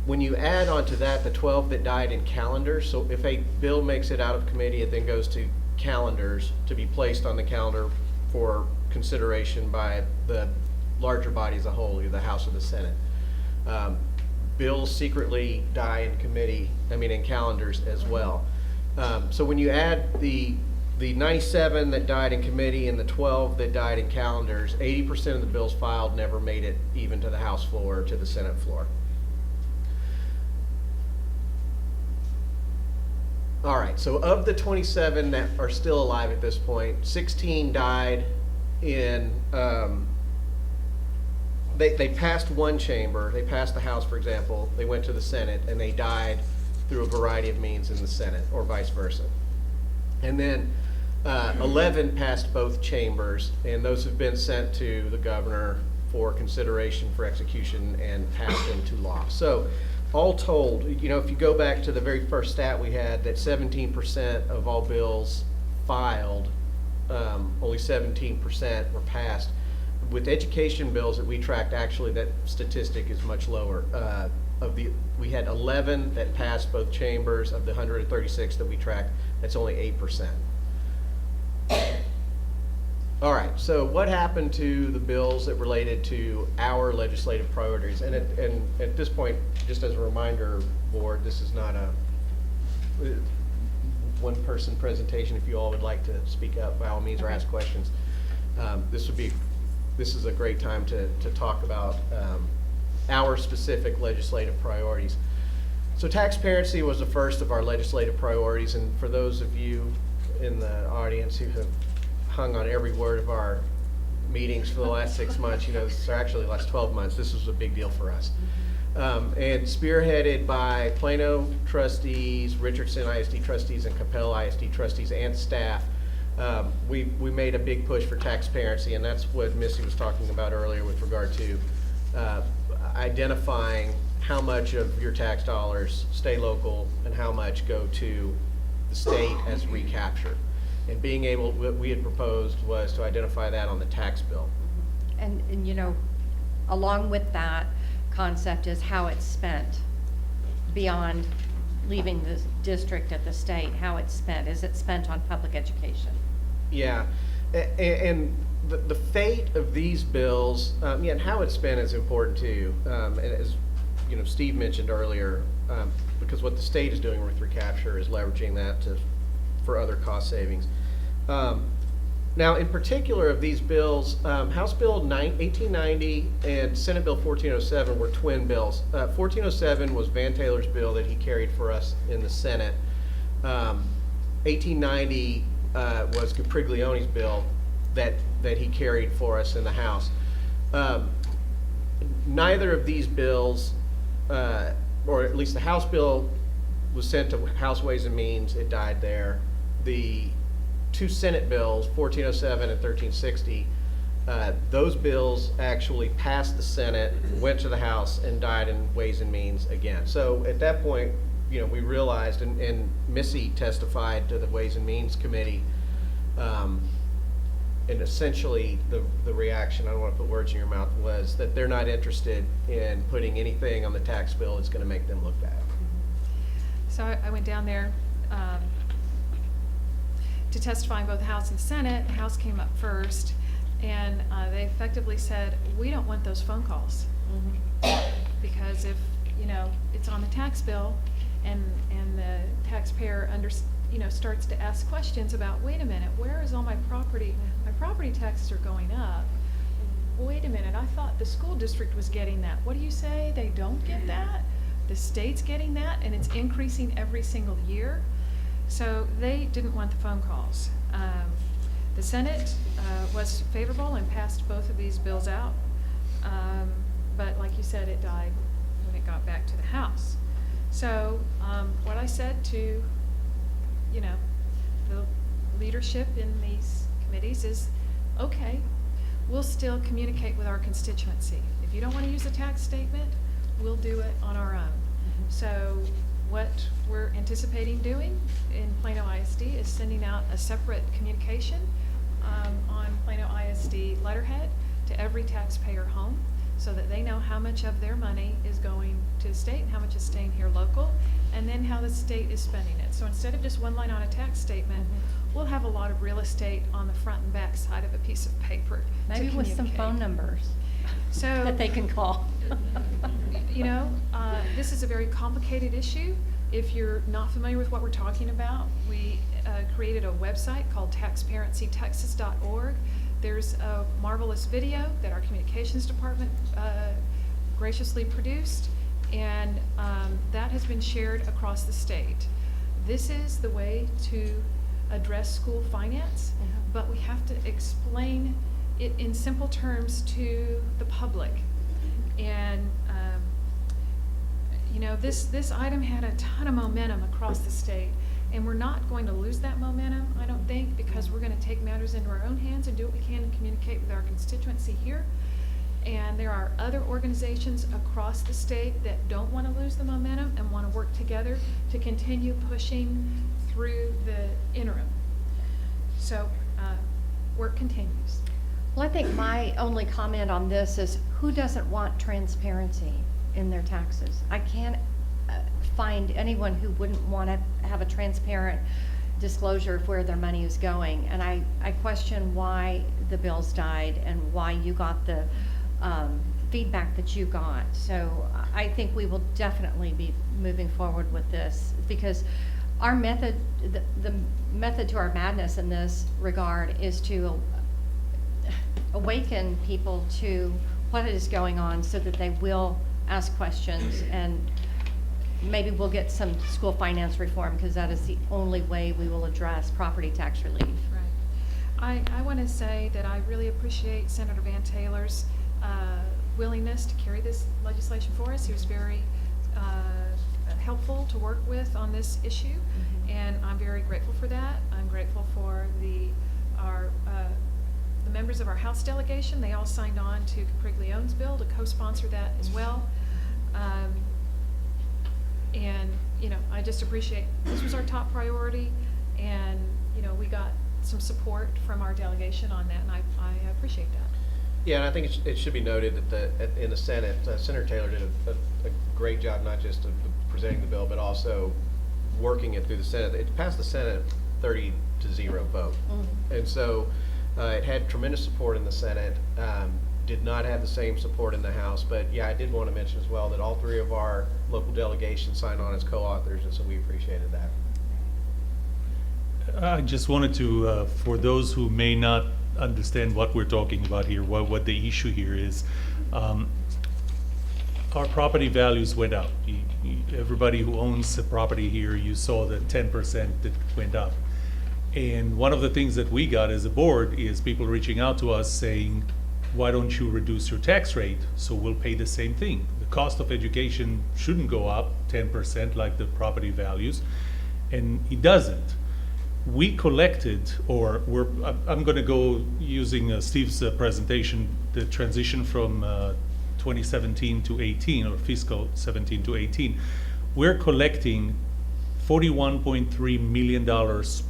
S19: When you add onto that the 12 that died in calendars, so if a bill makes it out of committee, it then goes to calendars to be placed on the calendar for consideration by the larger body as a whole, either the House or the Senate. Bills secretly die in committee, in calendars as well. So when you add the 97 that died in committee and the 12 that died in calendars, 80% of the bills filed never made it even to the House floor or to the Senate floor. All right, so of the 27 that are still alive at this point, 16 died in, they passed one chamber, they passed the House, for example, they went to the Senate, and they died through a variety of means in the Senate, or vice versa. And then 11 passed both chambers, and those have been sent to the governor for consideration for execution and passed into law. So all told, you know, if you go back to the very first stat we had, that 17% of all bills filed, only 17% were passed. With education bills that we tracked, actually that statistic is much lower. We had 11 that passed both chambers. Of the 136 that we tracked, that's only 8%. All right, so what happened to the bills that related to our legislative priorities? And at this point, just as a reminder, board, this is not a one-person presentation. If you all would like to speak up, by all means, or ask questions. This is a great time to talk about our specific legislative priorities. So taxparency was the first of our legislative priorities, and for those of you in the audience who have hung on every word of our meetings for the last 6 months, you know, or actually the last 12 months, this was a big deal for us. And spearheaded by Plano trustees, Richardson ISD trustees, and Capel ISD trustees and staff, we made a big push for taxparency, and that's what Missy was talking about earlier with regard to identifying how much of your tax dollars stay local and how much go to the state as recapture. And being able, what we had proposed was to identify that on the tax bill.
S17: And you know, along with that concept is how it's spent beyond leaving the district at the state, how it's spent. Is it spent on public education?
S19: Yeah, and the fate of these bills, and how it's spent is important too. And as you know, Steve mentioned earlier, because what the state is doing with recapture is leveraging that for other cost savings. Now, in particular of these bills, House Bill 1890 and Senate Bill 1407 were twin bills. 1407 was Van Taylor's bill that he carried for us in the Senate. 1890 was Capriglione's bill that he carried for us in the House. Neither of these bills, or at least the House bill was sent to House Ways and Means, it died there. The two Senate bills, 1407 and 1360, those bills actually passed the Senate, went to the House, and died in Ways and Means again. So at that point, you know, we realized, and Missy testified to the Ways and Means Committee, and essentially the reaction, I don't want to put words in your mouth, was that they're not interested in putting anything on the tax bill that's going to make them look bad.
S1: So I went down there to testify in both the House and Senate. The House came up first, and they effectively said, we don't want those phone calls. Because if, you know, it's on the tax bill and the taxpayer starts to ask questions about, wait a minute, where is all my property? My property taxes are going up. wait a minute, I thought the school district was getting that. What do you say? They don't get that? The state's getting that, and it's increasing every single year. So they didn't want the phone calls. The Senate was favorable and passed both of these bills out. But like you said, it died when it got back to the House. So what I said to, you know, the leadership in these committees is, okay, we'll still communicate with our constituency. If you don't want to use a tax statement, we'll do it on our own. So what we're anticipating doing in Plano ISD is sending out a separate communication on Plano ISD letterhead to every taxpayer home so that they know how much of their money is going to the state and how much is staying here local, and then how the state is spending it. So instead of just one line on a tax statement, we'll have a lot of real estate on the front and back side of a piece of paper.
S3: Maybe
S1: to
S3: with some
S1: communicate.
S3: phone numbers
S1: So
S3: that they can call.
S1: You know, this is a very complicated issue. If you're not familiar with what we're talking about, we created a website called taxparencytexas.org. There's a marvelous video that our communications department graciously produced, and that has been shared across the state. This is the way to address school finance, but we have to explain it in simple terms to the public. And you know, this item had a ton of momentum across the state, and we're not going to lose that momentum, I don't think, because we're going to take matters into our own hands and do what we can to communicate with our constituency here. And there are other organizations across the state that don't want to lose the momentum and want to work together to continue pushing through the interim. So work continues.
S17: Well, I think my only comment on this is, who doesn't want transparency in their taxes? I can't find anyone who wouldn't want to have a transparent disclosure of where their money is going. And I question why the bills died and why you got the feedback that you got. So I think we will definitely be moving forward with this, because our method, the method to our madness in this regard is to awaken people to what is going on so that they will ask questions, and maybe we'll get some school finance reform, because that is the only way we will address property tax relief.
S1: Right. I want to say that I really appreciate Senator Van Taylor's willingness to carry this legislation for us. He was very helpful to work with on this issue, and I'm very grateful for that. I'm grateful for the members of our House delegation. They all signed on to Capriglione's bill to co-sponsor that as well. And you know, I just appreciate, this was our top priority, and you know, we got some support from our delegation on that, and I appreciate that.
S19: Yeah, and I think it should be noted that in the Senate, Senator Taylor did a great job, not just of presenting the bill, but also working it through the Senate. It passed the Senate 30-0 vote. And so it had tremendous support in the Senate, did not have the same support in the House. But yeah, I did want to mention as well that all three of our local delegations signed on as co-authors, and so we appreciated that.
S4: I just wanted to, for those who may not understand what we're talking about here, what the issue here is, our property values went up. Everybody who owns a property here, you saw the 10% that went up. And one of the things that we got as a board is people reaching out to us saying, why don't you reduce your tax rate so we'll pay the same thing? The cost of education shouldn't go up 10% like the property values, and it doesn't. We collected, or I'm going to go using Steve's presentation, the transition from 2017 to 18, or fiscal 17 to 18. We're collecting $41.3 million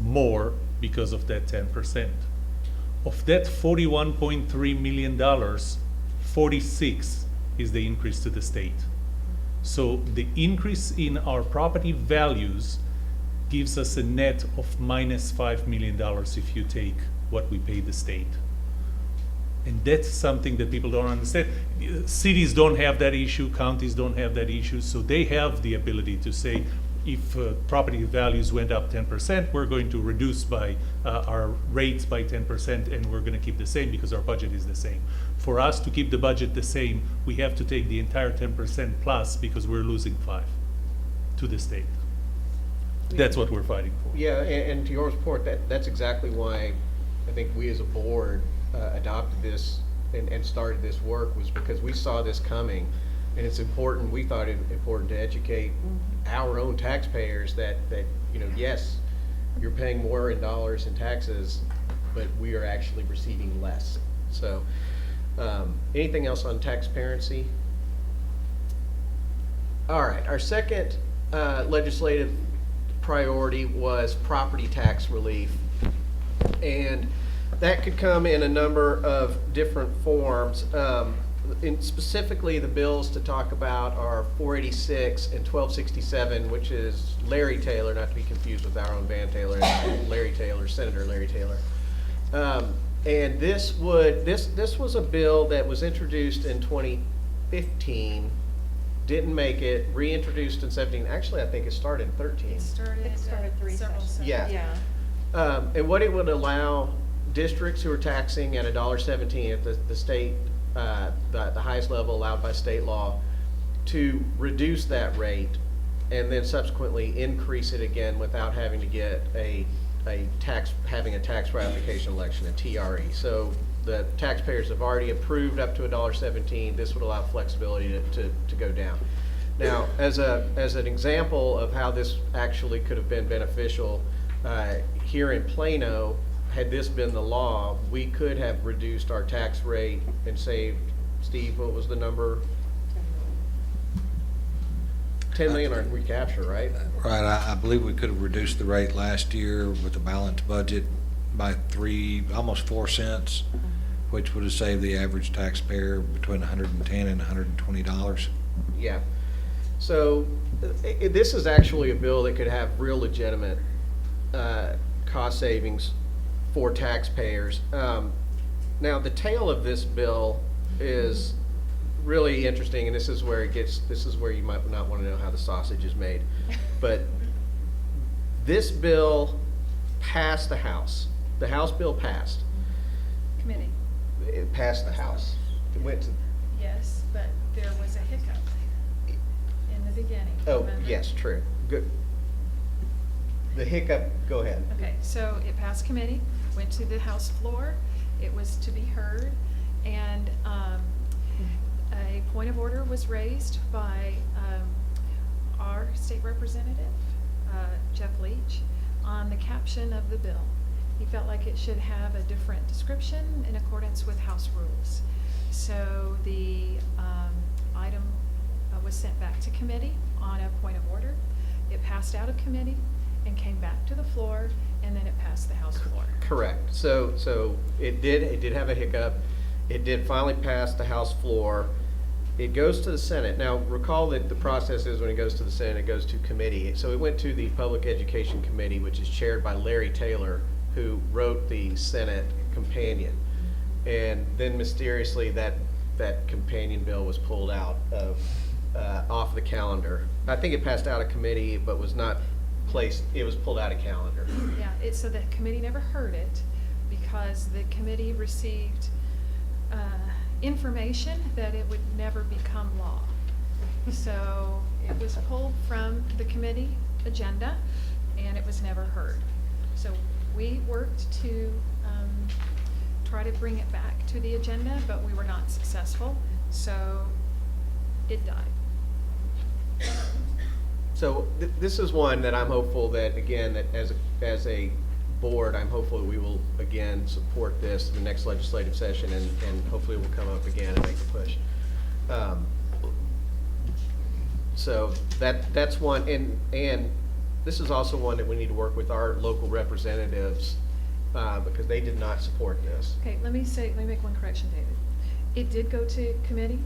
S4: more because of that 10%. Of that $41.3 million, 46 is the increase to the state. So the increase in our property values gives us a net of minus $5 million if you take what we pay the state. And that's something that people don't understand. Cities don't have that issue, counties don't have that issue, so they have the ability to say, if property values went up 10%, we're going to reduce by our rates by 10%, and we're going to keep the same because our budget is the same. for us to keep the budget the same, we have to take the entire 10% plus because we're losing 5 to the state. That's what we're fighting for.
S19: Yeah, and to your point, that's exactly why I think we as a board adopted this and started this work, was because we saw this coming. And it's important, we thought it important to educate our own taxpayers that, you know, yes, you're paying more in dollars in taxes, but we are actually receiving less. So, anything else on taxparency? All right, our second legislative priority was property tax relief. And that could come in a number of different forms. Specifically, the bills to talk about are 486 and 1267, which is Larry Taylor, not to be confused with our own Van Taylor, Larry Taylor, Senator Larry Taylor. And this was a bill that was introduced in 2015, didn't make it, reintroduced in 17. Actually, I think it started in 13.
S1: It started 3 sessions.
S19: Yeah. And what it would allow districts who are taxing at $1.17 at the state, the highest level allowed by state law, to reduce that rate and then subsequently increase it again without having to get having a tax ratification election, a TRE. So the taxpayers have already approved up to $1.17. This would allow flexibility to go down. Now, as an example of how this actually could have been beneficial, here in Plano, had this been the law, we could have reduced our tax rate and saved, Steve, what was the number? 10 million on recapture, right?
S16: Right, I believe we could have reduced the rate last year with a balanced budget by almost 4 cents, which would have saved the average taxpayer between $110 and $120.
S19: Yeah. So this is actually a bill that could have real legitimate cost savings for taxpayers. Now, the tail of this bill is really interesting, and this is where you might not want to know how the sausage is made. But this bill passed the House. The House bill passed.
S1: Committee.
S19: It passed the House. It went to.
S1: Yes, but there was a hiccup in the beginning.
S19: Oh,
S1: remember?
S19: yes, true. Good. The hiccup, go ahead.
S1: Okay, so it passed committee, went to the House floor, it was to be heard, and a point of order was raised by our state representative, Jeff Leach, on the caption of the bill. He felt like it should have a different description in accordance with House rules. So the item was sent back to committee on a point of order. It passed out of committee and came back to the floor, and then it passed the House floor.
S19: Correct. So it did have a hiccup. It did finally pass the House floor. It goes to the Senate. Now, recall that the process is when it goes to the Senate, it goes to committee. So it went to the Public Education Committee, which is chaired by Larry Taylor, who wrote the Senate companion. And then mysteriously that companion bill was pulled out of off the calendar. I think it passed out of committee, but was not placed. It was pulled out of calendar.
S1: Yeah, so the committee never heard it because the committee received information that it would never become law. So it was pulled from the committee agenda and it was never heard. So we worked to try to bring it back to the agenda, but we were not successful. So it died.
S19: So this is one that I'm hopeful that, again, that as a board, I'm hopeful that we will again support this in the next legislative session, and hopefully we'll come up again and make a push. So that's one, and this is also one that we need to work with our local representatives because they did not support this.
S1: Okay, let me make one correction, David. It did go to committee,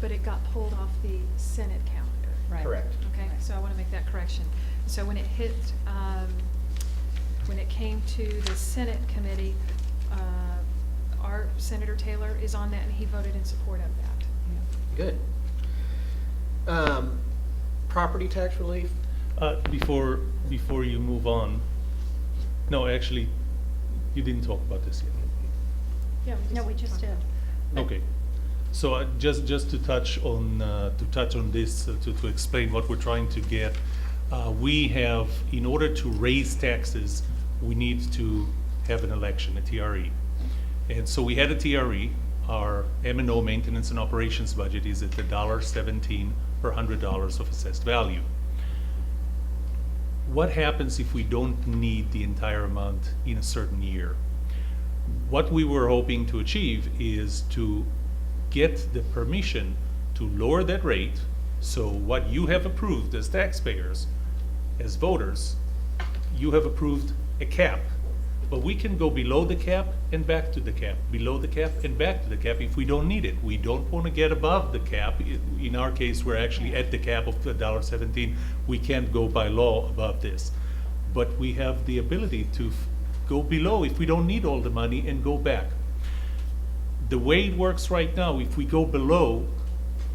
S1: but it got pulled off the Senate calendar.
S3: Right.
S19: Correct.
S1: Okay, so I want to make that correction. So when it hit, when it came to the Senate committee, our Senator Taylor is on that and he voted in support of that.
S19: Good. Property tax relief?
S4: Before you move on, no, actually, you didn't talk about this yet.
S1: Yeah,
S3: No, we just did.
S4: Okay. So just to touch on this, to explain what we're trying to get, we have, in order to raise taxes, we need to have an election, a TRE. And so we had a TRE. Our M&O, maintenance and operations budget, is at $1.17 per $100 of assessed value. What happens if we don't need the entire amount in a certain year? What we were hoping to achieve is to get the permission to lower that rate, so what you have approved as taxpayers, as voters, you have approved a cap, but we can go below the cap and back to the cap, below the cap and back to the cap if we don't need it. We don't want to get above the cap. In our case, we're actually at the cap of $1.17. We can't go by law above this, but we have the ability to go below if we don't need all the money and go back. The way it works right now, if we go below,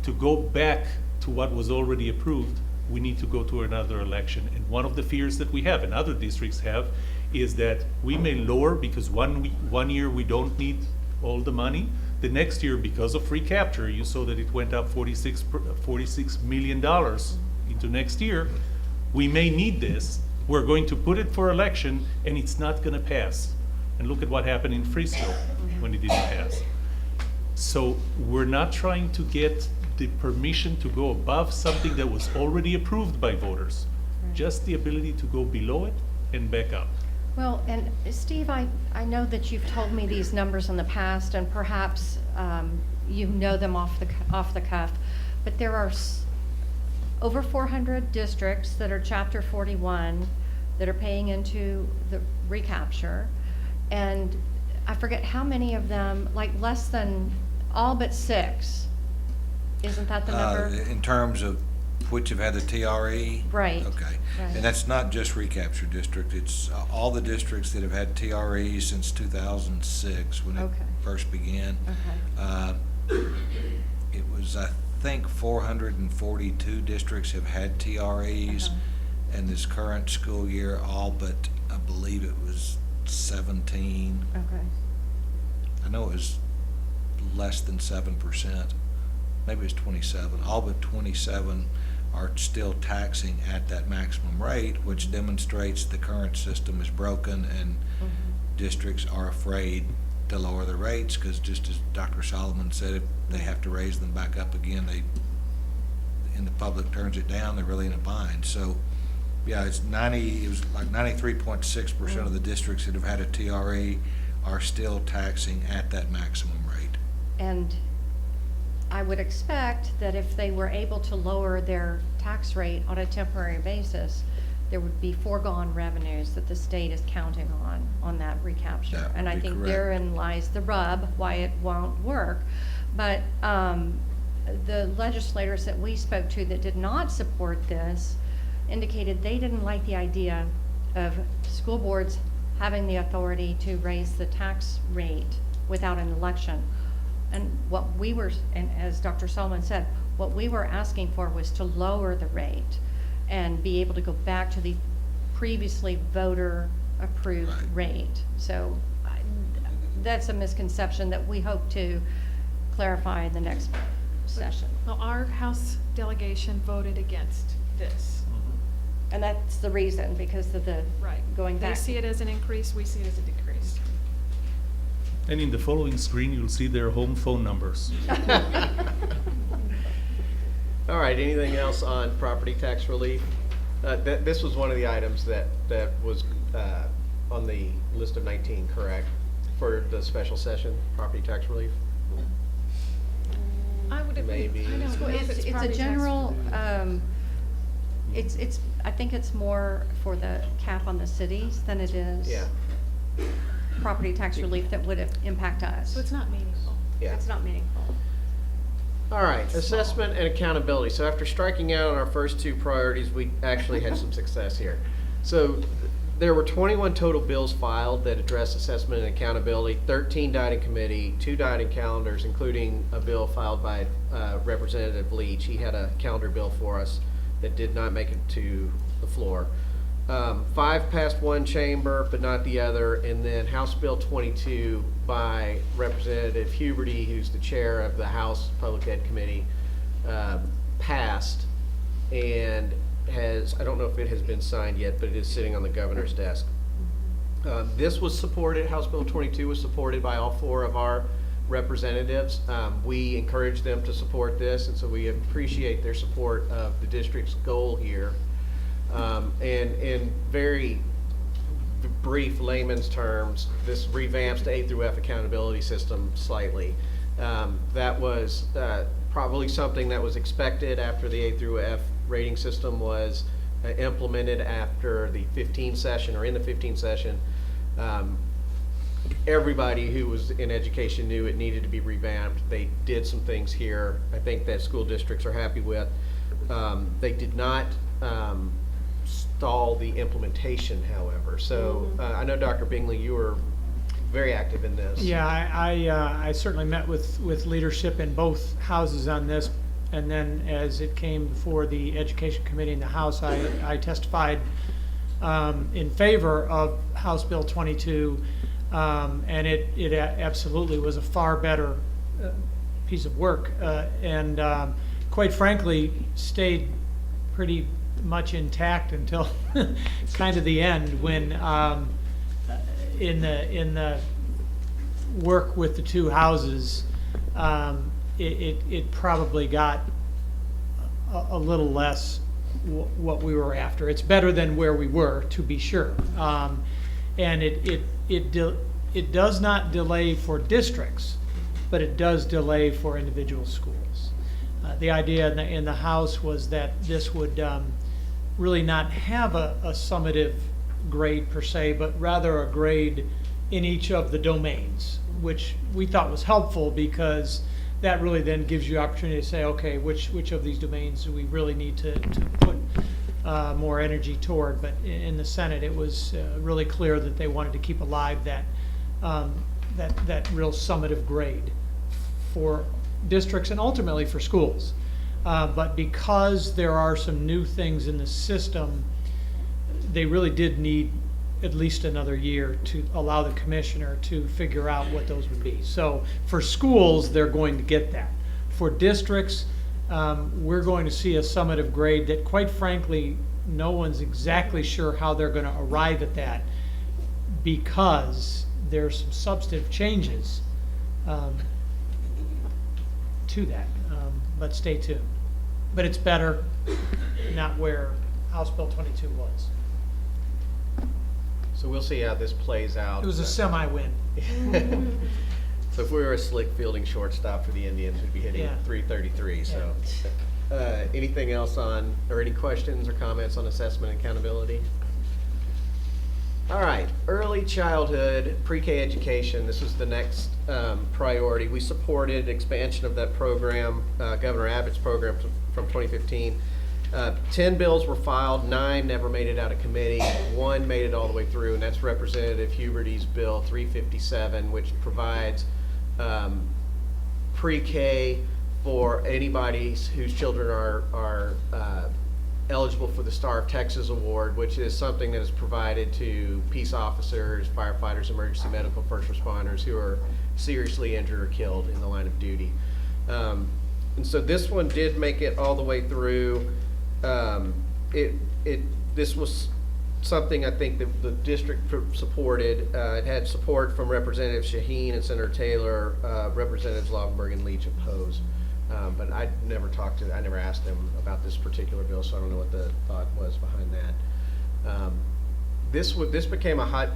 S4: to go back to what was already approved, we need to go to another election. And one of the fears that we have, and other districts have, is that we may lower because one year we don't need all the money. The next year, because of free capture, you saw that it went up $46 million into next year. We may need this. We're going to put it for election, and it's not going to pass. And look at what happened in Frisco when it didn't pass. So we're not trying to get the permission to go above something that was already approved by voters, just the ability to go below it and back up.
S17: Well, and Steve, I know that you've told me these numbers in the past, and perhaps you know them off the cuff, but there are over 400 districts that are Chapter 41 that are paying into the recapture, and I forget how many of them, like less than all but 6. Isn't that the number?
S16: In terms of which have had the TRE?
S17: Right.
S16: Okay.
S17: Right.
S16: And that's not just recapture district, it's all the districts that have had TREs since 2006 when it first began.
S17: Okay.
S16: It was, I think, 442 districts have had TREs, and this current school year, all but, I believe it was 17.
S17: Okay.
S16: I know it was less than 7%. Maybe it's 27. All but 27 are still taxing at that maximum rate, which demonstrates the current system is broken, and districts are afraid to lower the rates because, just as Dr. Solomon said, if they have to raise them back up again, and the public turns it down, they're really in a bind. So, yeah, it was like 93.6% of the districts that have had a TRE are still taxing at that maximum rate.
S17: And I would expect that if they were able to lower their tax rate on a temporary basis, there would be foregone revenues that the state is counting on that recapture.
S16: That
S17: and I
S16: would be
S17: think
S16: correct.
S17: therein lies the rub, why it won't work. But the legislators that we spoke to that did not support this indicated they didn't like the idea of school boards having the authority to raise the tax rate without an election. And what we were, and as Dr. Solomon said, what we were asking for was to lower the rate and be able to go back to the previously voter-approved rate. So that's a misconception that we hope to clarify in the next session.
S1: Well, our House delegation voted against this.
S17: And that's the reason, because of the going back.
S1: They see it as an increase, we see it as a decrease.
S4: And in the following screen, you'll see their home phone numbers.
S19: All right, anything else on property tax relief? This was one of the items that was on the list of 19, correct? For the special session, property tax relief?
S1: I would
S19: Maybe.
S1: I don't know if
S17: It's a
S1: property tax
S17: general, I think it's more for the cap on the cities than it is property tax relief that would impact us.
S1: So it's not meaningful.
S19: Yeah.
S17: It's not meaningful.
S19: All right, assessment and accountability. So after striking out on our first 2 priorities, we actually had some success here. So there were 21 total bills filed that address assessment and accountability. 13 died in committee, 2 died in calendars, including a bill filed by Representative Leach. He had a calendar bill for us that did not make it to the floor. 5 passed one chamber, but not the other, and then House Bill 22 by Representative Huberty, who's the chair of the House Public Ed Committee, passed and has, I don't know if it has been signed yet, but it is sitting on the governor's desk. This was supported, House Bill 22 was supported by all 4 of our representatives. We encourage them to support this, and so we appreciate their support of the district's goal here. And in very brief layman's terms, this revamps the A through F accountability system slightly. That was probably something that was expected after the A through F rating system was implemented after the 15 session, or in the 15 session. Everybody who was in education knew it needed to be revamped. They did some things here I think that school districts are happy with. They did not stall the implementation, however. So I know Dr. Bingley, you were very active in this.
S5: Yeah, I certainly met with leadership in both houses on this, and then as it came before the Education Committee in the House, I testified in favor of House Bill 22, and it absolutely was a far better piece of work, and quite frankly stayed pretty much intact until kind of the end, when in the work with the 2 houses, it probably got a little less what we were after. It's better than where we were, to be sure, and it does not delay for districts, but it does delay for individual schools. The idea in the House was that this would really not have a summative grade per se, but rather a grade in each of the domains, which we thought was helpful, because that really then gives you opportunity to say, okay, which of these domains do we really need to put more energy toward. But in the Senate, it was really clear that they wanted to keep alive that real summative grade for districts and ultimately for schools. But because there are some new things in the system, they really did need at least another year to allow the commissioner to figure out what those would be. So for schools, they're going to get that. For districts, we're going to see a summative grade that, quite frankly, no one's exactly sure how they're going to arrive at that, because there's some substantive changes to that. But stay tuned. But it's better, not where House Bill 22 was.
S19: So we'll see how this plays out.
S5: It was a semi-win.
S19: So if we were a slick fielding shortstop for the Indians, we'd be hitting 333. So anything else on, or any questions or comments on assessment and accountability? All right, early childhood, pre-K education. This is the next priority. We supported expansion of that program, Governor Abbott's program from 2015. 10 bills were filed, 9 never made it out of committee, 1 made it all the way through, and that's Representative Huberty's Bill 357, which provides pre-K for anybody whose children are eligible for the Star of Texas Award, which is something that is provided to peace officers, firefighters, emergency medical first responders who are seriously injured or killed in the line of duty. And so this one did make it all the way through. This was something I think that the district supported. It had support from Representative Shaheen and Senator Taylor. Representatives Lautenberg and Leach opposed. But I never asked them about this particular bill, so I don't know what the thought was behind that. This became a hot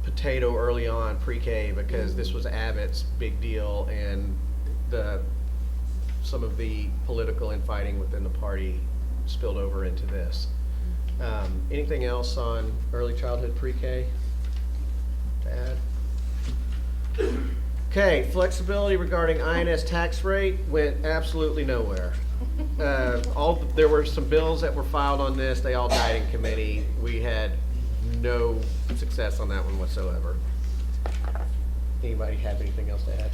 S19: potato early on, pre-K, because this was Abbott's big deal, and some of the political infighting within the party spilled over into this. Anything else on early childhood pre-K to add? Okay, flexibility regarding INS tax rate went absolutely nowhere. There were some bills that were filed on this. They all died in committee. We had no success on that one whatsoever. Anybody have anything else to add?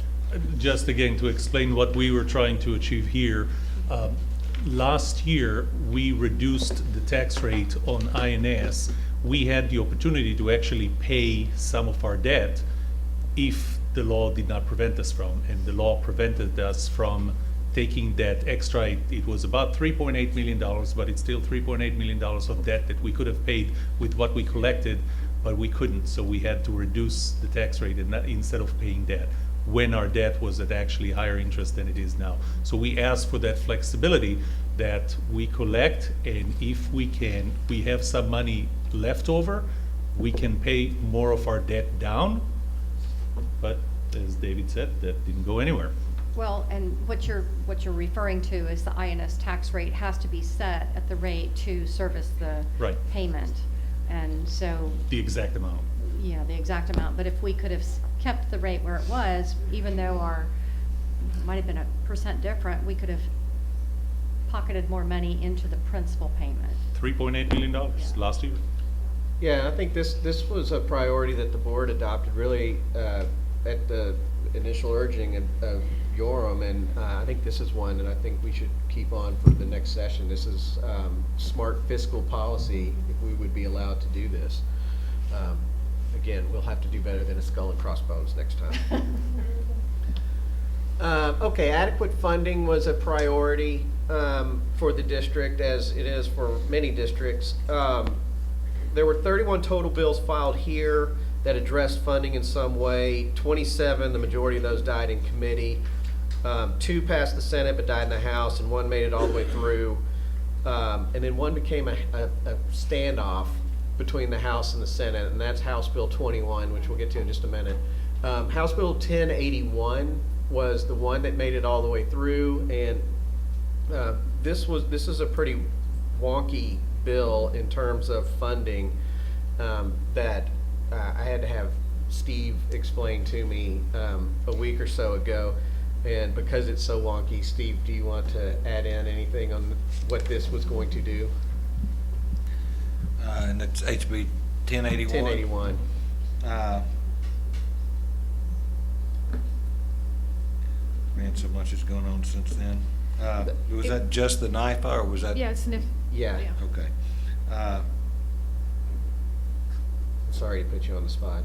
S4: Just again, to explain what we were trying to achieve here. Last year, we reduced the tax rate on INS we had the opportunity to actually pay some of our debt if the law did not prevent us from, and the law prevented us from taking that extra. It was about $3.8 million, but it's still $3.8 million of debt that we could have paid with what we collected, but we couldn't, so we had to reduce the tax rate instead of paying debt, when our debt was at actually higher interest than it is now. So we asked for that flexibility that we collect, and if we have some money left over, we can pay more of our debt down. But as David said, that didn't go anywhere.
S17: Well, and what you're referring to is the INS tax rate has to be set at the rate to service the
S4: Right.
S17: payment. And so,
S4: The exact amount.
S17: yeah, the exact amount. But if we could have kept the rate where it was, even though our, might have been a % different, we could have pocketed more money into the principal payment.
S4: $3.8 million last year.
S19: Yeah, I think this was a priority that the board adopted really at the initial urging of Yoram, and I think this is one that I think we should keep on for the next session. This is smart fiscal policy, if we would be allowed to do this. Again, we'll have to do better than a skull and crossbones next time. Okay, adequate funding was a priority for the district, as it is for many districts. There were 31 total bills filed here that addressed funding in some way. 27, the majority of those died in committee. 2 passed the Senate but died in the House, and 1 made it all the way through. And then 1 became a standoff between the House and the Senate, and that's House Bill 21, which we'll get to in just a minute. House Bill 1081 was the one that made it all the way through, and this is a pretty wonky bill in terms of funding that I had to have Steve explain to me a week or so ago. And because it's so wonky, Steve, do you want to add in anything on what this was going to do?
S16: And it's HB 1081.
S19: 1081.
S16: Man, so much has gone on since then. Was that just the NIFA, or was that?
S1: Yeah, it's
S19: Yeah.
S16: Okay.
S19: Sorry to put you on the spot.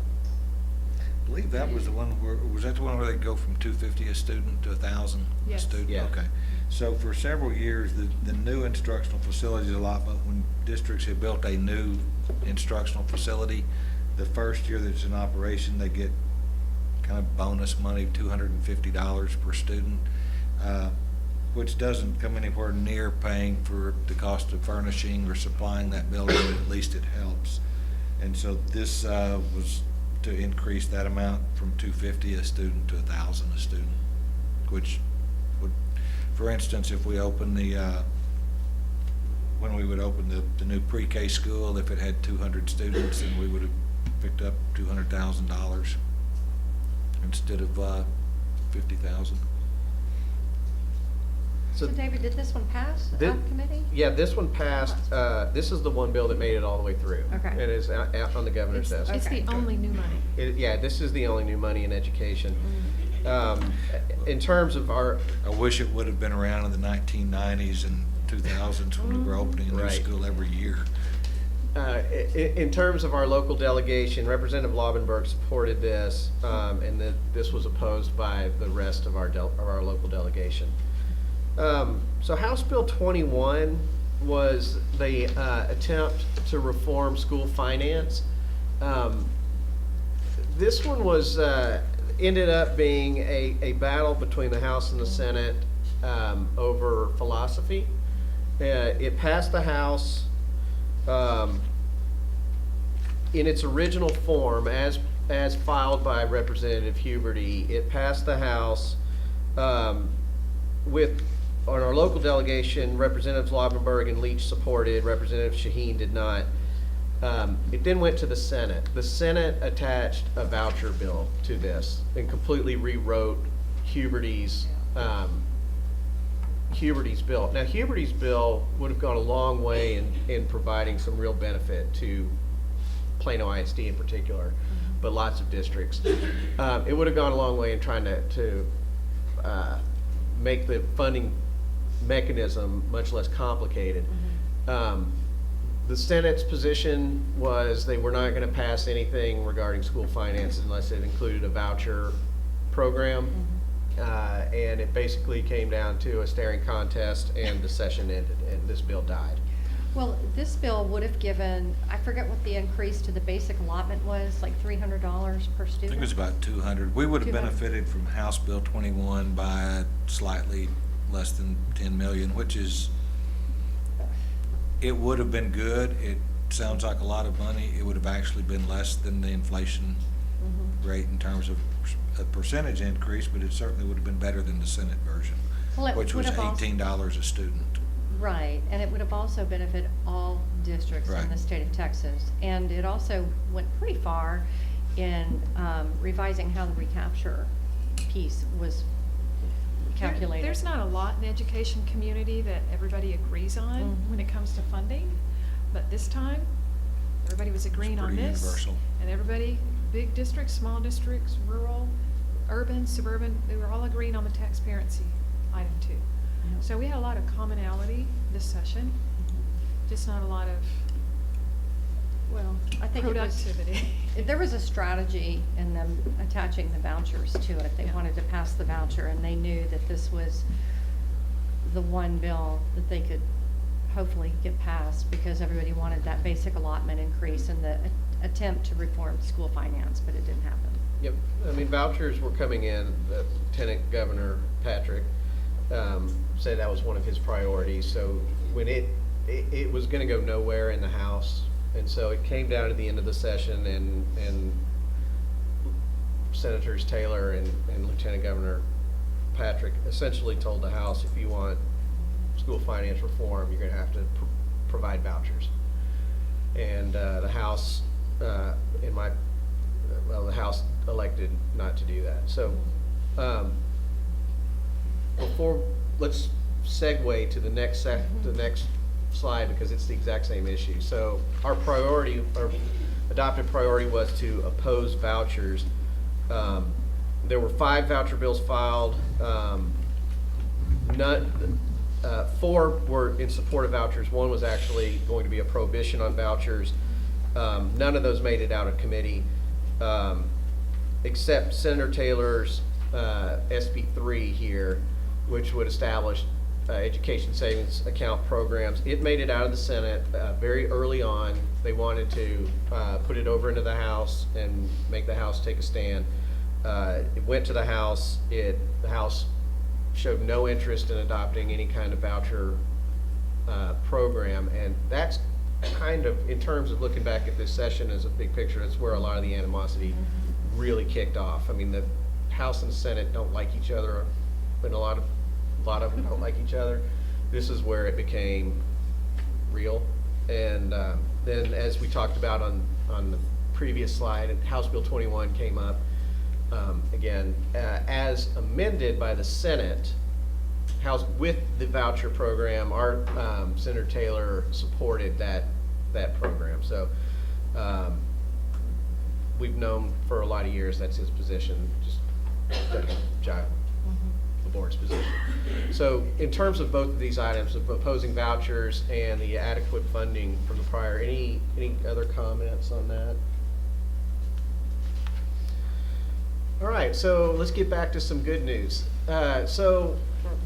S16: I believe that was the one where, was that the one where they go from 250 a student to 1,000 a
S1: Yes.
S16: student?
S19: Yeah.
S16: Okay. So for several years, the new instructional facilities allotment, when districts have built a new instructional facility, the first year that it's in operation, they get kind of bonus money, $250 per student, which doesn't come anywhere near paying for the cost of furnishing or supplying that building, but at least it helps. And so this was to increase that amount from 250 a student to 1,000 a student, which would, for instance, if we open when we would open the new pre-K school, if it had 200 students, then we would have picked up $200,000 instead of 50,000.
S17: So David, did this one pass committee?
S19: Yeah, this one passed. This is the one bill that made it all the way through.
S17: Okay.
S19: It is out on the governor's desk.
S1: It's the only new money.
S19: Yeah, this is the only new money in education. In terms of our,
S16: I wish it would have been around in the 1990s and 2000s when we were opening a new
S19: Right.
S16: school every year.
S19: in terms of our local delegation, Representative Laubenberg supported this, and this was opposed by the rest of our local delegation. So House Bill 21 was the attempt to reform school finance. This one was ended up being a battle between the House and the Senate over philosophy. It passed the House in its original form as filed by Representative Huberty. It passed the House with, on our local delegation, Representatives Laubenberg and Leach supported, Representative Shaheen did not. It then went to the Senate. The Senate attached a voucher bill to this and completely rewrote Huberty's bill. Now, Huberty's bill would have gone a long way in providing some real benefit to Plano ISD in particular, but lots of districts. It would have gone a long way in trying to make the funding mechanism much less complicated. The Senate's position was they were not going to pass anything regarding school finances unless it included a voucher program. And it basically came down to a staring contest, and the session ended, and this bill died.
S17: Well, this bill would have given, I forget what the increase to the basic allotment was, like $300 per
S16: I
S17: student?
S16: think it was about 200. We would have
S17: 200.
S16: benefited from House Bill 21 by slightly less than 10 million, which is, it would have been good. It sounds like a lot of money. It would have actually been less than the inflation rate in terms of a percentage increase, but it certainly would have been better than the Senate version,
S17: Well, it
S16: which
S17: would
S16: was
S17: have also-
S16: $18 a student.
S17: Right, and it would have also benefited all districts in
S16: Right.
S17: the state of Texas. And it also went pretty far in revising how the recapture piece was calculated.
S1: There's not a lot in the education community that everybody agrees on when it comes to funding, but this time, everybody was agreeing on
S16: pretty
S1: this.
S16: universal.
S1: And everybody, big districts, small districts, rural, urban, suburban, they were all agreeing on the taxparency item too. So we had a lot of commonality this session, just not a lot of, well,
S17: I think it was-
S1: productivity.
S17: There was a strategy in them attaching the vouchers to it. They wanted to pass the voucher, and they knew that this was the one bill that they could hopefully get passed, because everybody wanted that basic allotment increase and the attempt to reform school finance, but it didn't happen.
S19: Yep, I mean, vouchers were coming in. Lieutenant Governor Patrick said that was one of his priorities. So when it was going to go nowhere in the House, and so it came down to the end of the session, and Senators Taylor and Lieutenant Governor Patrick essentially told the House, if you want school finance reform, you're going to have to provide vouchers. And the House, the House elected not to do that. So let's segue to the next slide, because it's the exact same issue. So our adopted priority was to oppose vouchers. There were 5 voucher bills filed. 4 were in support of vouchers. 1 was actually going to be a prohibition on vouchers. None of those made it out of committee, except Senator Taylor's SB 3 here, which would establish education savings account programs. It made it out of the Senate very early on. They wanted to put it over into the House and make the House take a stand. It went to the House. The House showed no interest in adopting any kind of voucher program, and that's kind of, in terms of looking back at this session as a big picture, that's where a lot of the animosity really kicked off. I mean, the House and Senate don't like each other, and a lot of them don't like each other. This is where it became real. And then, as we talked about on the previous slide, House Bill 21 came up again as amended by the Senate. House with the voucher program. Our Senator Taylor supported that program. So we've known for a lot of years that's his position. Just doesn't jive the board's position. So in terms of both of these items, of opposing vouchers and the adequate funding from the prior, any other comments on that? All right, so let's get back to some good news. So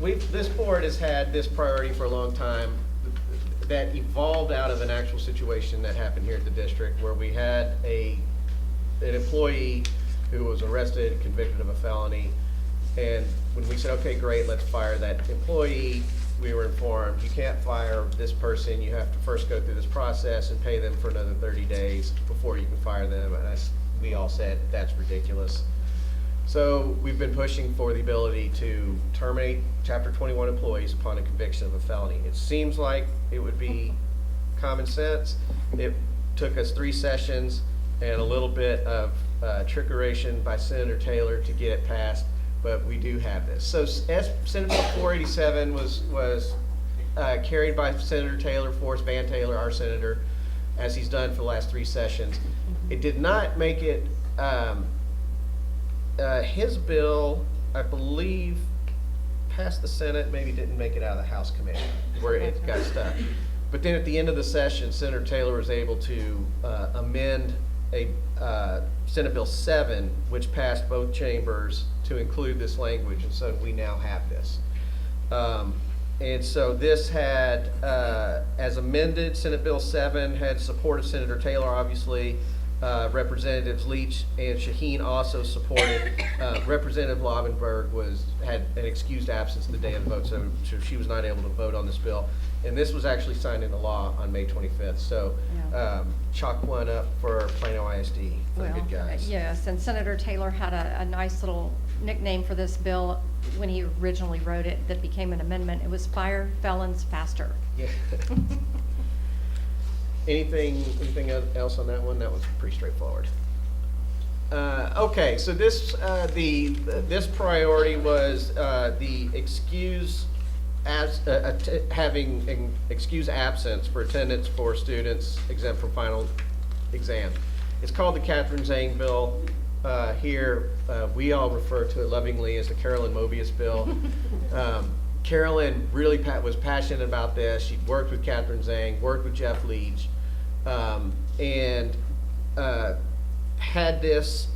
S19: this board has had this priority for a long time that evolved out of an actual situation that happened here at the district, where we had an employee who was arrested and convicted of a felony. And when we said, okay, great, let's fire that employee, we were informed, you can't fire this person, you have to first go through this process and pay them for another 30 days before you can fire them. And we all said, that's ridiculous. So we've been pushing for the ability to terminate Chapter 21 employees upon a conviction of a felony. It seems like it would be common sense. It took us 3 sessions and a little bit of trickeration by Senator Taylor to get it passed, but we do have this. So as Senate Bill 487 was carried by Senator Taylor, Forrest Van Taylor, our senator, as he's done for the last 3 sessions. It did not make it, his bill, I believe, passed the Senate, maybe didn't make it out of the House committee where it got stuck. But then at the end of the session, Senator Taylor was able to amend Senate Bill 7, which passed both chambers, to include this language, and so we now have this. And so this had, as amended, Senate Bill 7 had support of Senator Taylor, obviously. Representatives Leach and Shaheen also supported. Representative Lobenberg had an excused absence the day of the vote, so she was not able to vote on this bill. And this was actually signed into law on May 25th. So chalk one up for Plano ISD, for the good guys.
S17: Yes, and Senator Taylor had a nice little nickname for this bill when he originally wrote it that became an amendment. It was Fire Felons Faster.
S19: Yeah. Anything else on that one? That was pretty straightforward. Okay, so this this priority was the having an excuse absence for attendance for students exempt from final exam. It's called the Catherine Zhang bill. Here, we all refer to it lovingly as the Carolyn Mobius bill. Carolyn really was passionate about this. She worked with Catherine Zhang, worked with Jeff Leach, and had this.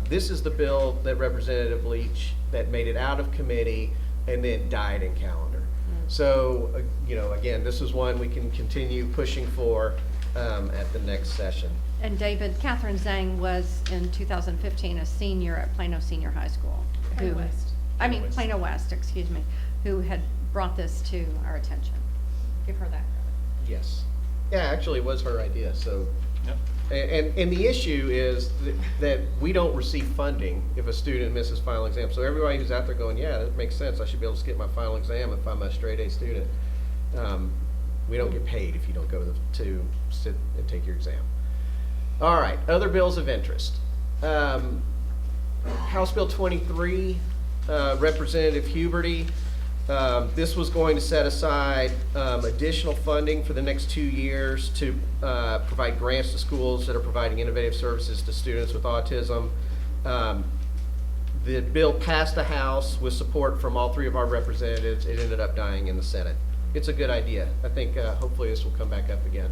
S19: This is the bill that Representative Leach that made it out of committee and then died in calendar. So, again, this is one we can continue pushing for at the next session.
S17: And David, Catherine Zhang was in 2015 a senior at Plano Senior High School. Plano West, excuse me, who had brought this to our attention. Give her that.
S19: Yes. Yeah, actually it was her idea, so. Yep. And the issue is that we don't receive funding if a student misses final exam. So everybody who's out there going, yeah, that makes sense, I should be able to skip my final exam if I'm a straight A student. We don't get paid if you don't go to sit and take your exam. All right, other bills of interest. House Bill 23, Representative Huberty. This was going to set aside additional funding for the next 2 years to provide grants to schools that are providing innovative services to students with autism. The bill passed the House with support from all three of our representatives. It ended up dying in the Senate. It's a good idea. I think hopefully this will come back up again.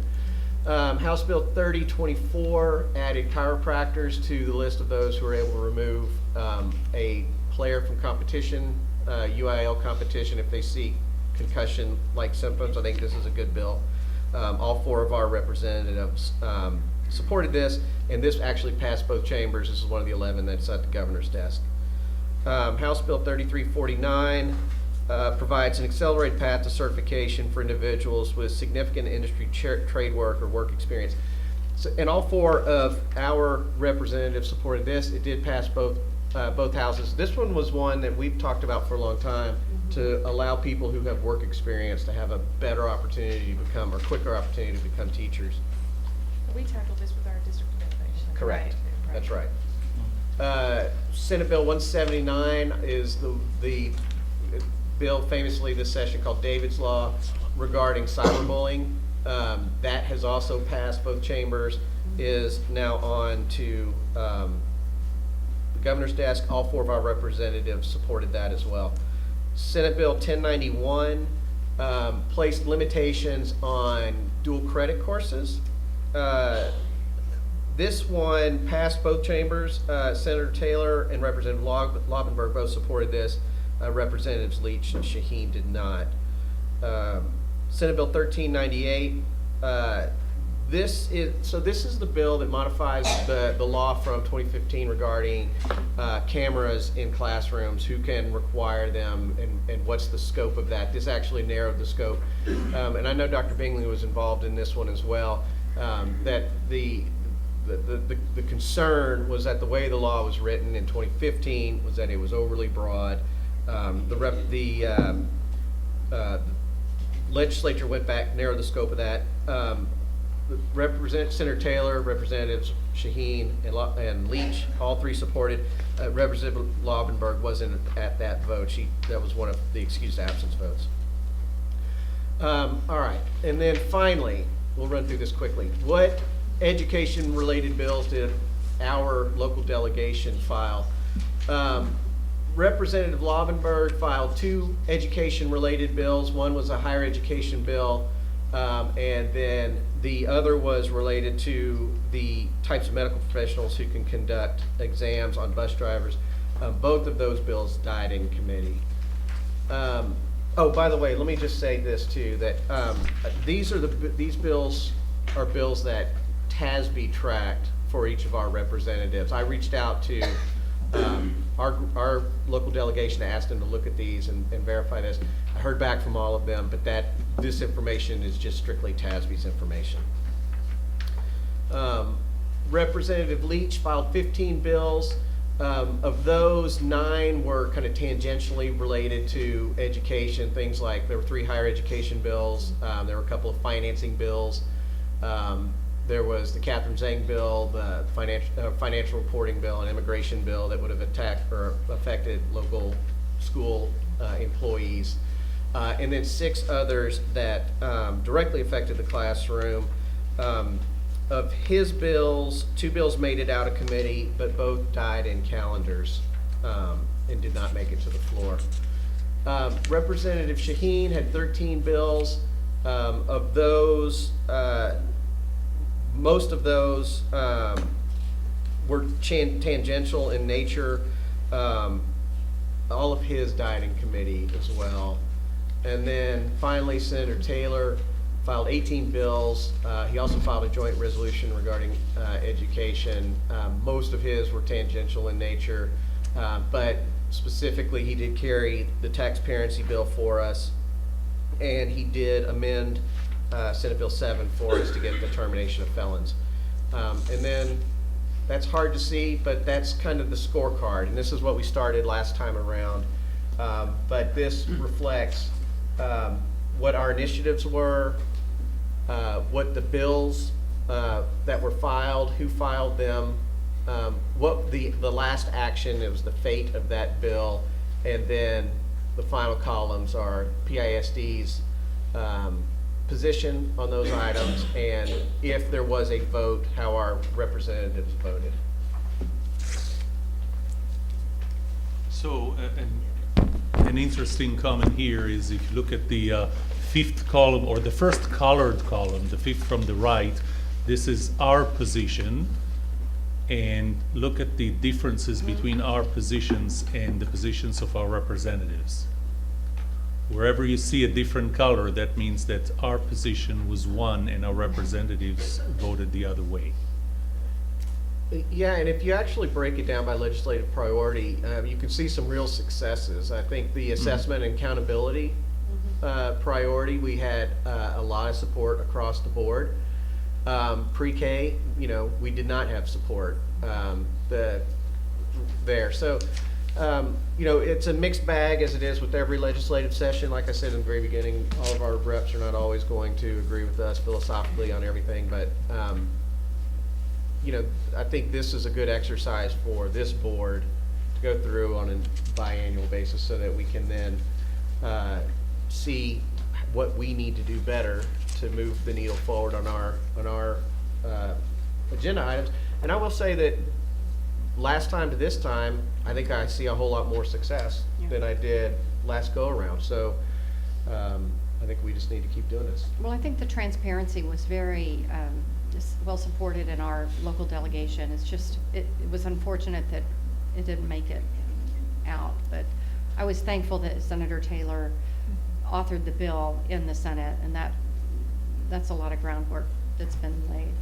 S19: House Bill 3024 added chiropractors to the list of those who are able to remove a player from competition, UIL competition, if they see concussion-like symptoms. I think this is a good bill. All four of our representatives supported this, and this actually passed both chambers. This is one of the 11 that's at the governor's desk. House Bill 3349 provides an accelerated path to certification for individuals with significant industry trade work or work experience. So, and all four of our representatives supported this. It did pass both houses. This one was one that we've talked about for a long time, to allow people who have work experience to have a better opportunity to become, or quicker opportunity to become teachers.
S1: We tackled this with our district of innovation.
S19: Correct. Right. That's right. Senate Bill 179 is the bill famously this session called David's Law regarding cyberbullying. That has also passed both chambers, is now on to the governor's desk. All four of our representatives supported that as well. Senate Bill 1091 placed limitations on dual credit courses. This one passed both chambers. Senator Taylor and Representative Lobenberg both supported this. Representatives Leach and Shaheen did not. Senate Bill 1398. This is the bill that modifies the law from 2015 regarding cameras in classrooms, who can require them, and what's the scope of that. This actually narrowed the scope. And I know Dr. Bingley was involved in this one as well, that the concern was that the way the law was written in 2015 was that it was overly broad. The legislature went back, narrowed the scope of that. Senator Taylor, Representatives Shaheen and Leach, all three supported. Representative Lobenberg wasn't at that vote. That was one of the excused absence votes. All right, and then finally, we'll run through this quickly. What education-related bills did our local delegation file? Representative Lobenberg filed two education-related bills. One was a higher education bill And then the other was related to the types of medical professionals who can conduct exams on bus drivers. Both of those bills died in committee. Oh, by the way, let me just say this too, that these bills are bills that TASB tracked for each of our representatives. I reached out to our local delegation, asked them to look at these and verify this. I heard back from all of them, but this information is just strictly TASB's information. Representative Leach filed 15 bills. Of those, 9 were kind of tangentially related to education, things like there were 3 higher education bills, there were a couple of financing bills, there was the Catherine Zhang bill, the financial reporting bill, and immigration bill that would have affected local school employees, and then 6 others that directly affected the classroom. Of his bills, 2 bills made it out of committee, but both died in calendars and did not make it to the floor. Representative Shaheen had 13 bills. Of those, most of those were tangential in nature. All of his died in committee as well. And then finally, Senator Taylor filed 18 bills. He also filed a joint resolution regarding education. Most of his were tangential in nature, but specifically he did carry the taxparency bill for us, and he did amend Senate Bill 7 for us to get the termination of felons. And then that's hard to see, but that's kind of the scorecard, and this is what we started last time around. But this reflects what our initiatives were, what the bills that were filed, who filed them, what the last action, it was the fate of that bill, and then the final columns are PISD's position on those items, and if there was a vote, how our representatives voted.
S4: So an interesting comment here is if you look at the 5th column, or the first colored column, the 5th from the right, this is our position, and look at the differences between our positions and the positions of our representatives. Wherever you see a different color, that means that our position was won and our representatives voted the other way.
S19: Yeah, and if you actually break it down by legislative priority, you can see some real successes. I think the assessment and accountability priority, we had a lot of support across the board. Pre-K, we did not have support there. So, it's a mixed bag, as it is with every legislative session. Like I said in the very beginning, all of our reps are not always going to agree with us philosophically on everything, but I think this is a good exercise for this board to go through on a biannual basis so that we can then see what we need to do better to move the needle forward on our agenda items. And I will say that last time to this time, I think I see a whole lot more success than I did last go around. So I think we just need to keep doing this.
S17: Well, I think the transparency was very just well supported in our local delegation. It's just, it was unfortunate that it didn't make it out, but I was thankful that Senator Taylor authored the bill in the Senate, and that's a lot of groundwork that's been laid.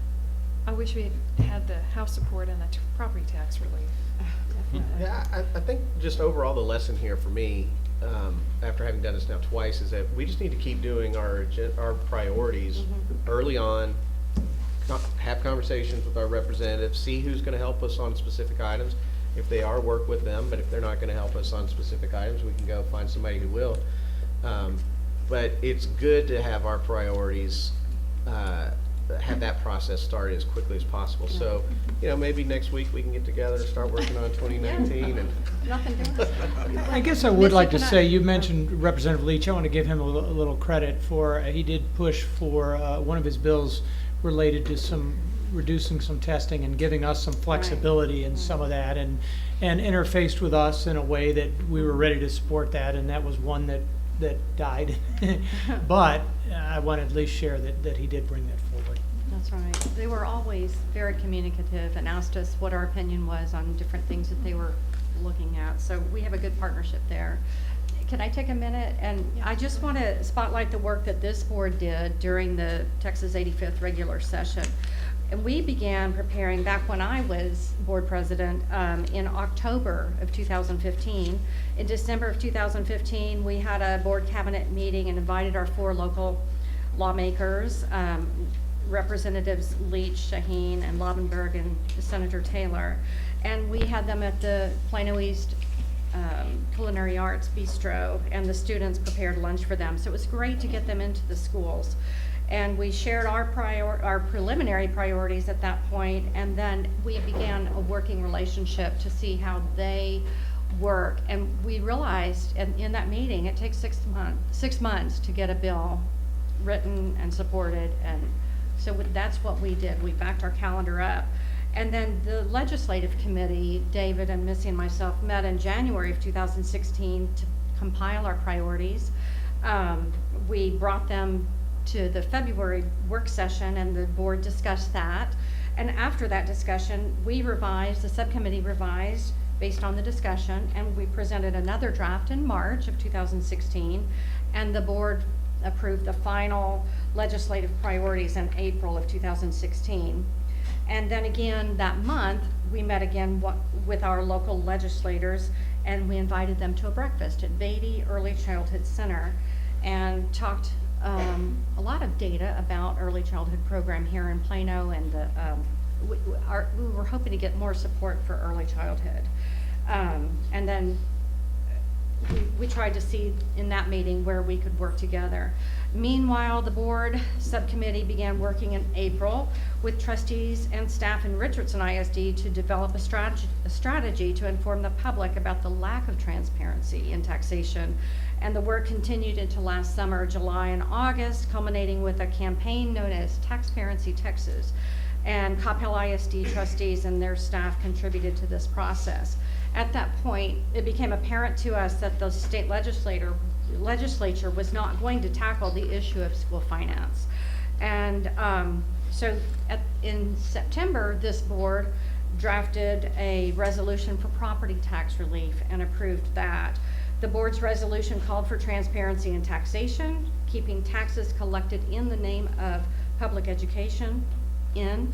S1: I wish we had the House support and the property tax relief.
S17: Definitely.
S19: Yeah, I think just overall the lesson here for me, after having done this now twice, is that we just need to keep doing our priorities early on, have conversations with our representatives, see who's going to help us on specific items. If they are, work with them, but if they're not going to help us on specific items, we can go find somebody who will. But it's good to have our priorities, have that process started as quickly as possible. So, maybe next week we can get together and start working on 2019. And
S17: Nothing doing.
S5: I guess I would like to say, you mentioned Representative Leach. I want to give him a little credit for, he did push for one of his bills related to reducing some testing and giving us some flexibility in some of that, and interfaced with us in a way that we were ready to support that, and that was one that that died. But I want to at least share that he did bring that forward.
S17: That's right. They were always very communicative and asked us what our opinion was on different things that they were looking at. So we have a good partnership there. Can I take a minute? And I just want to spotlight the work that this board did during the Texas 85th regular session. And we began preparing back when I was board president in October of 2015. In December of 2015, we had a board cabinet meeting and invited our 4 local lawmakers, Representatives Leach, Shaheen, and Laubenberg, and Senator Taylor. And we had them at the Plano East Culinary Arts Bistro, and the students prepared lunch for them. So it was great to get them into the schools. And we shared our preliminary priorities at that point, and then we began a working relationship to see how they work. And we realized in that meeting, it takes 6 months to get a bill written and supported, and so that's what we did. We backed our calendar up. And then the legislative committee, David and Missy and myself, met in January of 2016 to compile our priorities. We brought them to the February work session, and the board discussed that. And after that discussion, the subcommittee revised based on the discussion, and we presented another draft in March of 2016, and the board approved the final legislative priorities in April of 2016. And then again that month, we met again with our local legislators, and we invited them to a breakfast at Beatty Early Childhood Center and talked a lot of data about early childhood program here in Plano, and we were hoping to get more support for early childhood. And then we tried to see in that meeting where we could work together. Meanwhile, the board subcommittee began working in April with trustees and staff in Richardson ISD to develop a strategy to inform the public about the lack of transparency in taxation. And the work continued into last summer, July and August, culminating with a campaign known as Taxparency Texas. And Coppell ISD trustees and their staff contributed to this process. At that point, it became apparent to us that the state legislature was not going to tackle the issue of school finance. And so in September, this board drafted a resolution for property tax relief and approved that. The board's resolution called for transparency in taxation, keeping taxes collected in the name of public education, and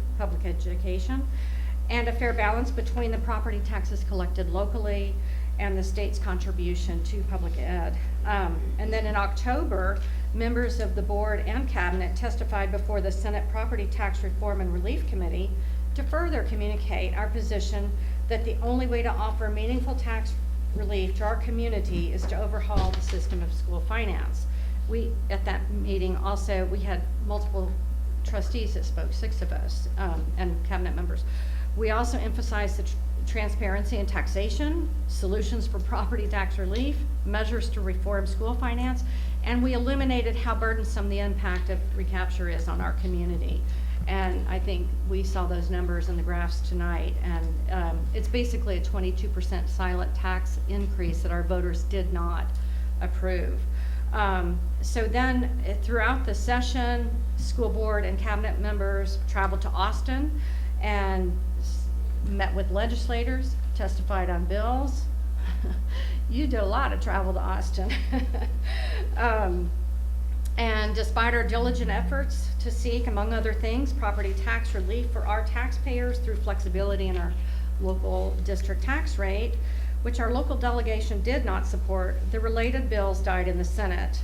S17: a fair balance between the property taxes collected locally and the state's contribution to public ed. And then in October, members of the board and cabinet testified before the Senate Property Tax Reform and Relief Committee to further communicate our position that the only way to offer meaningful tax relief to our community is to overhaul the system of school finance. At that meeting also, we had multiple trustees that spoke, 6 of us, and cabinet members. We also emphasized the transparency in taxation, solutions for property tax relief, measures to reform school finance, and we illuminated how burdensome the impact of recapture is on our community. And I think we saw those numbers in the graphs tonight, and it's basically a 22% silent tax increase that our voters did not approve. So then throughout the session, school board and cabinet members traveled to Austin and met with legislators, testified on bills. You did a lot of travel to Austin. And despite our diligent efforts to seek, among other things, property tax relief for our taxpayers through flexibility in our local district tax rate, which our local delegation did not support, the related bills died in the Senate.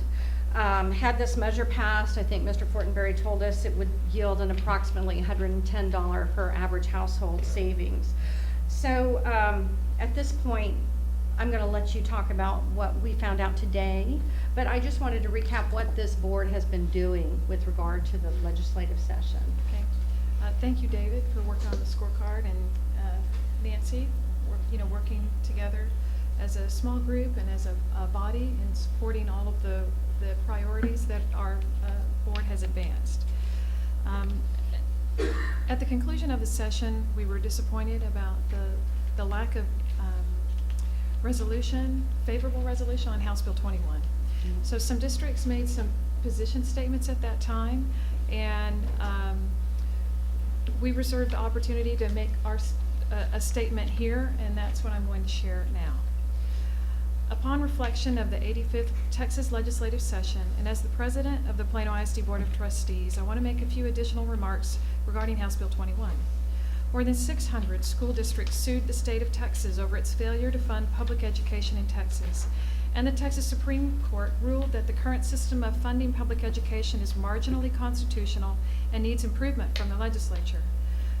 S17: Had this measure passed, I think Mr. Fortenberry told us it would yield an approximately $110 per average household savings. So at this point, I'm going to let you talk about what we found out today, but I just wanted to recap what this board has been doing with regard to the legislative session.
S1: Okay. Thank you, David, for working on the scorecard, and Nancy, working together as a small group and as a body and supporting all of the priorities that our board has advanced. At the conclusion of the session, we were disappointed about the lack of favorable resolution on House Bill 21. So some districts made some position statements at that time, and we reserved the opportunity to make a statement here, and that's what I'm going to share now. Upon reflection of the 85th Texas Legislative Session, and as the President of the Plano ISD Board of Trustees, I want to make a few additional remarks regarding House Bill 21. More than 600 school districts sued the state of Texas over its failure to fund public education in Texas, and the Texas Supreme Court ruled that the current system of funding public education is marginally constitutional and needs improvement from the legislature.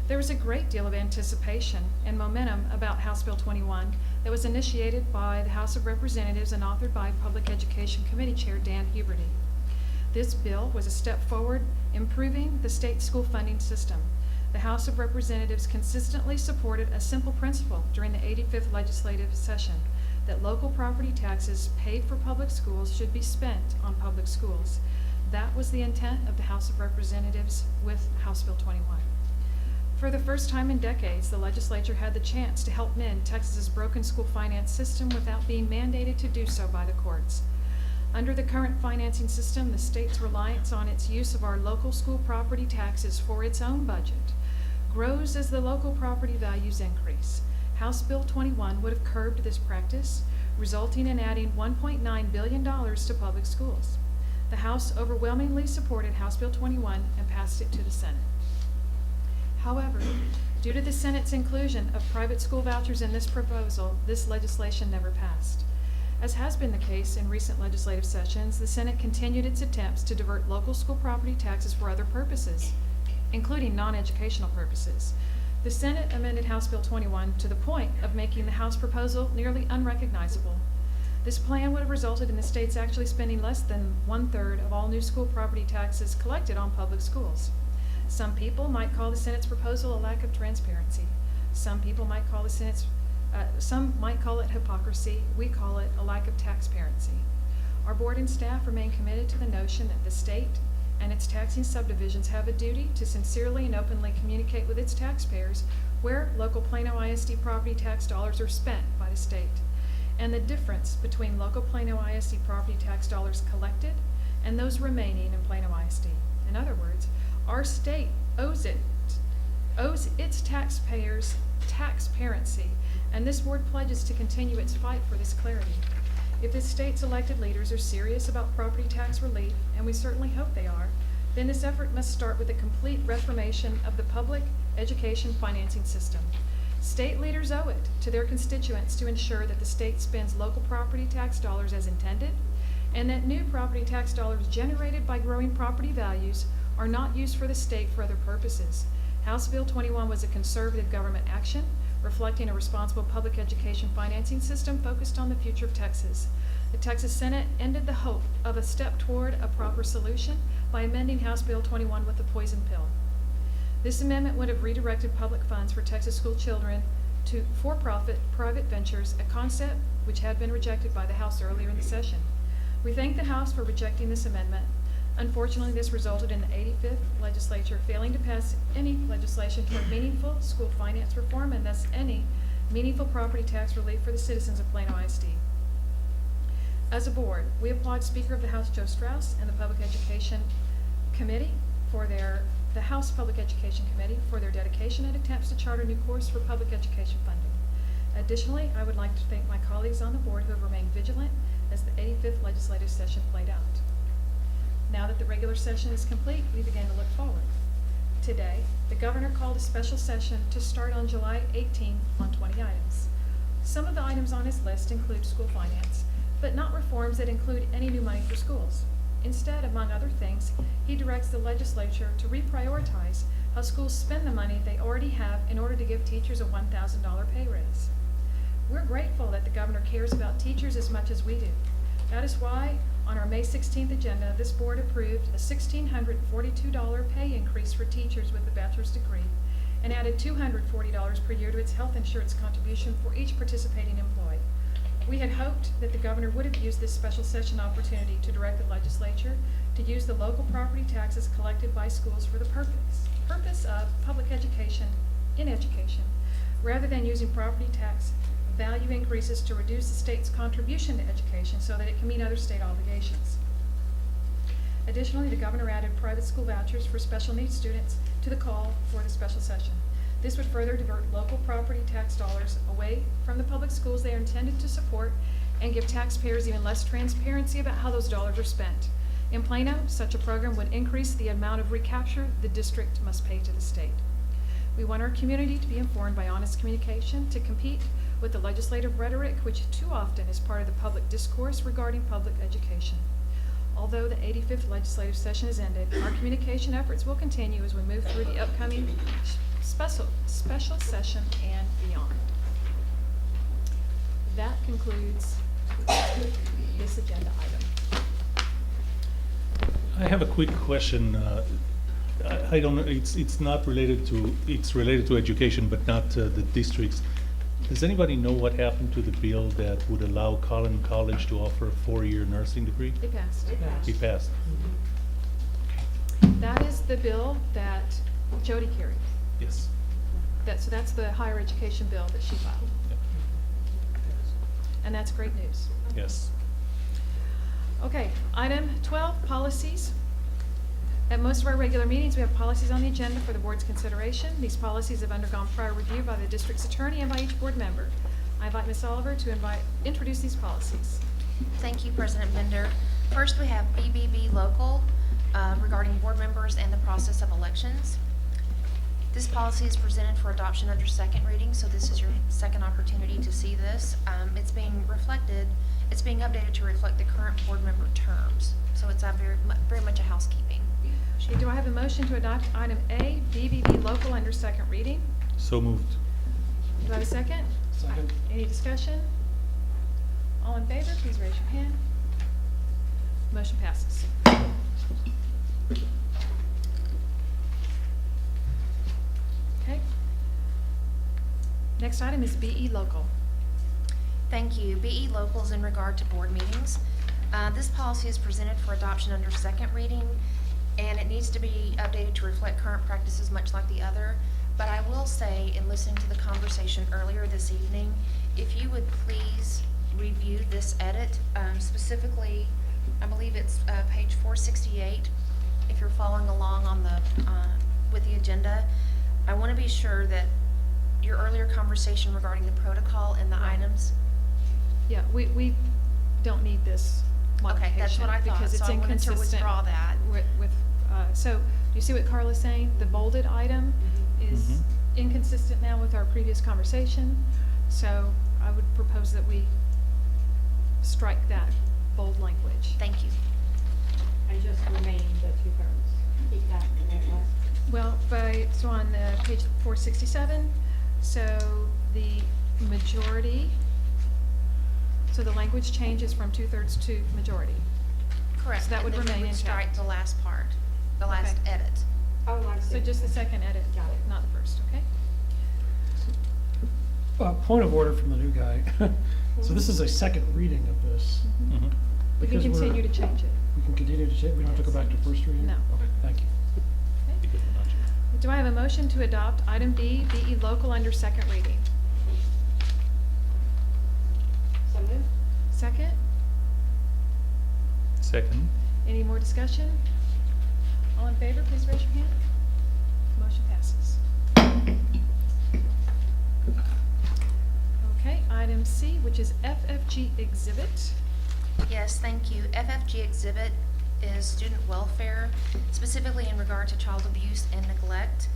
S1: There was a great deal of anticipation and momentum about House Bill 21 that was initiated by the House of Representatives and authored by Public Education Committee Chair Dan Huberty. This bill was a step forward improving the state school funding system. The House of Representatives consistently supported a simple principle during the 85th legislative session, that local property taxes paid for public schools should be spent on public schools. That was the intent of the House of Representatives with House Bill 21. For the first time in decades, the legislature had the chance to help mend Texas's broken school finance system without being mandated to do so by the courts. Under the current financing system, the state's reliance on its use of our local school property taxes for its own budget grows as the local property values increase. House Bill 21 would have curbed this practice, resulting in adding $1.9 billion to public schools. The House overwhelmingly supported House Bill 21 and passed it to the Senate. However, due to the Senate's inclusion of private school vouchers in this proposal, this legislation never passed. As has been the case in recent legislative sessions, the Senate continued its attempts to divert local school property taxes for other purposes, including non-educational purposes. The Senate amended House Bill 21 to the point of making the House proposal nearly unrecognizable. This plan would have resulted in the states actually spending less than 1/3 of all new school property taxes collected on public schools. Some people might call the Senate's proposal a lack of transparency. Some people might call some might call it hypocrisy. We call it a lack of taxparency. Our board and staff remain committed to the notion that the state and its taxing subdivisions have a duty to sincerely and openly communicate with its taxpayers where local Plano ISD property tax dollars are spent by the state, and the difference between local Plano ISD property tax dollars collected and those remaining in Plano ISD. In other words, our state owes its taxpayers taxparency, and this board pledges to continue its fight for this clarity. If the state's elected leaders are serious about property tax relief, and we certainly hope they are, then this effort must start with a complete reformation of the public education financing system. State leaders owe it to their constituents to ensure that the state spends local property tax dollars as intended, and that new property tax dollars generated by growing property values are not used for the state for other purposes. House Bill 21 was a conservative government action, reflecting a responsible public education financing system focused on the future of Texas. The Texas Senate ended the hope of a step toward a proper solution by amending House Bill 21 with a poison pill. This amendment would have redirected public funds for Texas school children to for-profit private ventures, a concept which had been rejected by the House earlier in the session. We thank the House for rejecting this amendment. Unfortunately, this resulted in the 85th legislature failing to pass any legislation toward meaningful school finance reform and thus any meaningful property tax relief for the citizens of Plano ISD. As a board, we applaud Speaker of the House Joe Straus and the Public Education Committee the House Public Education Committee for their dedication and attempts to chart a new course for public education funding. Additionally, I would like to thank my colleagues on the board who have remained vigilant as the 85th legislative session played out. Now that the regular session is complete, we begin to look forward. Today, the governor called a special session to start on July 18 on 20 items. Some of the items on his list include school finance, but not reforms that include any new money for schools. Instead, among other things, he directs the legislature to reprioritize how schools spend the money they already have in order to give teachers a $1,000 pay raise. We're grateful that the governor cares about teachers as much as we do. That is why, on our May 16th agenda, this board approved a $1,642 pay increase for teachers with a bachelor's degree and added $240 per year to its health insurance contribution for each participating employee. We had hoped that the governor would have used this special session opportunity to direct the legislature to use the local property taxes collected by schools for the purpose of public education in education, rather than using property tax value increases to reduce the state's contribution to education so that it can meet other state obligations. Additionally, the governor added private school vouchers for special needs students to the call for the special session. This would further divert local property tax dollars away from the public schools they are intended to support and give taxpayers even less transparency about how those dollars are spent. In Plano, such a program would increase the amount of recapture the district must pay to the state. We want our community to be informed by honest communication to compete with the legislative rhetoric which too often is part of the public discourse regarding public education. Although the 85th legislative session has ended, our communication efforts will continue as we move through the upcoming special session and beyond. That concludes this agenda item.
S4: I have a quick question. I don't know, it's not related to, it's related to education, but not the districts. Does anybody know what happened to the bill that would allow Collin College to offer a 4-year nursing degree?
S1: It passed.
S4: It passed.
S1: That is the bill that Jody carried.
S4: Yes.
S1: So that's the higher education bill that she filed.
S4: Yep.
S1: And that's great news.
S4: Yes.
S1: Okay, item 12, policies. At most of our regular meetings, we have policies on the agenda for the board's consideration. These policies have undergone prior review by the district's attorney and by each board member. I invite Ms. Oliver to introduce these policies.
S20: Thank you, President Bender. First, we have BBB local regarding board members and the process of elections. This policy is presented for adoption under second reading, so this is your second opportunity to see this. It's being updated to reflect the current board member terms. So it's very much a housekeeping.
S1: Okay, do I have a motion to adopt item A, BBB local under second reading?
S4: So moved.
S1: Do I have a second?
S2: Second.
S1: Any discussion? All in favor, please raise your hand. Motion passes. Okay. Next item is BE local.
S20: Thank you. BE local is in regard to board meetings. This policy is presented for adoption under second reading, and it needs to be updated to reflect current practices much like the other. But I will say, in listening to the conversation earlier this evening, if you would please review this edit, specifically, I believe it's page 468, if you're following along on the with the agenda. I want to be sure that your earlier conversation regarding the protocol and the items.
S1: Yeah, we don't need this modification.
S20: Okay, that's what I thought,
S1: because it's
S20: so I wanted to
S1: inconsistent
S20: withdraw that.
S1: So, do you see what Carla's saying? The bolded item is inconsistent now with our previous conversation. So, I would propose that we strike that bold language.
S20: Thank you.
S17: And just remain the 2/3. Keep that the way it was.
S1: Well, so on page 467, so the majority, so the language changes from 2/3 to majority.
S20: Correct.
S1: So that would
S20: And then
S1: remain
S20: we would strike
S1: intact.
S20: the last part, the last
S1: Okay.
S20: edit.
S17: Oh, I see.
S1: So just the second edit,
S17: Got it.
S1: not the first, okay?
S2: Point of order from the new guy. So this is a second reading of this.
S1: We can
S2: Because we're-
S1: continue to change it.
S2: We can continue to change, we don't have to go back to first reading?
S1: No.
S2: Okay, thank you.
S1: Okay. Do I have a motion to adopt item B, BE local under second reading?
S17: So moved.
S1: Second?
S4: Second.
S1: Any more discussion? All in favor, please raise your hand. Motion passes. Okay, item C, which is FFG exhibit.
S20: Yes, thank you. FFG exhibit is student welfare, specifically in regard to child abuse and neglect.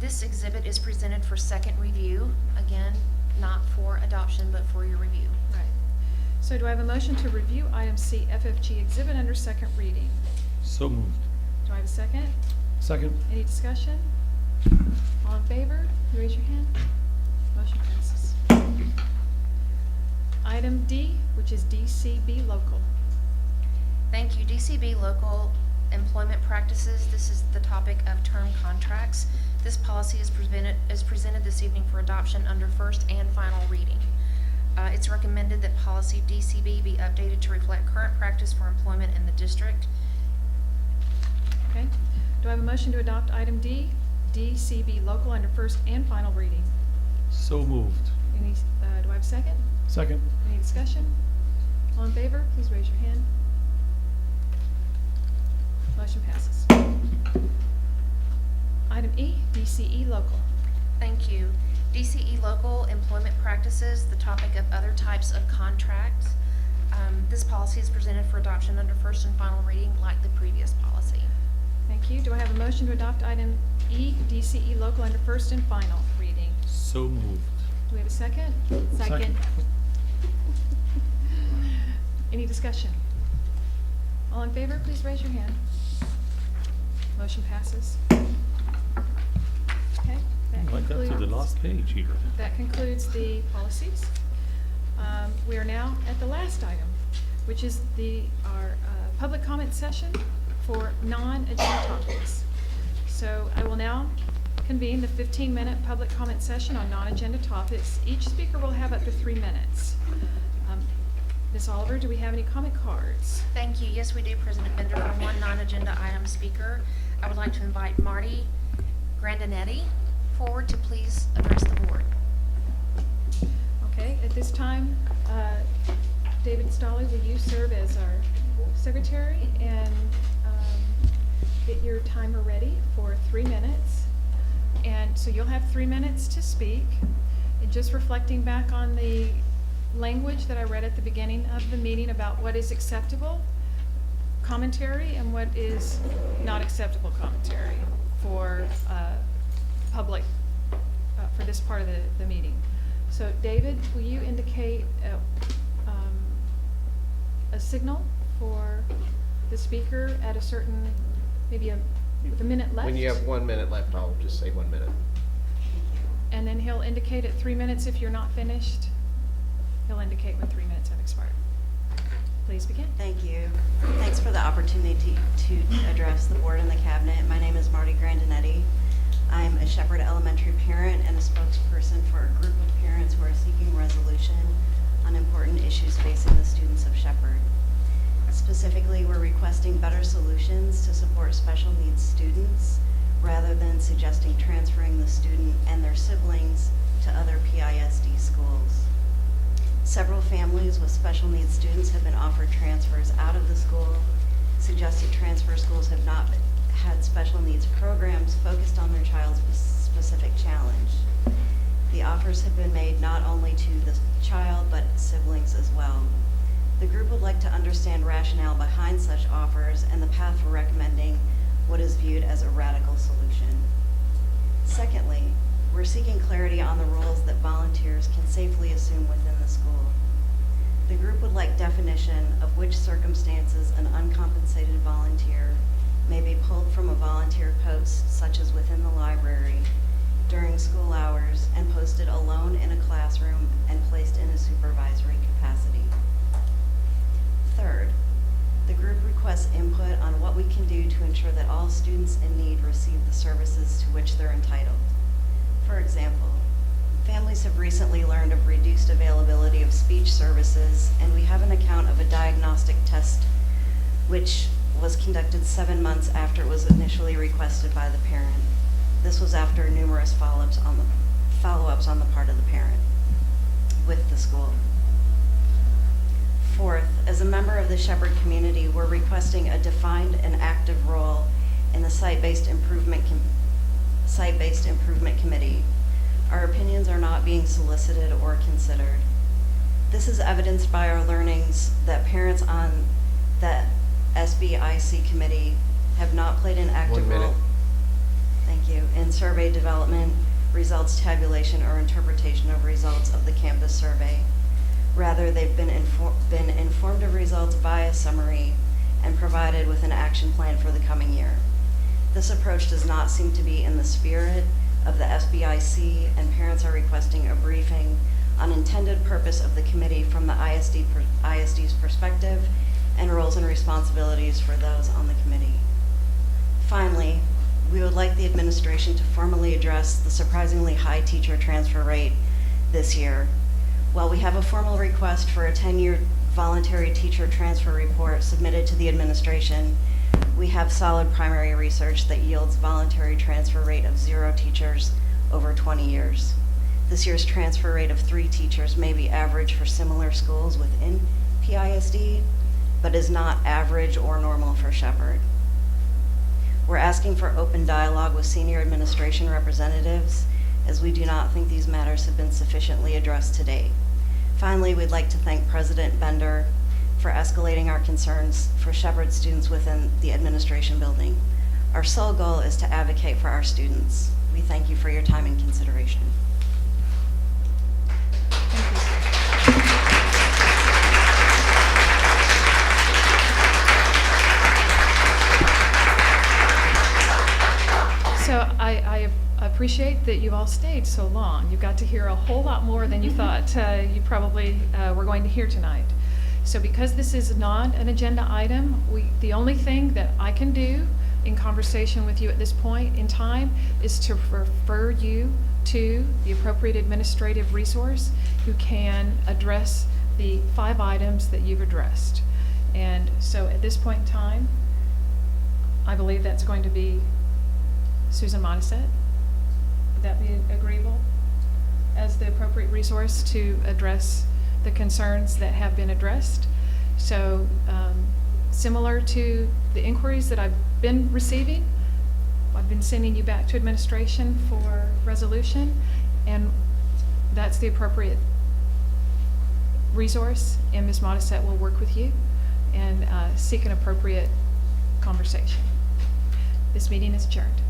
S20: This exhibit is presented for second review, again, not for adoption, but for your review.
S1: Right. So do I have a motion to review item C, FFG exhibit under second reading?
S4: So moved.
S1: Do I have a second?
S2: Second.
S1: Any discussion? All in favor, raise your hand. Motion passes. Item D, which is DCB local.
S20: Thank you. DCB local employment practices. This is the topic of term contracts. This policy is presented this evening for adoption under first and final reading. It's recommended that policy DCB be updated to reflect current practice for employment in the district.
S1: Okay. Do I have a motion to adopt item D, DCB local under first and final reading?
S4: So moved.
S1: Any Do I have a second?
S2: Second.
S1: Any discussion? All in favor, please raise your hand. Motion passes. Item E, DCE Local.
S20: Thank you. DCE Local Employment Practices, the topic of other types of contracts. This policy is presented for adoption under first and final reading like the previous policy.
S1: Thank you. Do I have a motion to adopt item E, DCE Local, under first and final reading?
S4: So moved.
S1: Do we have a second?
S2: Second.
S1: Any discussion? All in favor, please raise your hand. Motion passes. Okay. that
S4: I got to the
S1: concludes-
S4: last page here.
S1: That concludes the policies. We are now at the last item, which is our public comment session for non-agenda topics. So I will now convene the 15-minute public comment session on non-agenda topics. Each speaker will have up to 3 minutes. Ms. Oliver, do we have any comment cards?
S20: Thank you. Yes, we do, President Bender. For one non-agenda item speaker, I would like to invite Marty Grandinetti forward to please address the board.
S1: Okay, at this time, David Stolley, will you serve as our secretary and get your timer ready for 3 minutes? And so you'll have 3 minutes to speak. And just reflecting back on the language that I read at the beginning of the meeting about what is acceptable commentary and what is not acceptable commentary for public, for this part of the meeting. So David, will you indicate a signal for the speaker at a certain, maybe with a minute left?
S19: When you have 1 minute left, I'll just say 1 minute.
S1: And then he'll indicate at 3 minutes if you're not finished. He'll indicate when 3 minutes have expired. Please begin.
S9: Thank you. Thanks for the opportunity to address the board and the cabinet. My name is Marty Grandinetti. I'm a Shepherd Elementary parent and a spokesperson for a group of parents who are seeking resolution on important issues facing the students of Shepherd. Specifically, we're requesting better solutions to support special needs students rather than suggesting transferring the student and their siblings to other PISD schools. Several families with special needs students have been offered transfers out of the school. Suggested transfer schools have not had special needs programs focused on their child's specific challenge. The offers have been made not only to the child, but siblings as well. The group would like to understand rationale behind such offers and the path for recommending what is viewed as a radical solution. Secondly, we're seeking clarity on the roles that volunteers can safely assume within the school. The group would like definition of which circumstances an uncompensated volunteer may be pulled from a volunteer post, such as within the library, during school hours, and posted alone in a classroom and placed in a supervisory capacity. Third, the group requests input on what we can do to ensure that all students in need receive the services to which they're entitled. For example, families have recently learned of reduced availability of speech services, and we have an account of a diagnostic test which was conducted 7 months after it was initially requested by the parent. This was after numerous follow-ups on the part of the parent with the school. Fourth, as a member of the Shepherd community, we're requesting a defined and active role in the Site-Based Improvement Committee. Our opinions are not being solicited or considered. This is evidenced by our learnings that parents on the SBIC committee have not played an active
S19: 1 minute.
S9: role. Thank you. In survey development, results tabulation, or interpretation of results of the campus survey. Rather, they've been informed of results via summary and provided with an action plan for the coming year. This approach does not seem to be in the spirit of the SBIC, and parents are requesting a briefing on intended purpose of the committee from the ISD's perspective and roles and responsibilities for those on the committee. Finally, we would like the administration to formally address the surprisingly high teacher transfer rate this year. While we have a formal request for a 10-year voluntary teacher transfer report submitted to the administration, we have solid primary research that yields voluntary transfer rate of 0 teachers over 20 years. This year's transfer rate of 3 teachers may be average for similar schools within PISD, but is not average or normal for Shepherd. We're asking for open dialogue with senior administration representatives, as we do not think these matters have been sufficiently addressed to date. Finally, we'd like to thank President Bender for escalating our concerns for Shepherd students within the administration building. Our sole goal is to advocate for our students. We thank you for your time and consideration.
S1: So I appreciate that you all stayed so long. You got to hear a whole lot more than you thought you probably were going to hear tonight. So because this is not an agenda item, the only thing that I can do in conversation with you at this point in time is to refer you to the appropriate administrative resource who can address the 5 items that you've addressed. And so at this point in time, I believe that's going to be Susan Modisette. Would that be agreeable as the appropriate resource to address the concerns that have been addressed? So similar to the inquiries that I've been receiving, I've been sending you back to administration for resolution, and that's the appropriate resource, and Ms. Modisette will work with you and seek an appropriate conversation. This meeting is adjourned.